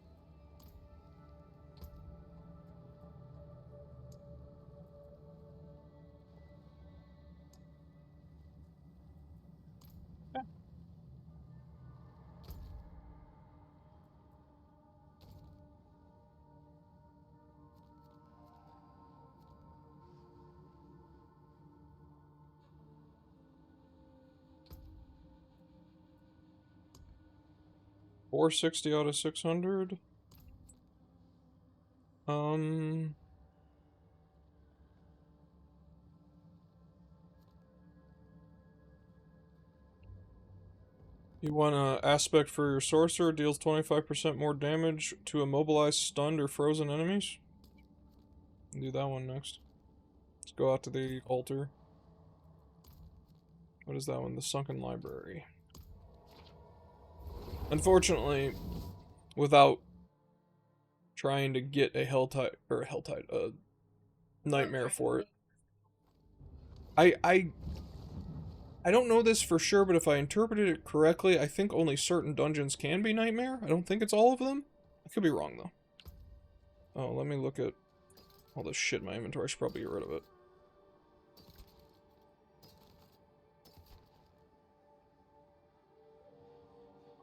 $460 out of 600. You want an aspect for your sorcerer, deals 25% more damage to immobilized, stunned, or frozen enemies? Do that one next. Let's go out to the altar. What is that one? The Sunken Library. Unfortunately, without trying to get a nightmare for it. I don't know this for sure, but if I interpreted it correctly, I think only certain dungeons can be nightmare. I don't think it's all of them. I could be wrong, though. Oh, let me look at all this shit in my inventory. I should probably get rid of it.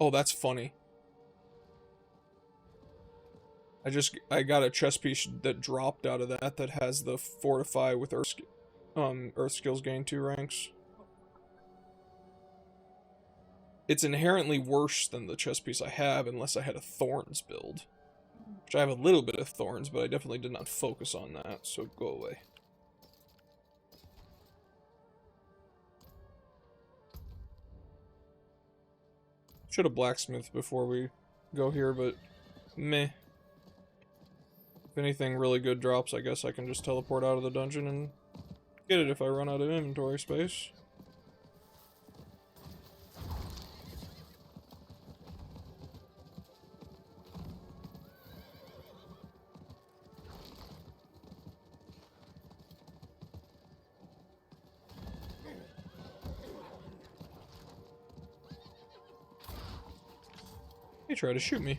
Oh, that's funny. I got a chest piece that dropped out of that has the fortify with earth skills gain 2 ranks. It's inherently worse than the chest piece I have unless I had a thorns build. Which I have a little bit of thorns, but I definitely did not focus on that, so go away. Should have blacksmithed before we go here, but meh. If anything really good drops, I guess I can just teleport out of the dungeon and get it if I run out of inventory space. He tried to shoot me.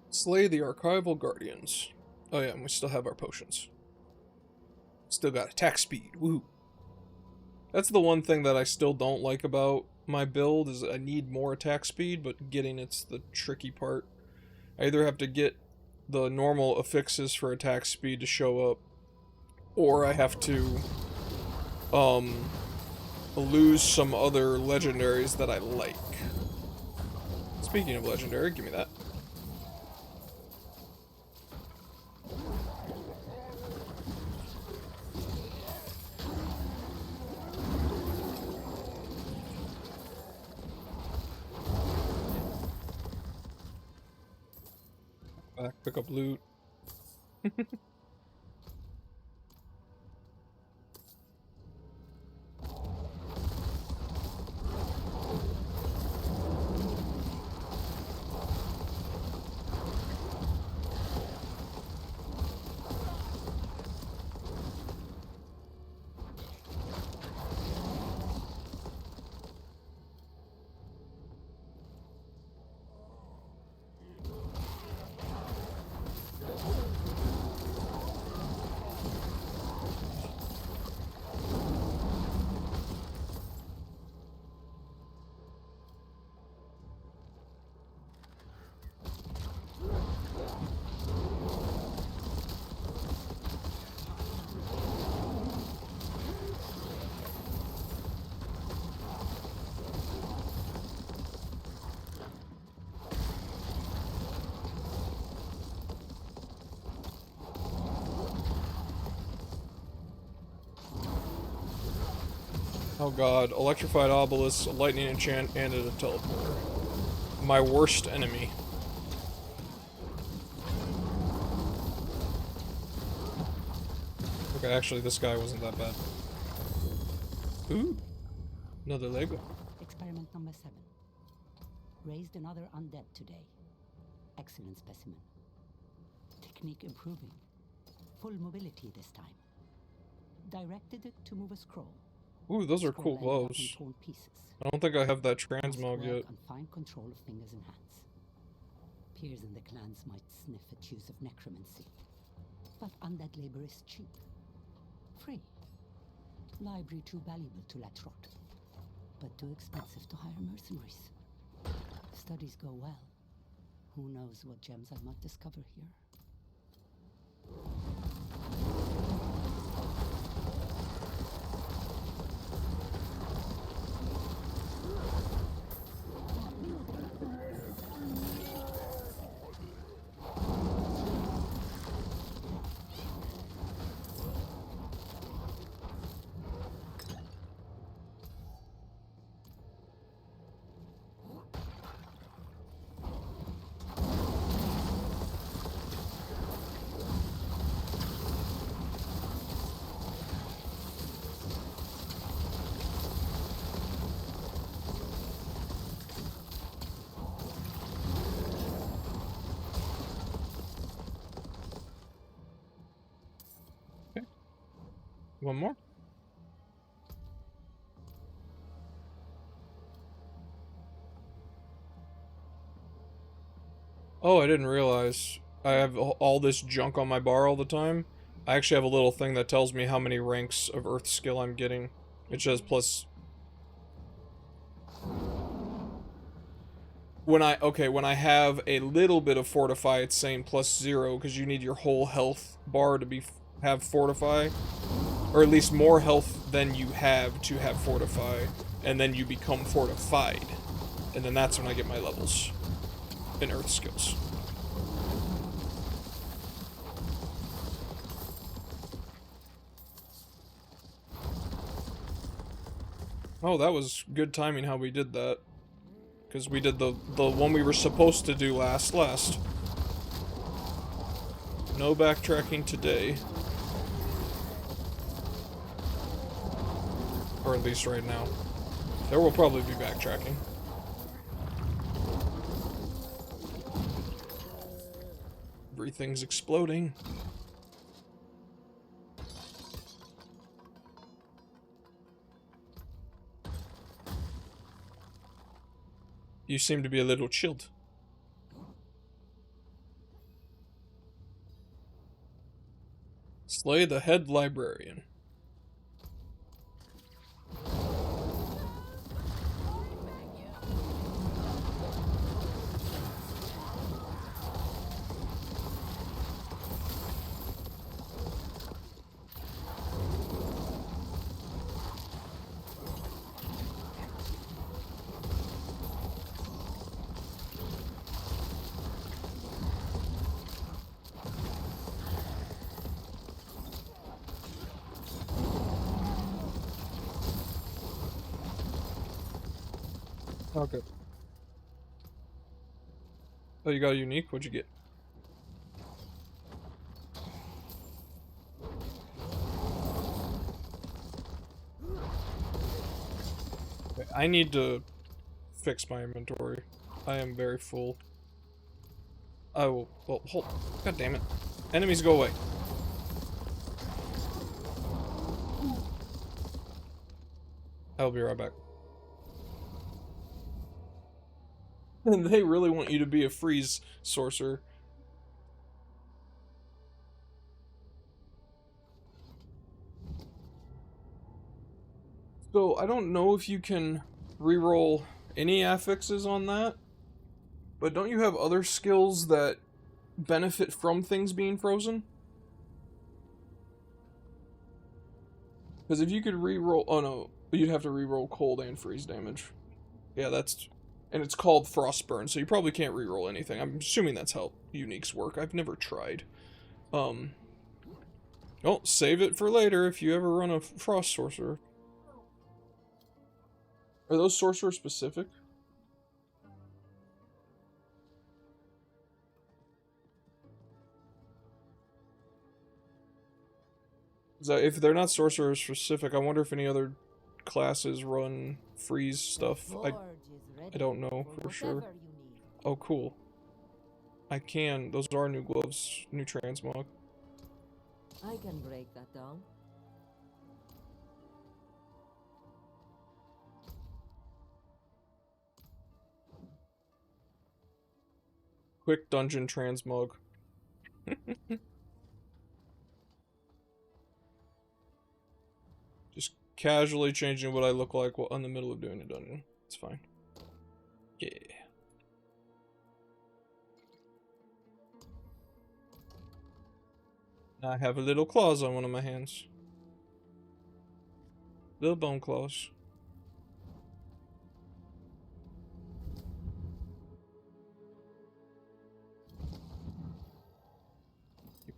Slay the archival guardians. Oh yeah, and we still have our potions. Still got attack speed. Woo! That's the one thing that I still don't like about my build, is I need more attack speed, but getting it's the tricky part. I either have to get the normal affixes for attack speed to show up, or I have to lose some other legendaries that I like. Speaking of legendary, give me that. Back, pick up loot. Oh god, electrified obelisk, a lightning enchant, and a teleporter. My worst enemy. Okay, actually this guy wasn't that bad. Ooh, another Lego. Experiment number 7. Raised another undead today. Excellent specimen. Technique improving. Full mobility this time. Directed it to move a scroll. Ooh, those are cool gloves. I don't think I have that transmog yet. And find control of fingers and hands. Peers in the clans might sniff at use of necromancy. But undead labor is cheap. Free. Library too valuable to let rot. But too expensive to hire mercenaries. studies go well, who knows what gems I might discover here. One more. Oh, I didn't realize I have all this junk on my bar all the time. I actually have a little thing that tells me how many ranks of Earth skill I'm getting. It says plus... When I have a little bit of Fortify, it's saying +0, because you need your whole health bar to have Fortify. Or at least more health than you have to have Fortify. And then you become fortified. And then that's when I get my levels in Earth skills. Oh, that was good timing how we did that. Because we did the one we were supposed to do last. No backtracking today. Or at least right now. There will probably be backtracking. Everything's exploding. You seem to be a little chilled. Slay the head librarian. Okay. Oh, you got a unique? What'd you get? Okay, I need to fix my inventory. I am very full. I will... Well, hold... God damn it. Enemies, go away. I'll be right back. And they really want you to be a freeze sorcerer. So, I don't know if you can reroll any affixes on that, but don't you have other skills that benefit from things being frozen? Because if you could reroll... Oh no, you'd have to reroll cold and freeze damage. Yeah, that's... And it's called Frostburn, so you probably can't reroll anything. I'm assuming that's how uniques work. I've never tried. Oh, save it for later if you ever run a Frost Sorcerer. Are those sorcerer specific? If they're not sorcerer specific, I wonder if any other classes run freeze stuff. I don't know for sure. Oh, cool. I can. Those are new gloves. New transmog. I can break that down. Quick dungeon transmog. Just casually changing what I look like while in the middle of doing a dungeon. It's fine. Yeah. I have a little claws on one of my hands. Little bone claws.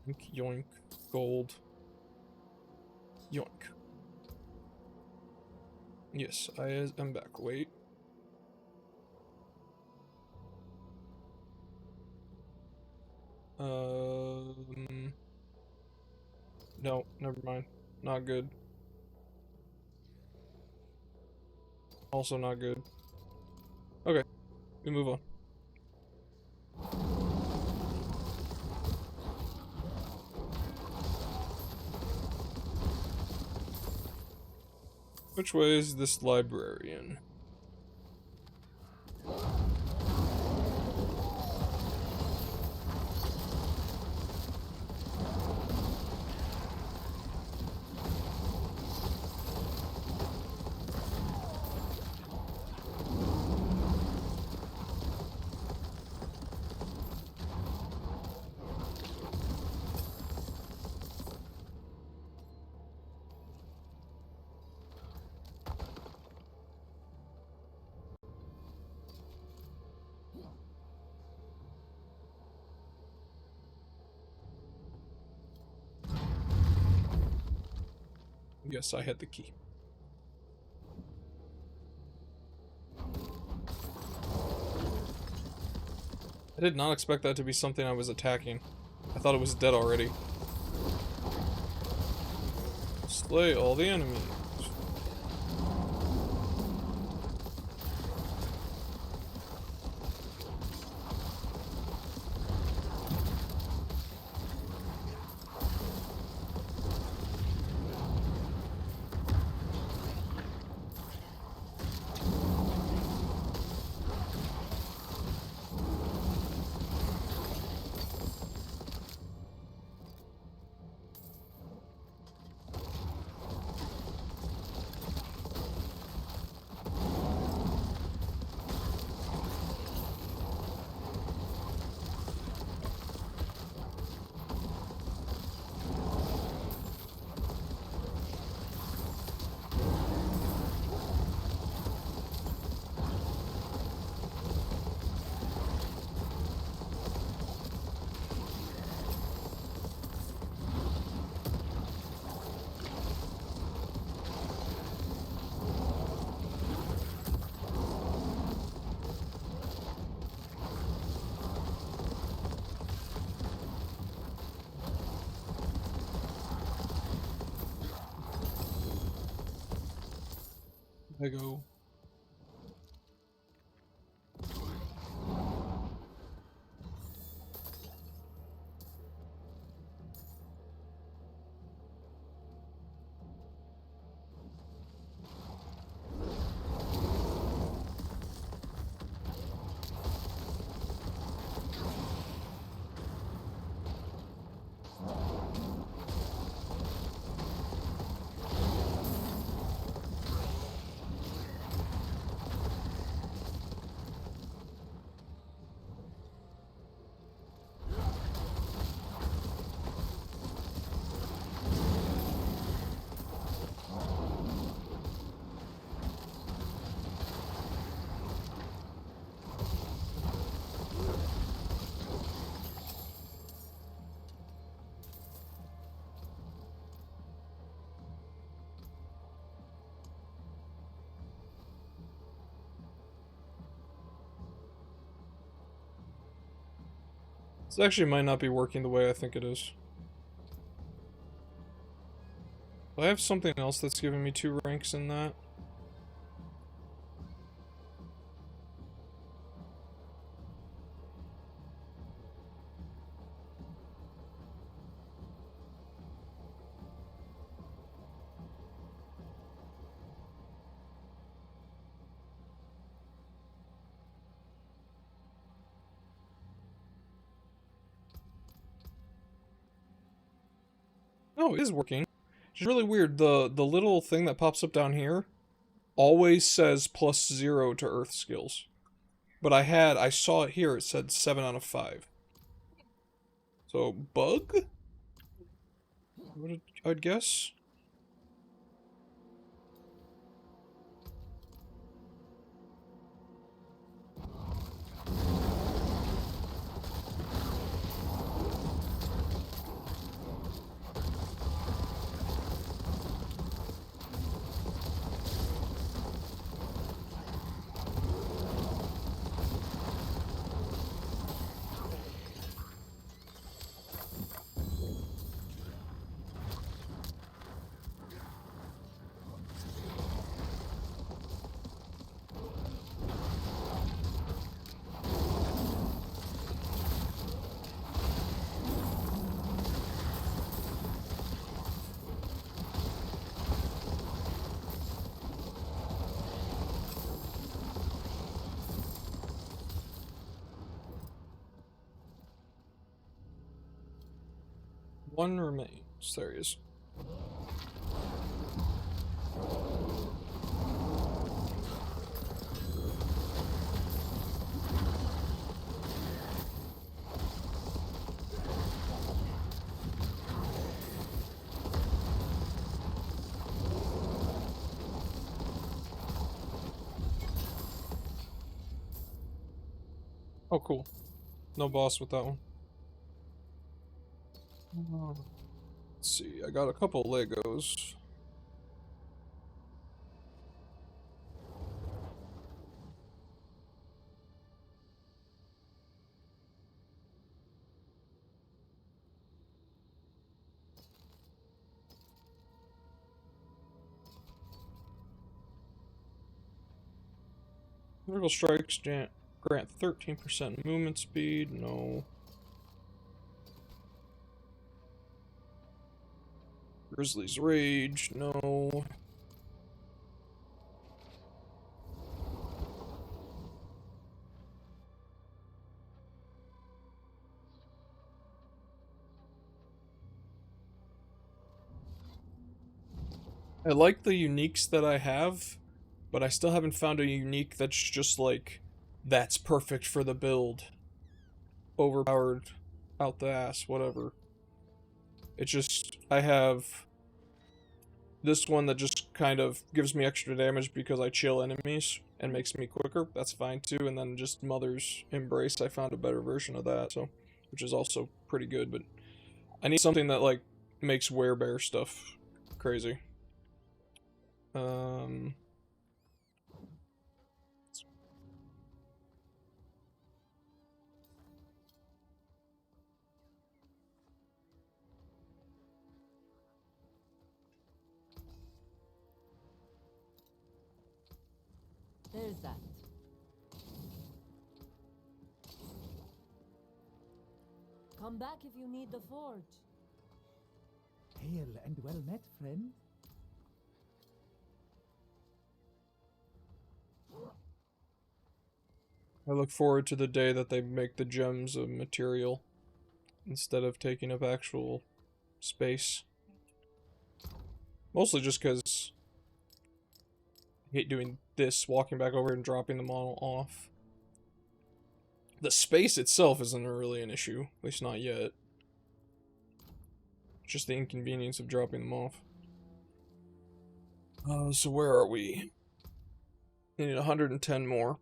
Yoink, yoink. Gold. Yoink. Yes, I am back. Wait. No, never mind. Not good. Also not good. Okay, we move on. Which way is this librarian? Yes, I had the key. I did not expect that to be something I was attacking. I thought it was dead already. Slay all the enemies. I go. This actually might not be working the way I think it is. Do I have something else that's giving me 2 ranks in that? No, it is working. It's really weird. The little thing that pops up down here always says +0 to Earth skills. But I saw it here, it said 7 out of 5. So, bug? I'd guess. One remains. There he is. Oh, cool. No boss with that one. Let's see, I got a couple Legos. Vertical strikes grant 13% movement speed. No. Grizzly's Rage. No. I like the uniques that I have, but I still haven't found a unique that's just like, that's perfect for the build. Overpowered, out the ass, whatever. It's just, I have this one that just kind of gives me extra damage because I chill enemies and makes me quicker. That's fine too. And then just Mother's Embrace, I found a better version of that, so, which is also pretty good, but I need something that like makes Werebear stuff crazy. There's that. Come back if you need the forge. Hail and well met, friend. I look forward to the day that they make the gems a material instead of taking up actual space. Mostly just because I hate doing this, walking back over and dropping them all off. The space itself isn't really an issue, at least not yet. Just the inconvenience of dropping them off. So where are we? I need 110 more.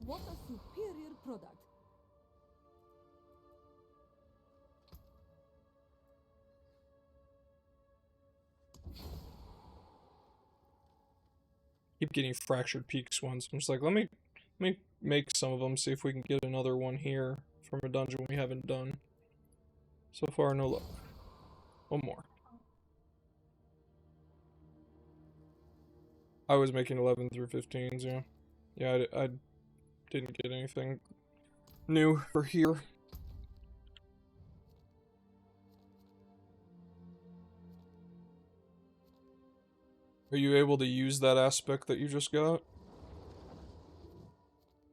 What a superior product. Keep getting fractured peaks ones. I'm just like, let me make some of them, see if we can get another one here from a dungeon we haven't done. So far, no luck. One more. I was making 11 through 15s, yeah. Yeah, I didn't get anything new for here. Are you able to use that aspect that you just got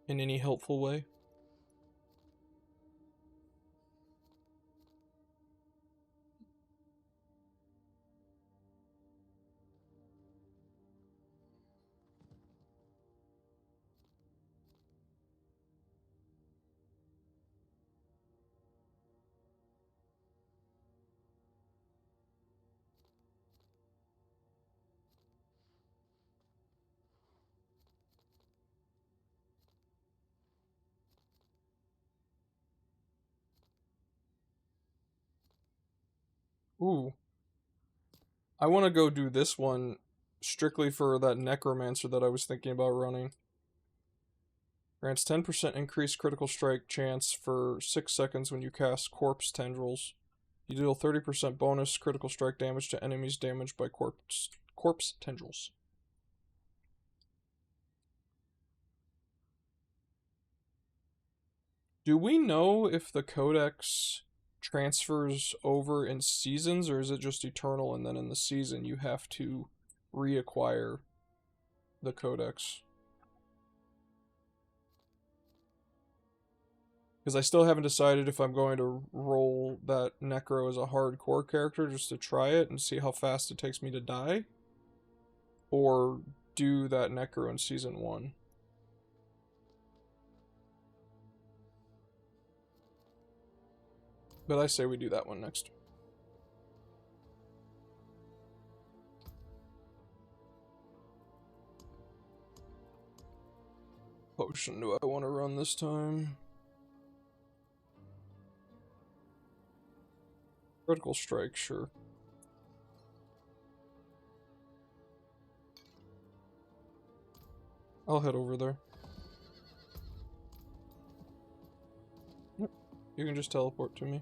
in any helpful way? Ooh. I want to go do this one strictly for that necromancer that I was thinking about running. Grants 10% increased critical strike chance for 6 seconds when you cast corpse tendrils. You deal 30% bonus critical strike damage to enemies damaged by corpse tendrils. Do we know if the codex transfers over in seasons, or is it just eternal and then in the season you have to reacquire the codex? Because I still haven't decided if I'm going to roll that Necro as a hardcore character just to try it and see how fast it takes me to die, or do that Necro in Season 1. But I say we do that one next. Potion do I want to run this time? Critical strike, sure. I'll head over there. Yep. You can just teleport to me.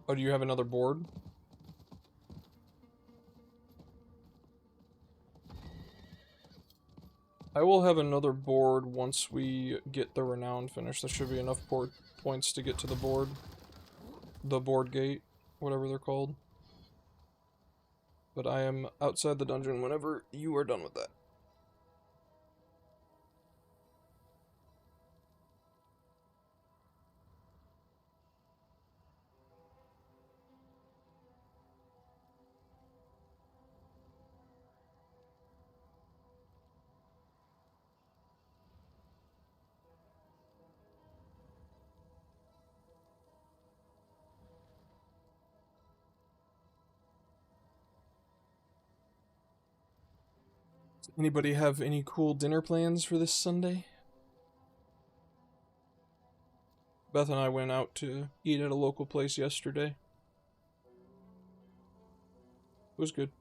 Oh, do you have another board? I will have another board once we get the Renown finished. There should be enough points to get to the board. The board gate, whatever they're called. But I am outside the dungeon whenever you are done with that. Does anybody have any cool dinner plans for this Sunday? Beth and I went out to eat at a local place yesterday. It was good.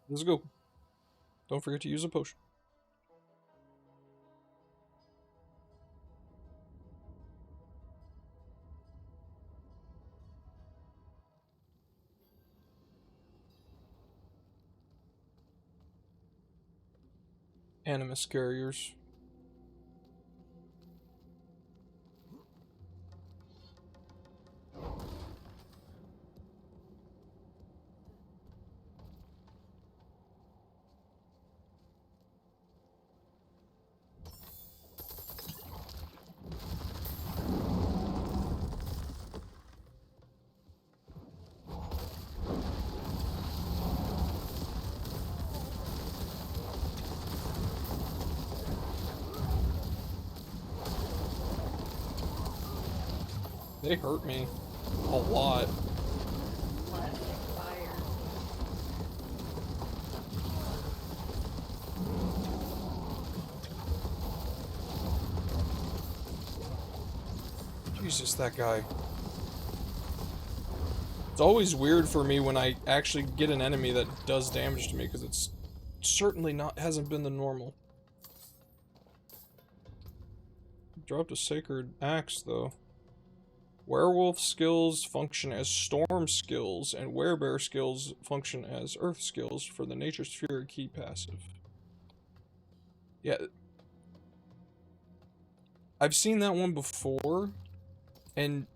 Let's go. Don't forget to use a potion. Animus carriers. They hurt me a lot. Plastic fire. Jesus, that guy. It's always weird for me when I actually get an enemy that does damage to me, because it's certainly hasn't been the normal. Dropped a sacred axe, though. Werewolf skills function as storm skills, and werebear skills function as earth skills for the Nature's Fury key passive. Yeah. I've seen that one before, and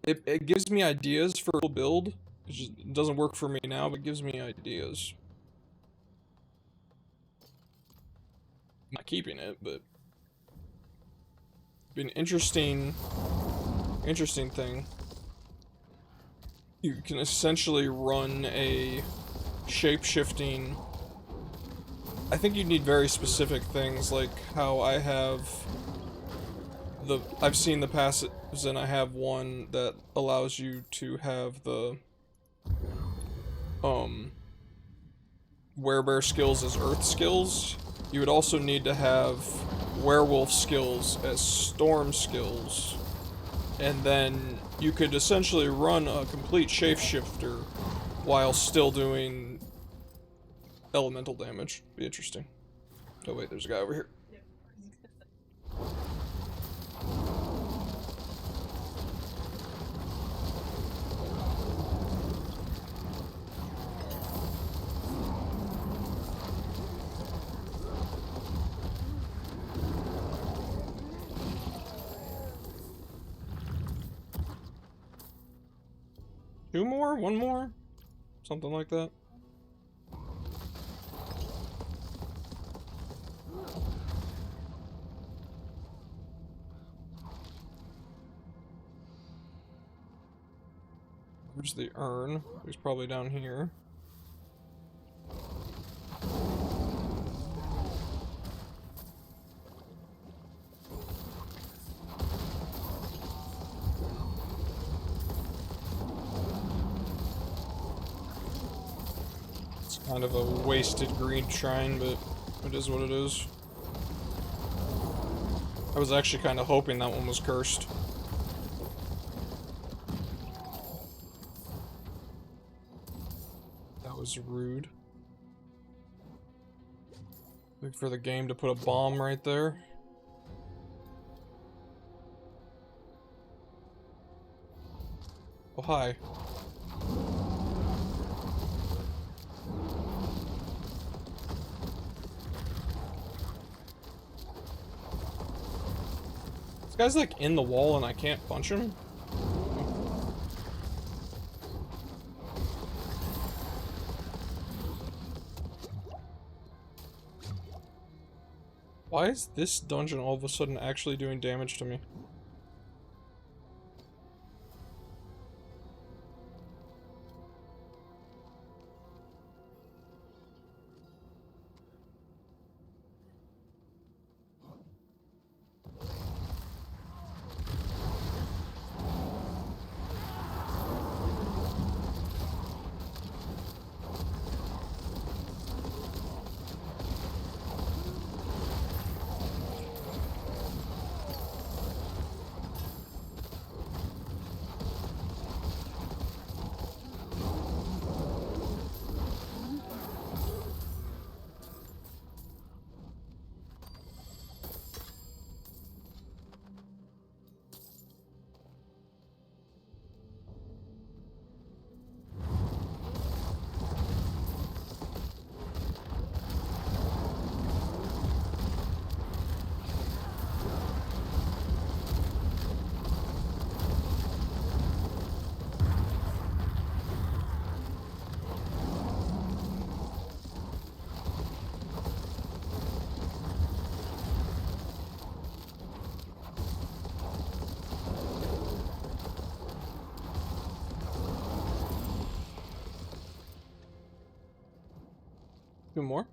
it gives me ideas for a build. It doesn't work for me now, but it gives me ideas. I'm not keeping it, but be an interesting thing. You can essentially run a shape-shifting. I think you need very specific things, like how I have I've seen the passives, and I have one that allows you to have the werebear skills as earth skills. You would also need to have werewolf skills as storm skills. And then you could essentially run a complete shapeshifter while still doing elemental damage. Be interesting. Oh wait, there's a guy over here. Two more? One more? Something like that. Where's the urn? He's probably down here. It's kind of a wasted green shrine, but it is what it is. I was actually kind of hoping that one was cursed. That was rude. Look for the game to put a bomb right there. Oh, hi. This guy's like in the wall and I can't punch him? Why is this dungeon all of a sudden actually doing damage to me? Two more?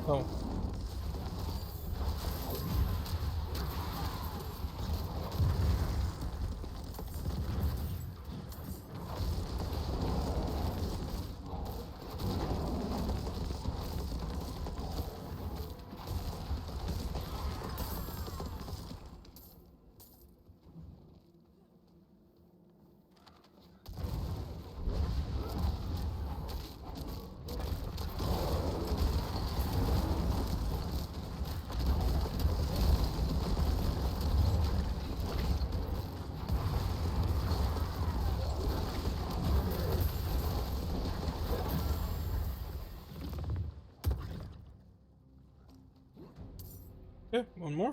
Oh. Okay, one more.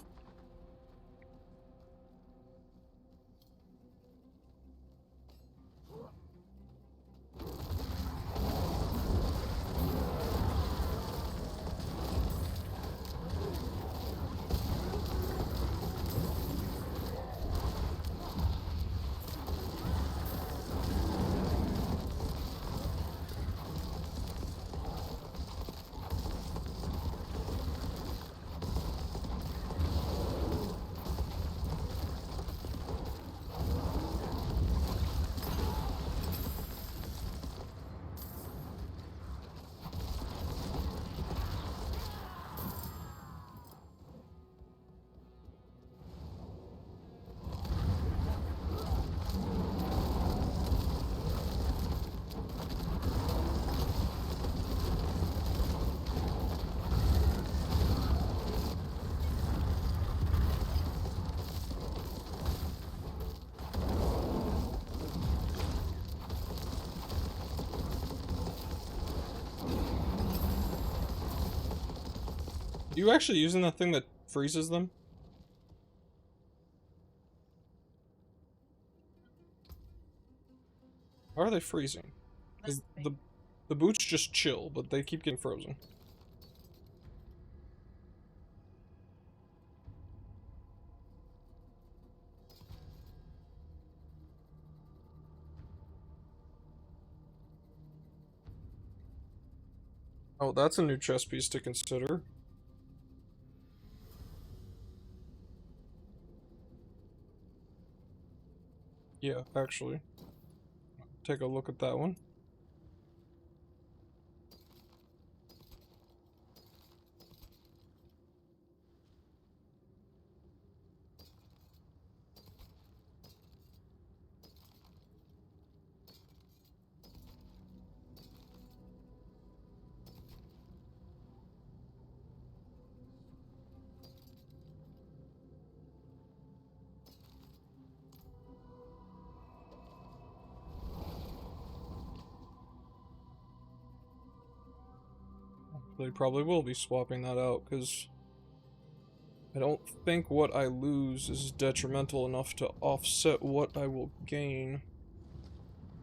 Are you actually using that thing that freezes them? How are they freezing? 'Cause the boots just chill, but they keep getting frozen. Oh, that's a new chess piece to consider. Yeah, actually. Take a look at that one. They probably will be swapping that out, because I don't think what I lose is detrimental enough to offset what I will gain.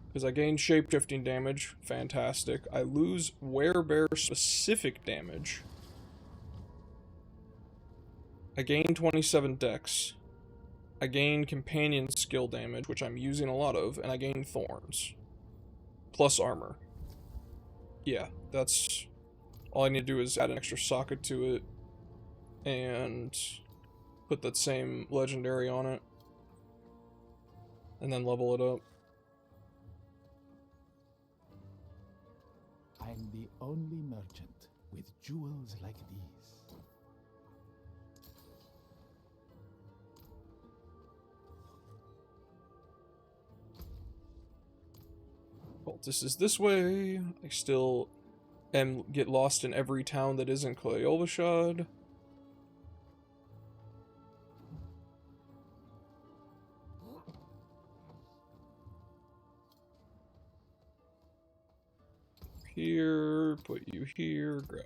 Because I gain shapeshifting damage, fantastic. I lose Werebear specific damage. I gain 27 dex. I gain companion skill damage, which I'm using a lot of, and I gain thorns. Plus armor. Yeah, that's... all I need to do is add an extra socket to it, and put that same legendary on it, and then level it up. I'm the only merchant with jewels like these. Cultist is this way. I still get lost in every town that isn't Clayolbashad. Here, put you here, grab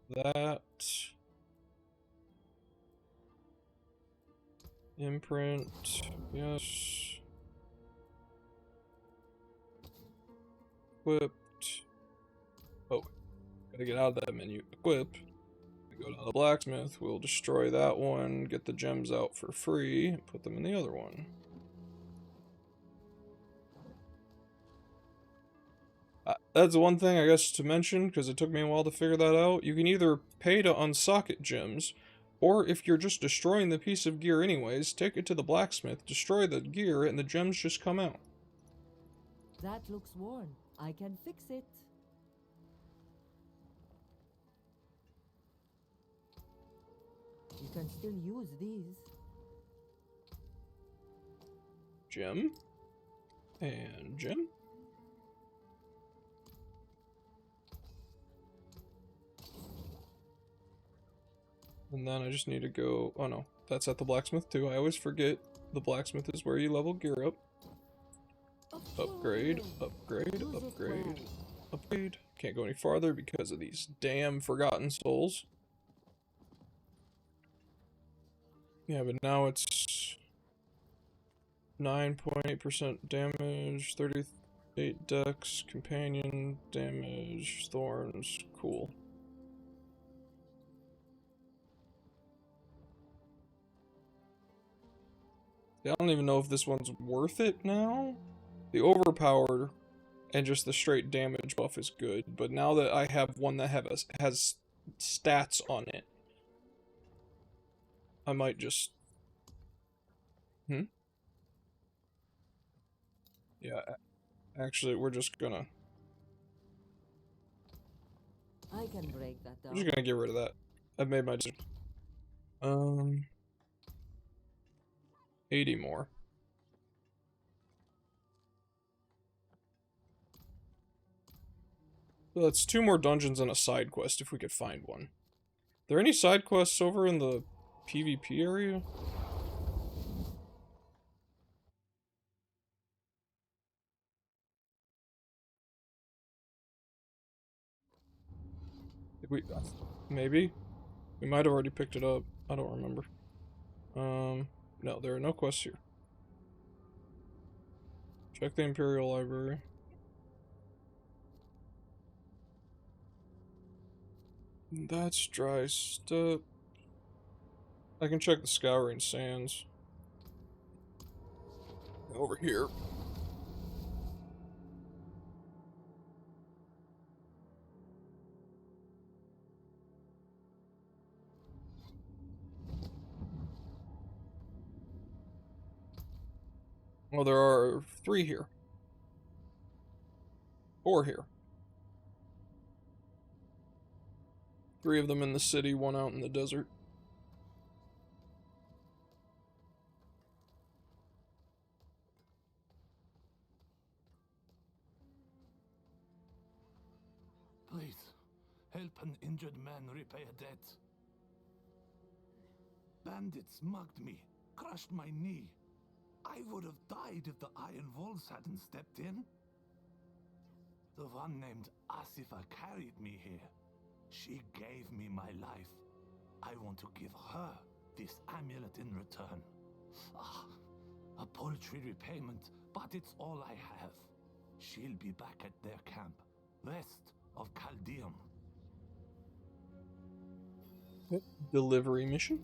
that. Imprint, yes. Equipped. Oh, gotta get out of that menu. Equip. Go to the blacksmith, we'll destroy that one, get the gems out for free, and put them in the other one. that's one thing I guess to mention, because it took me a while to figure that out. You can either pay to unsocket gems, or if you're just destroying the piece of gear anyways, take it to the blacksmith, destroy the gear, and the gems just come out. That looks worn. I can fix it. You can still use these. Gem. And gem. And then I just need to go... Oh no, that's at the blacksmith too. I always forget the blacksmith is where you level gear up. Upgrade, upgrade, upgrade, upgrade. Can't go any farther because of these damn forgotten souls. Yeah, but now it's 9.8% damage, 38 dex, companion damage, thorns, cool. I don't even know if this one's worth it now. The overpower and just the straight damage buff is good, but now that I have one that has stats on it, I might just... Yeah, actually, we're just gonna... I can break that down. I'm just gonna get rid of that. I've made my decision. 80 more. So that's 2 more dungeons and a side quest if we could find one. Are there any side quests over in the PvP area? Did we... Maybe? We might have already picked it up. I don't remember. No, there are no quests here. Check the Imperial Library. That's dry stuff. I can check the Scouring Sands. Over here. Well, there are 3 here. 4 here. 3 of them in the city, 1 out in the desert. Please, help an injured man repay a debt. Bandits mugged me, crushed my knee. I would have died if the Iron Wolves hadn't stepped in. The one named Asifa carried me here. She gave me my life. I want to give her this amulet in return. Ah, a paltry repayment, but it's all I have. She'll be back at their camp, west of Chaldeum. Delivery mission?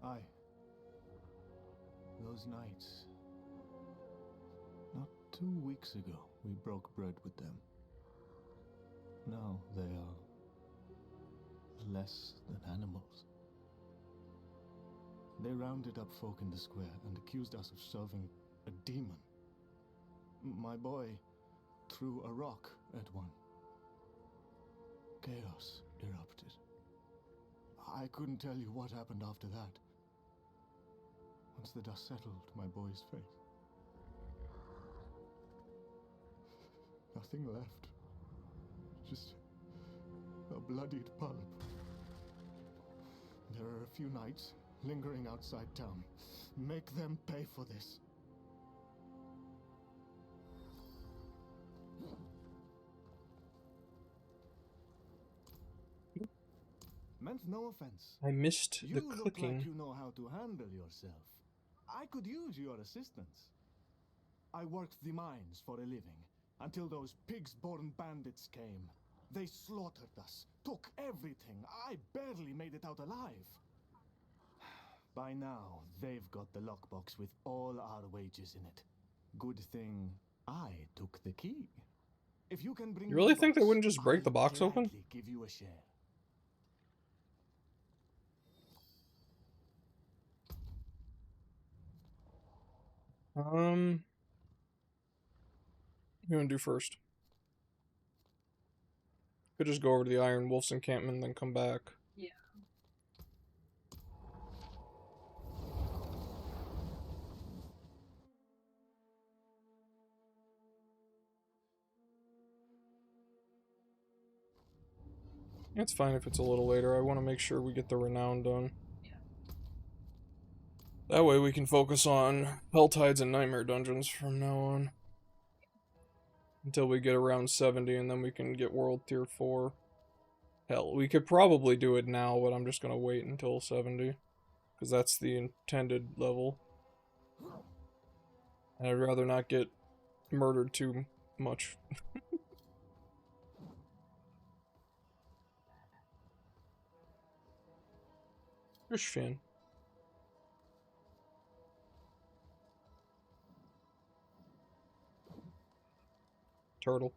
Aye. Those nights. Not 2 weeks ago, we broke bread with them. Now they are less than animals. They rounded up folk in the square and accused us of serving a demon. My boy threw a rock at one. Chaos erupted. I couldn't tell you what happened after that. Once the dust settled, my boy's face. Nothing left. Just a bloodied pulp. There are a few nights lingering outside town. Make them pay for this. Meant no offense. I missed the You look clicking. like you know how to handle yourself. I could use your assistance. I worked the mines for a living until those pigs-born bandits came. They slaughtered us, took everything. I barely made it out alive. By now, they've got the lockbox with all our wages in it. Good thing I took the key. If you can bring You really me think they box, wouldn't just break the I'll box open? gladly give you a share. You want to do first? Could just go over to the Iron Wolf's encampment and then come back. Yeah. It's fine if it's a little later. I want to make sure we get the Renown done. Yeah. That way we can focus on Helltides and Nightmare Dungeons from now on. Until we get around 70 and then we can get World Tier 4. Hell, we could probably do it now, but I'm just going to wait until 70. Because that's the intended level. And I'd rather not get murdered too much. Fish fin. Turtle.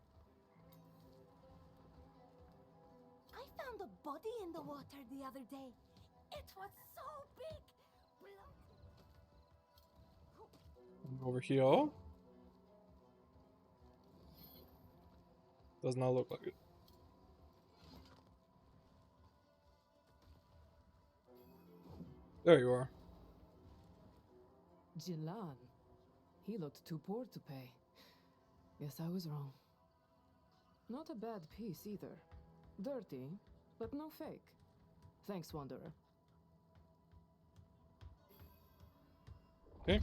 I found a body in the water the other day. It was so big. Over here. Does not look like it. There you are. Jilan. He looked too poor to pay. Guess I was wrong. Not a bad piece either. Dirty, but no fake. Thanks, Wanderer. Okay.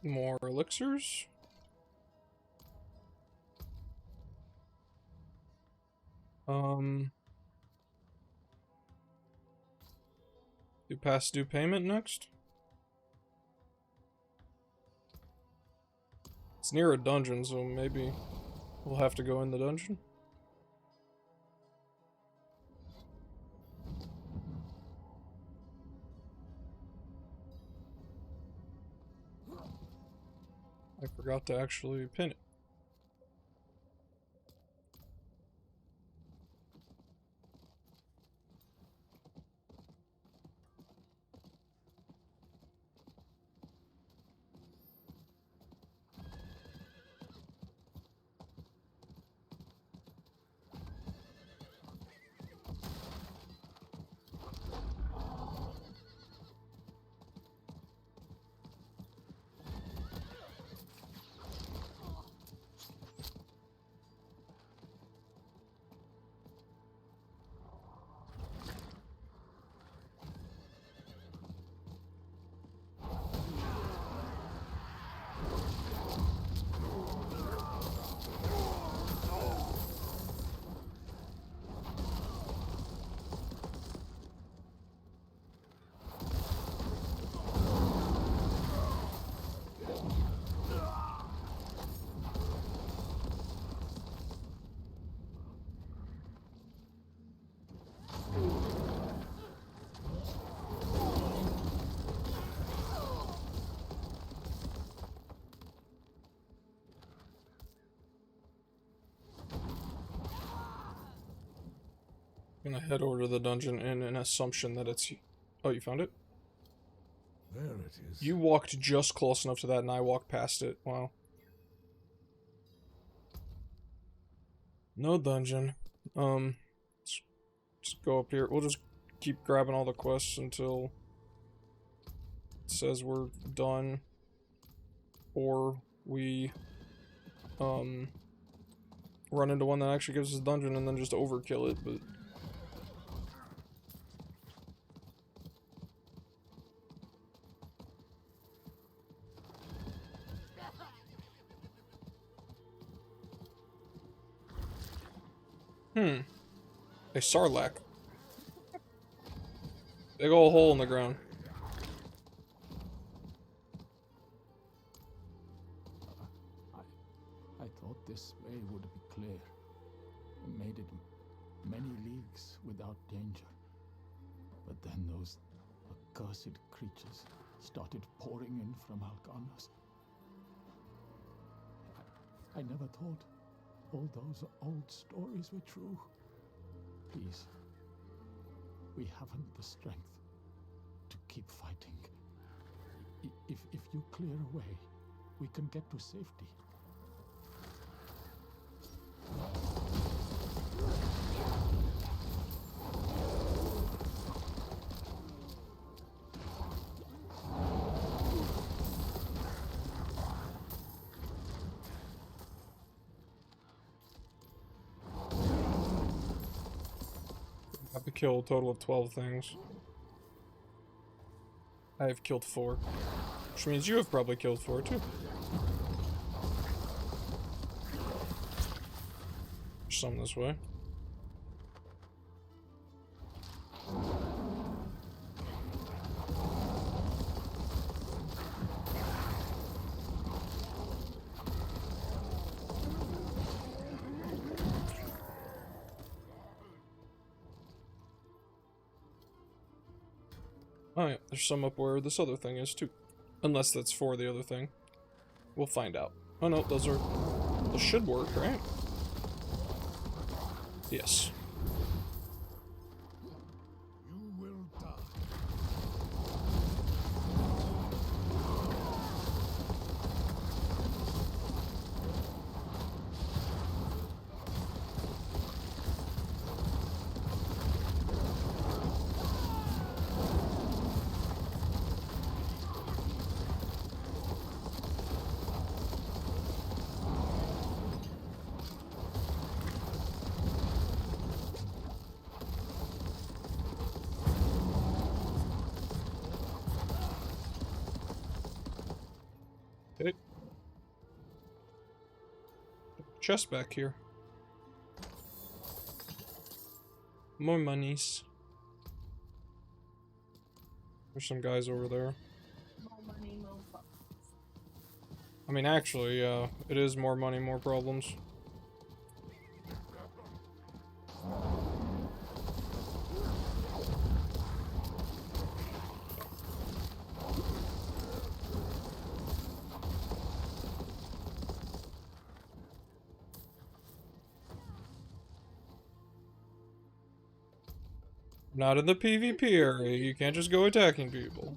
More elixirs. Do past due payment next? It's near a dungeon, so maybe we'll have to go in the dungeon. I forgot to actually pin it. I'm gonna head over to the dungeon in an assumption that it's... Oh, you found it? There it is. You walked just close enough to that and I walked past it. Wow. No dungeon. Let's just go up here. We'll just keep grabbing all the quests until it says we're done. Or we, run into one that actually gives us a dungeon and then just overkill it, but... A sarlacc. Big ol' hole in the ground. I way would be clear, made it many leagues without danger. But then those accursed creatures started pouring in from Alcanos. I never thought all those old stories were true. Please, we haven't the strength to keep fighting. If you clear a way, we can get to safety. I have to kill a total of 12 things. I have killed 4. Which means you have probably killed 4 too. Some this way. Oh yeah, there's some up where this other thing is too. Unless that's for the other thing. We'll find out. Oh no, those should work, right? Yes. You will die. Okay. Chest back here. More monies. There's some guys over there. More money, more problems. I mean, actually, it is more money, more problems. Not in the PvP area, you can't just go attacking people.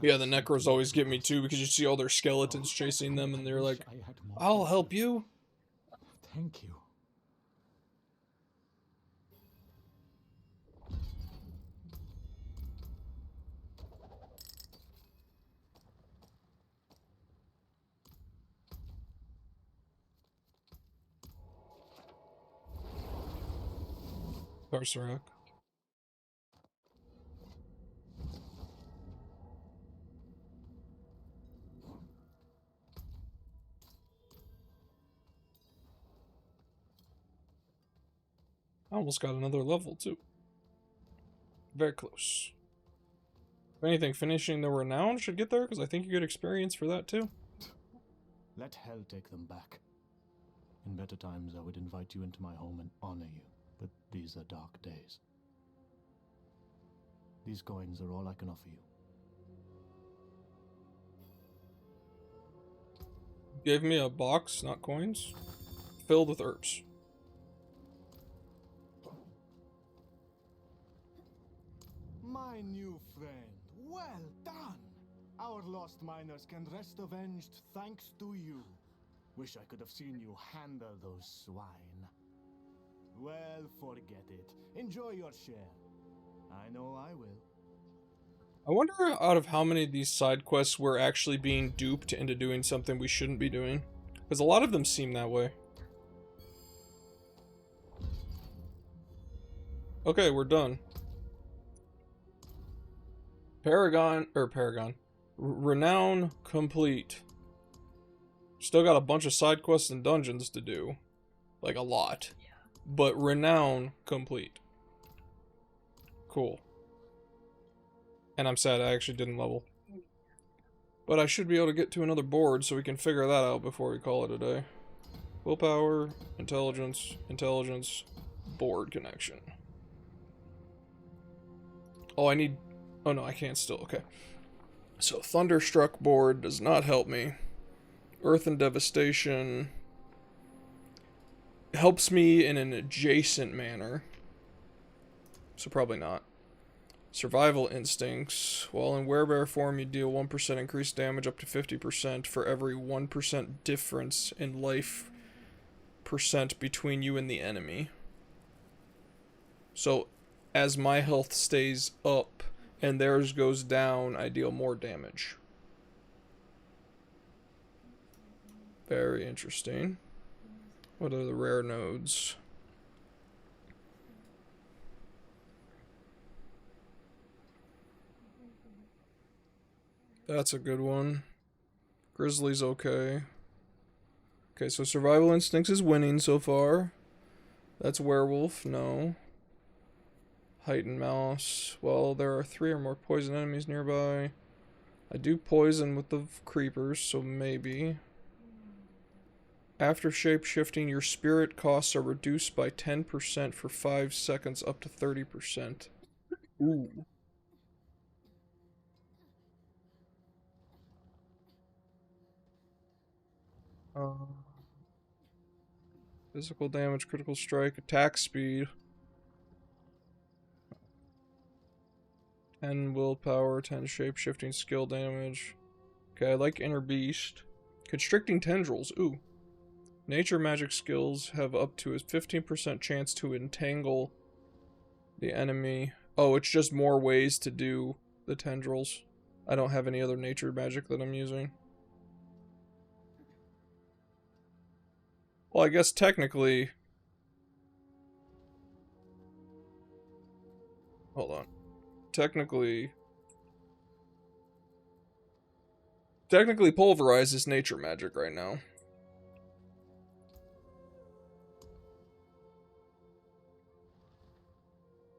Yeah, the Necros always get me too, because you see all their skeletons chasing them and they're like, I'll help you. Thank you. Tarsarak. I almost got another level too. Very close. If anything, finishing the Renown should get there, because I think you get experience for that too. Let hell take them back. In better times, I would invite you into my home and honor you, but these are dark days. These coins are all I can offer you. Gave me a box, not coins, filled with herbs. My new friend, well done! Our lost miners can rest avenged thanks to you. Wish I could have seen you handle those swine. Well, forget it. Enjoy your share. I know I will. I wonder out of how many of these side quests we're actually being duped into doing something we shouldn't be doing. Because a lot of them seem that way. Okay, we're done. Renown complete. Still got a bunch of side quests and dungeons to do. Like a lot. Yeah. But Renown complete. Cool. And I'm sad I actually didn't level. But I should be able to get to another board so we can figure that out before we call it a day. Willpower, intelligence, intelligence, board connection. Oh, I need... Oh no, I can't still. Okay. So, Thunderstruck board does not help me. Earth and Devastation helps me in an adjacent manner. So probably not. Survival Instincts. While in Werebear form, you deal 1% increased damage up to 50% for every 1% difference in life percent between you and the enemy. So, as my health stays up and theirs goes down, I deal more damage. Very interesting. What are the rare nodes? That's a good one. Grizzly's okay. Okay, so Survival Instincts is winning so far. That's Werewolf, no. Heightened Mouse. Well, there are 3 or more poison enemies nearby. I do poison with the creepers, so maybe. After shape-shifting, your spirit costs are reduced by 10% for 5 seconds up to 30%. Ooh. Physical damage, critical strike, attack speed. 10 willpower, 10 shape-shifting skill damage. Okay, I like Inner Beast. Constricting Tendrils, ooh. Nature magic skills have up to a 15% chance to entangle the enemy. Oh, it's just more ways to do the tendrils. I don't have any other nature magic that I'm using. Well, I guess technically... Hold on. Technically Pulverize is nature magic right now.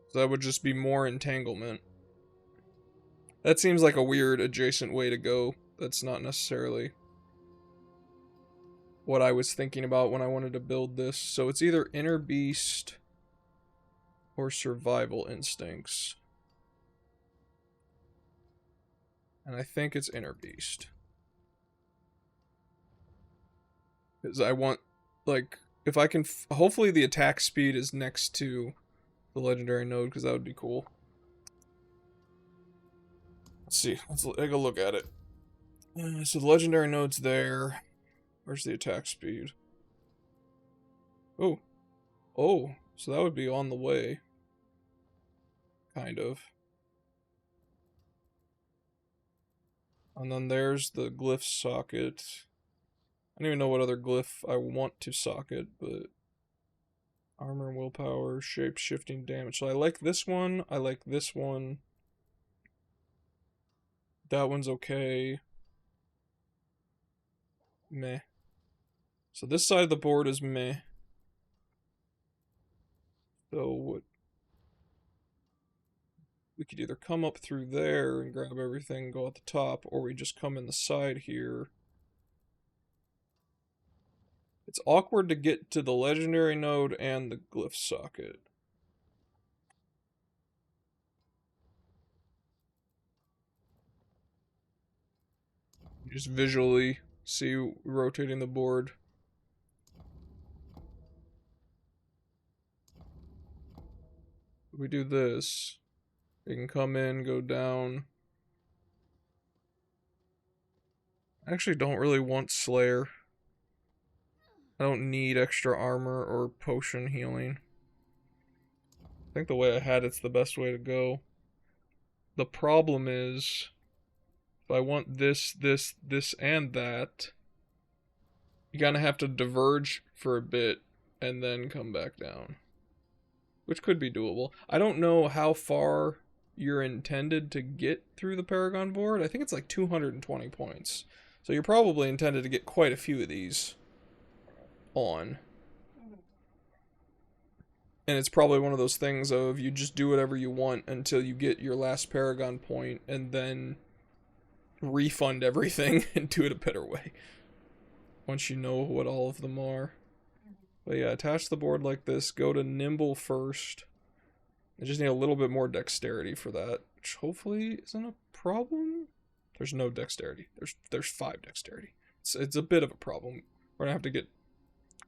So that would just be more entanglement. That seems like a weird adjacent way to go. That's not necessarily what I was thinking about when I wanted to build this. So it's either Inner Beast or Survival Instincts. And I think it's Inner Beast. Because I want, like, if I can... hopefully the attack speed is next to the legendary node, because that would be cool. Let's see. Let's take a look at it. So the legendary node's there. Where's the attack speed? Oh. Oh. So that would be on the way. Kind of. And then there's the glyph socket. I don't even know what other glyph I want to socket, but... Armor, willpower, shape-shifting damage. So I like this one. I like this one. That one's okay. Meh. So this side of the board is meh. So what? We could either come up through there and grab everything, go at the top, or we just come in the side here. It's awkward to get to the legendary node and the glyph socket. Just visually see rotating the board. If we do this, we can come in, go down. I actually don't really want Slayer. I don't need extra armor or potion healing. I think the way I had it's the best way to go. The problem is, if I want this, this, this, and that, you're gonna have to diverge for a bit and then come back down. Which could be doable. I don't know how far you're intended to get through the Paragon board. I think it's like 220 points. So you're probably intended to get quite a few of these on. And it's probably one of those things of you just do whatever you want until you get your last Paragon point, and then refund everything and do it a better way. Once you know what all of them are. But yeah, attach the board like this. Go to nimble first. I just need a little bit more dexterity for that, which hopefully isn't a problem. There's no dexterity. There's 5 dexterity. It's a bit of a problem. We're gonna have to get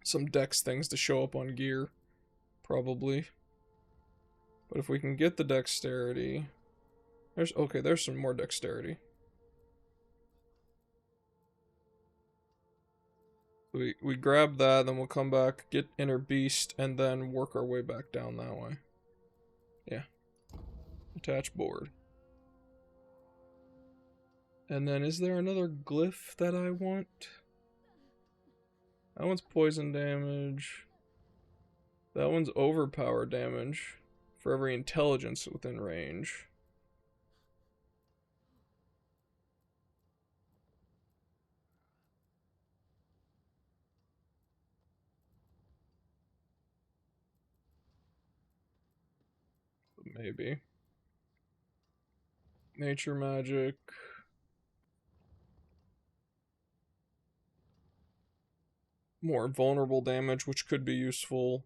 some dex things to show up on gear, probably. But if we can get the dexterity, there's some more dexterity. We grab that, then we'll come back, get Inner Beast, and then work our way back down that way. Yeah. Attach board. And then is there another glyph that I want? That one's poison damage. That one's overpower damage for every intelligence within range. Maybe. Nature magic. More vulnerable damage, which could be useful.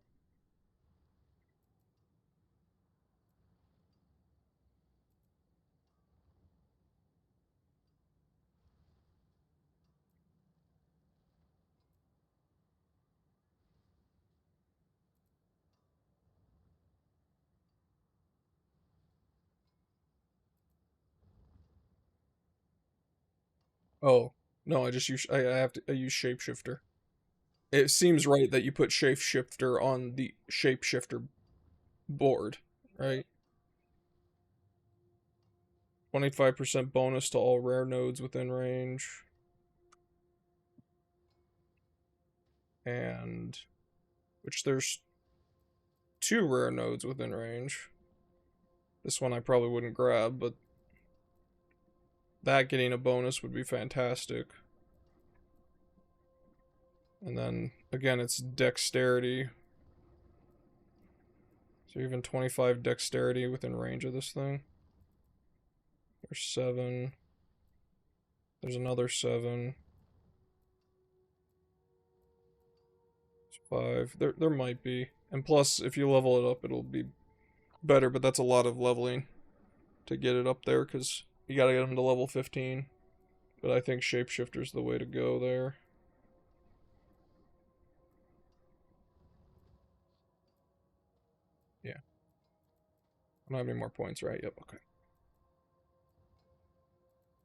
Oh, no, I use shapeshifter. It seems right that you put shapeshifter on the shapeshifter board, right? 25% bonus to all rare nodes within range. And which there's 2 rare nodes within range. This one I probably wouldn't grab, but that getting a bonus would be fantastic. And then, again, it's dexterity. So even 25 dexterity within range of this thing. There's 7. There's another 7. 5. There might be. And plus, if you level it up, it'll be better, but that's a lot of leveling to get it up there, because you gotta get them to level 15. But I think shapeshifter's the way to go there. Yeah. I don't have any more points, right? Yep, okay.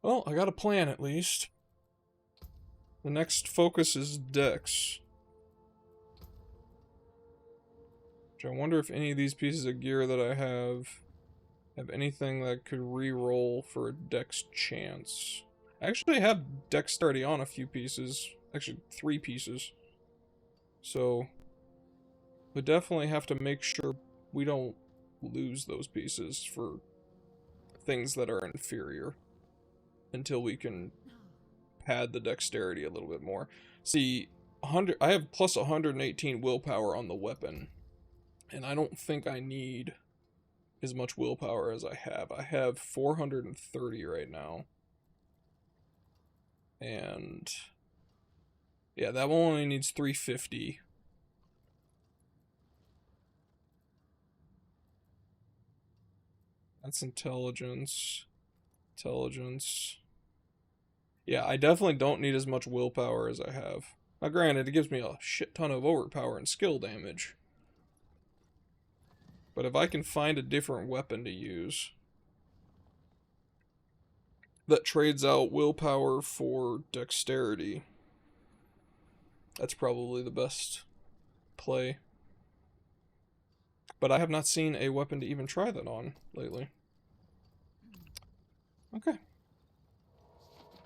Well, I got a plan at least. The next focus is Dex. Which I wonder if any of these pieces of gear that I have anything that could re-roll for a Dex chance. I actually have Dexterity on a few pieces. Actually, 3 pieces. So, we definitely have to make sure we don't lose those pieces for things that are inferior. Until we can pad the dexterity a little bit more. See, I have plus 118 willpower on the weapon. And I don't think I need as much willpower as I have. I have 430 right now. And yeah, that one only needs 350. That's intelligence. Intelligence. Yeah, I definitely don't need as much willpower as I have. Now granted, it gives me a shit ton of overpower and skill damage. But if I can find a different weapon to use that trades out willpower for dexterity, that's probably the best play. But I have not seen a weapon to even try that on lately. Okay.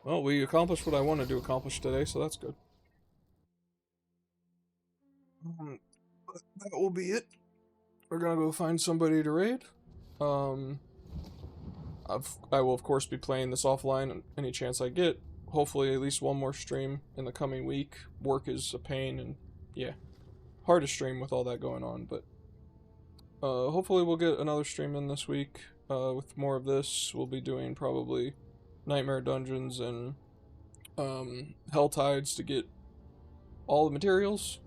Well, we accomplished what I wanted to accomplish today, so that's good. That will be it. We're gonna go find somebody to raid. I will of course be playing this offline any chance I get. Hopefully at least one more stream in the coming week. Work is a pain and yeah, hard to stream with all that going on, but hopefully we'll get another stream in this week with more of this. We'll be doing probably Nightmare Dungeons and Hell Tides to get all the materials.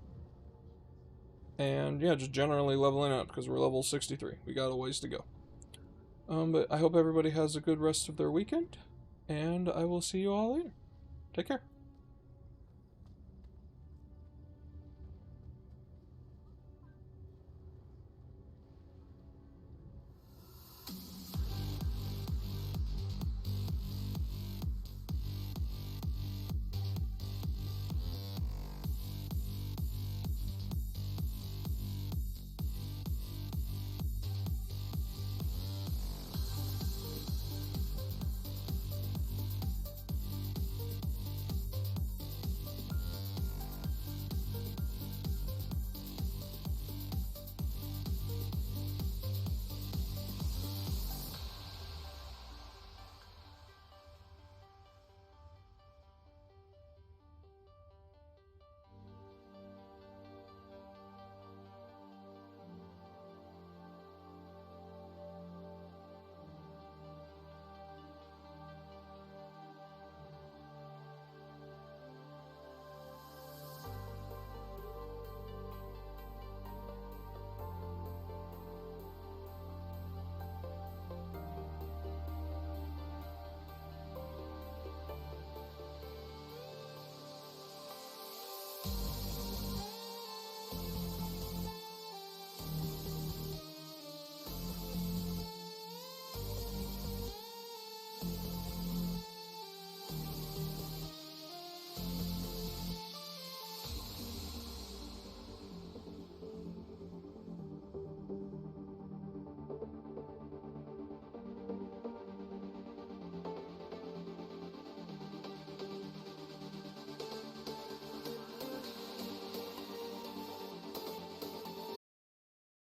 And yeah, just generally leveling up because we're level 63. We got a ways to go. But I hope everybody has a good rest of their weekend, and I will see you all later. Take care.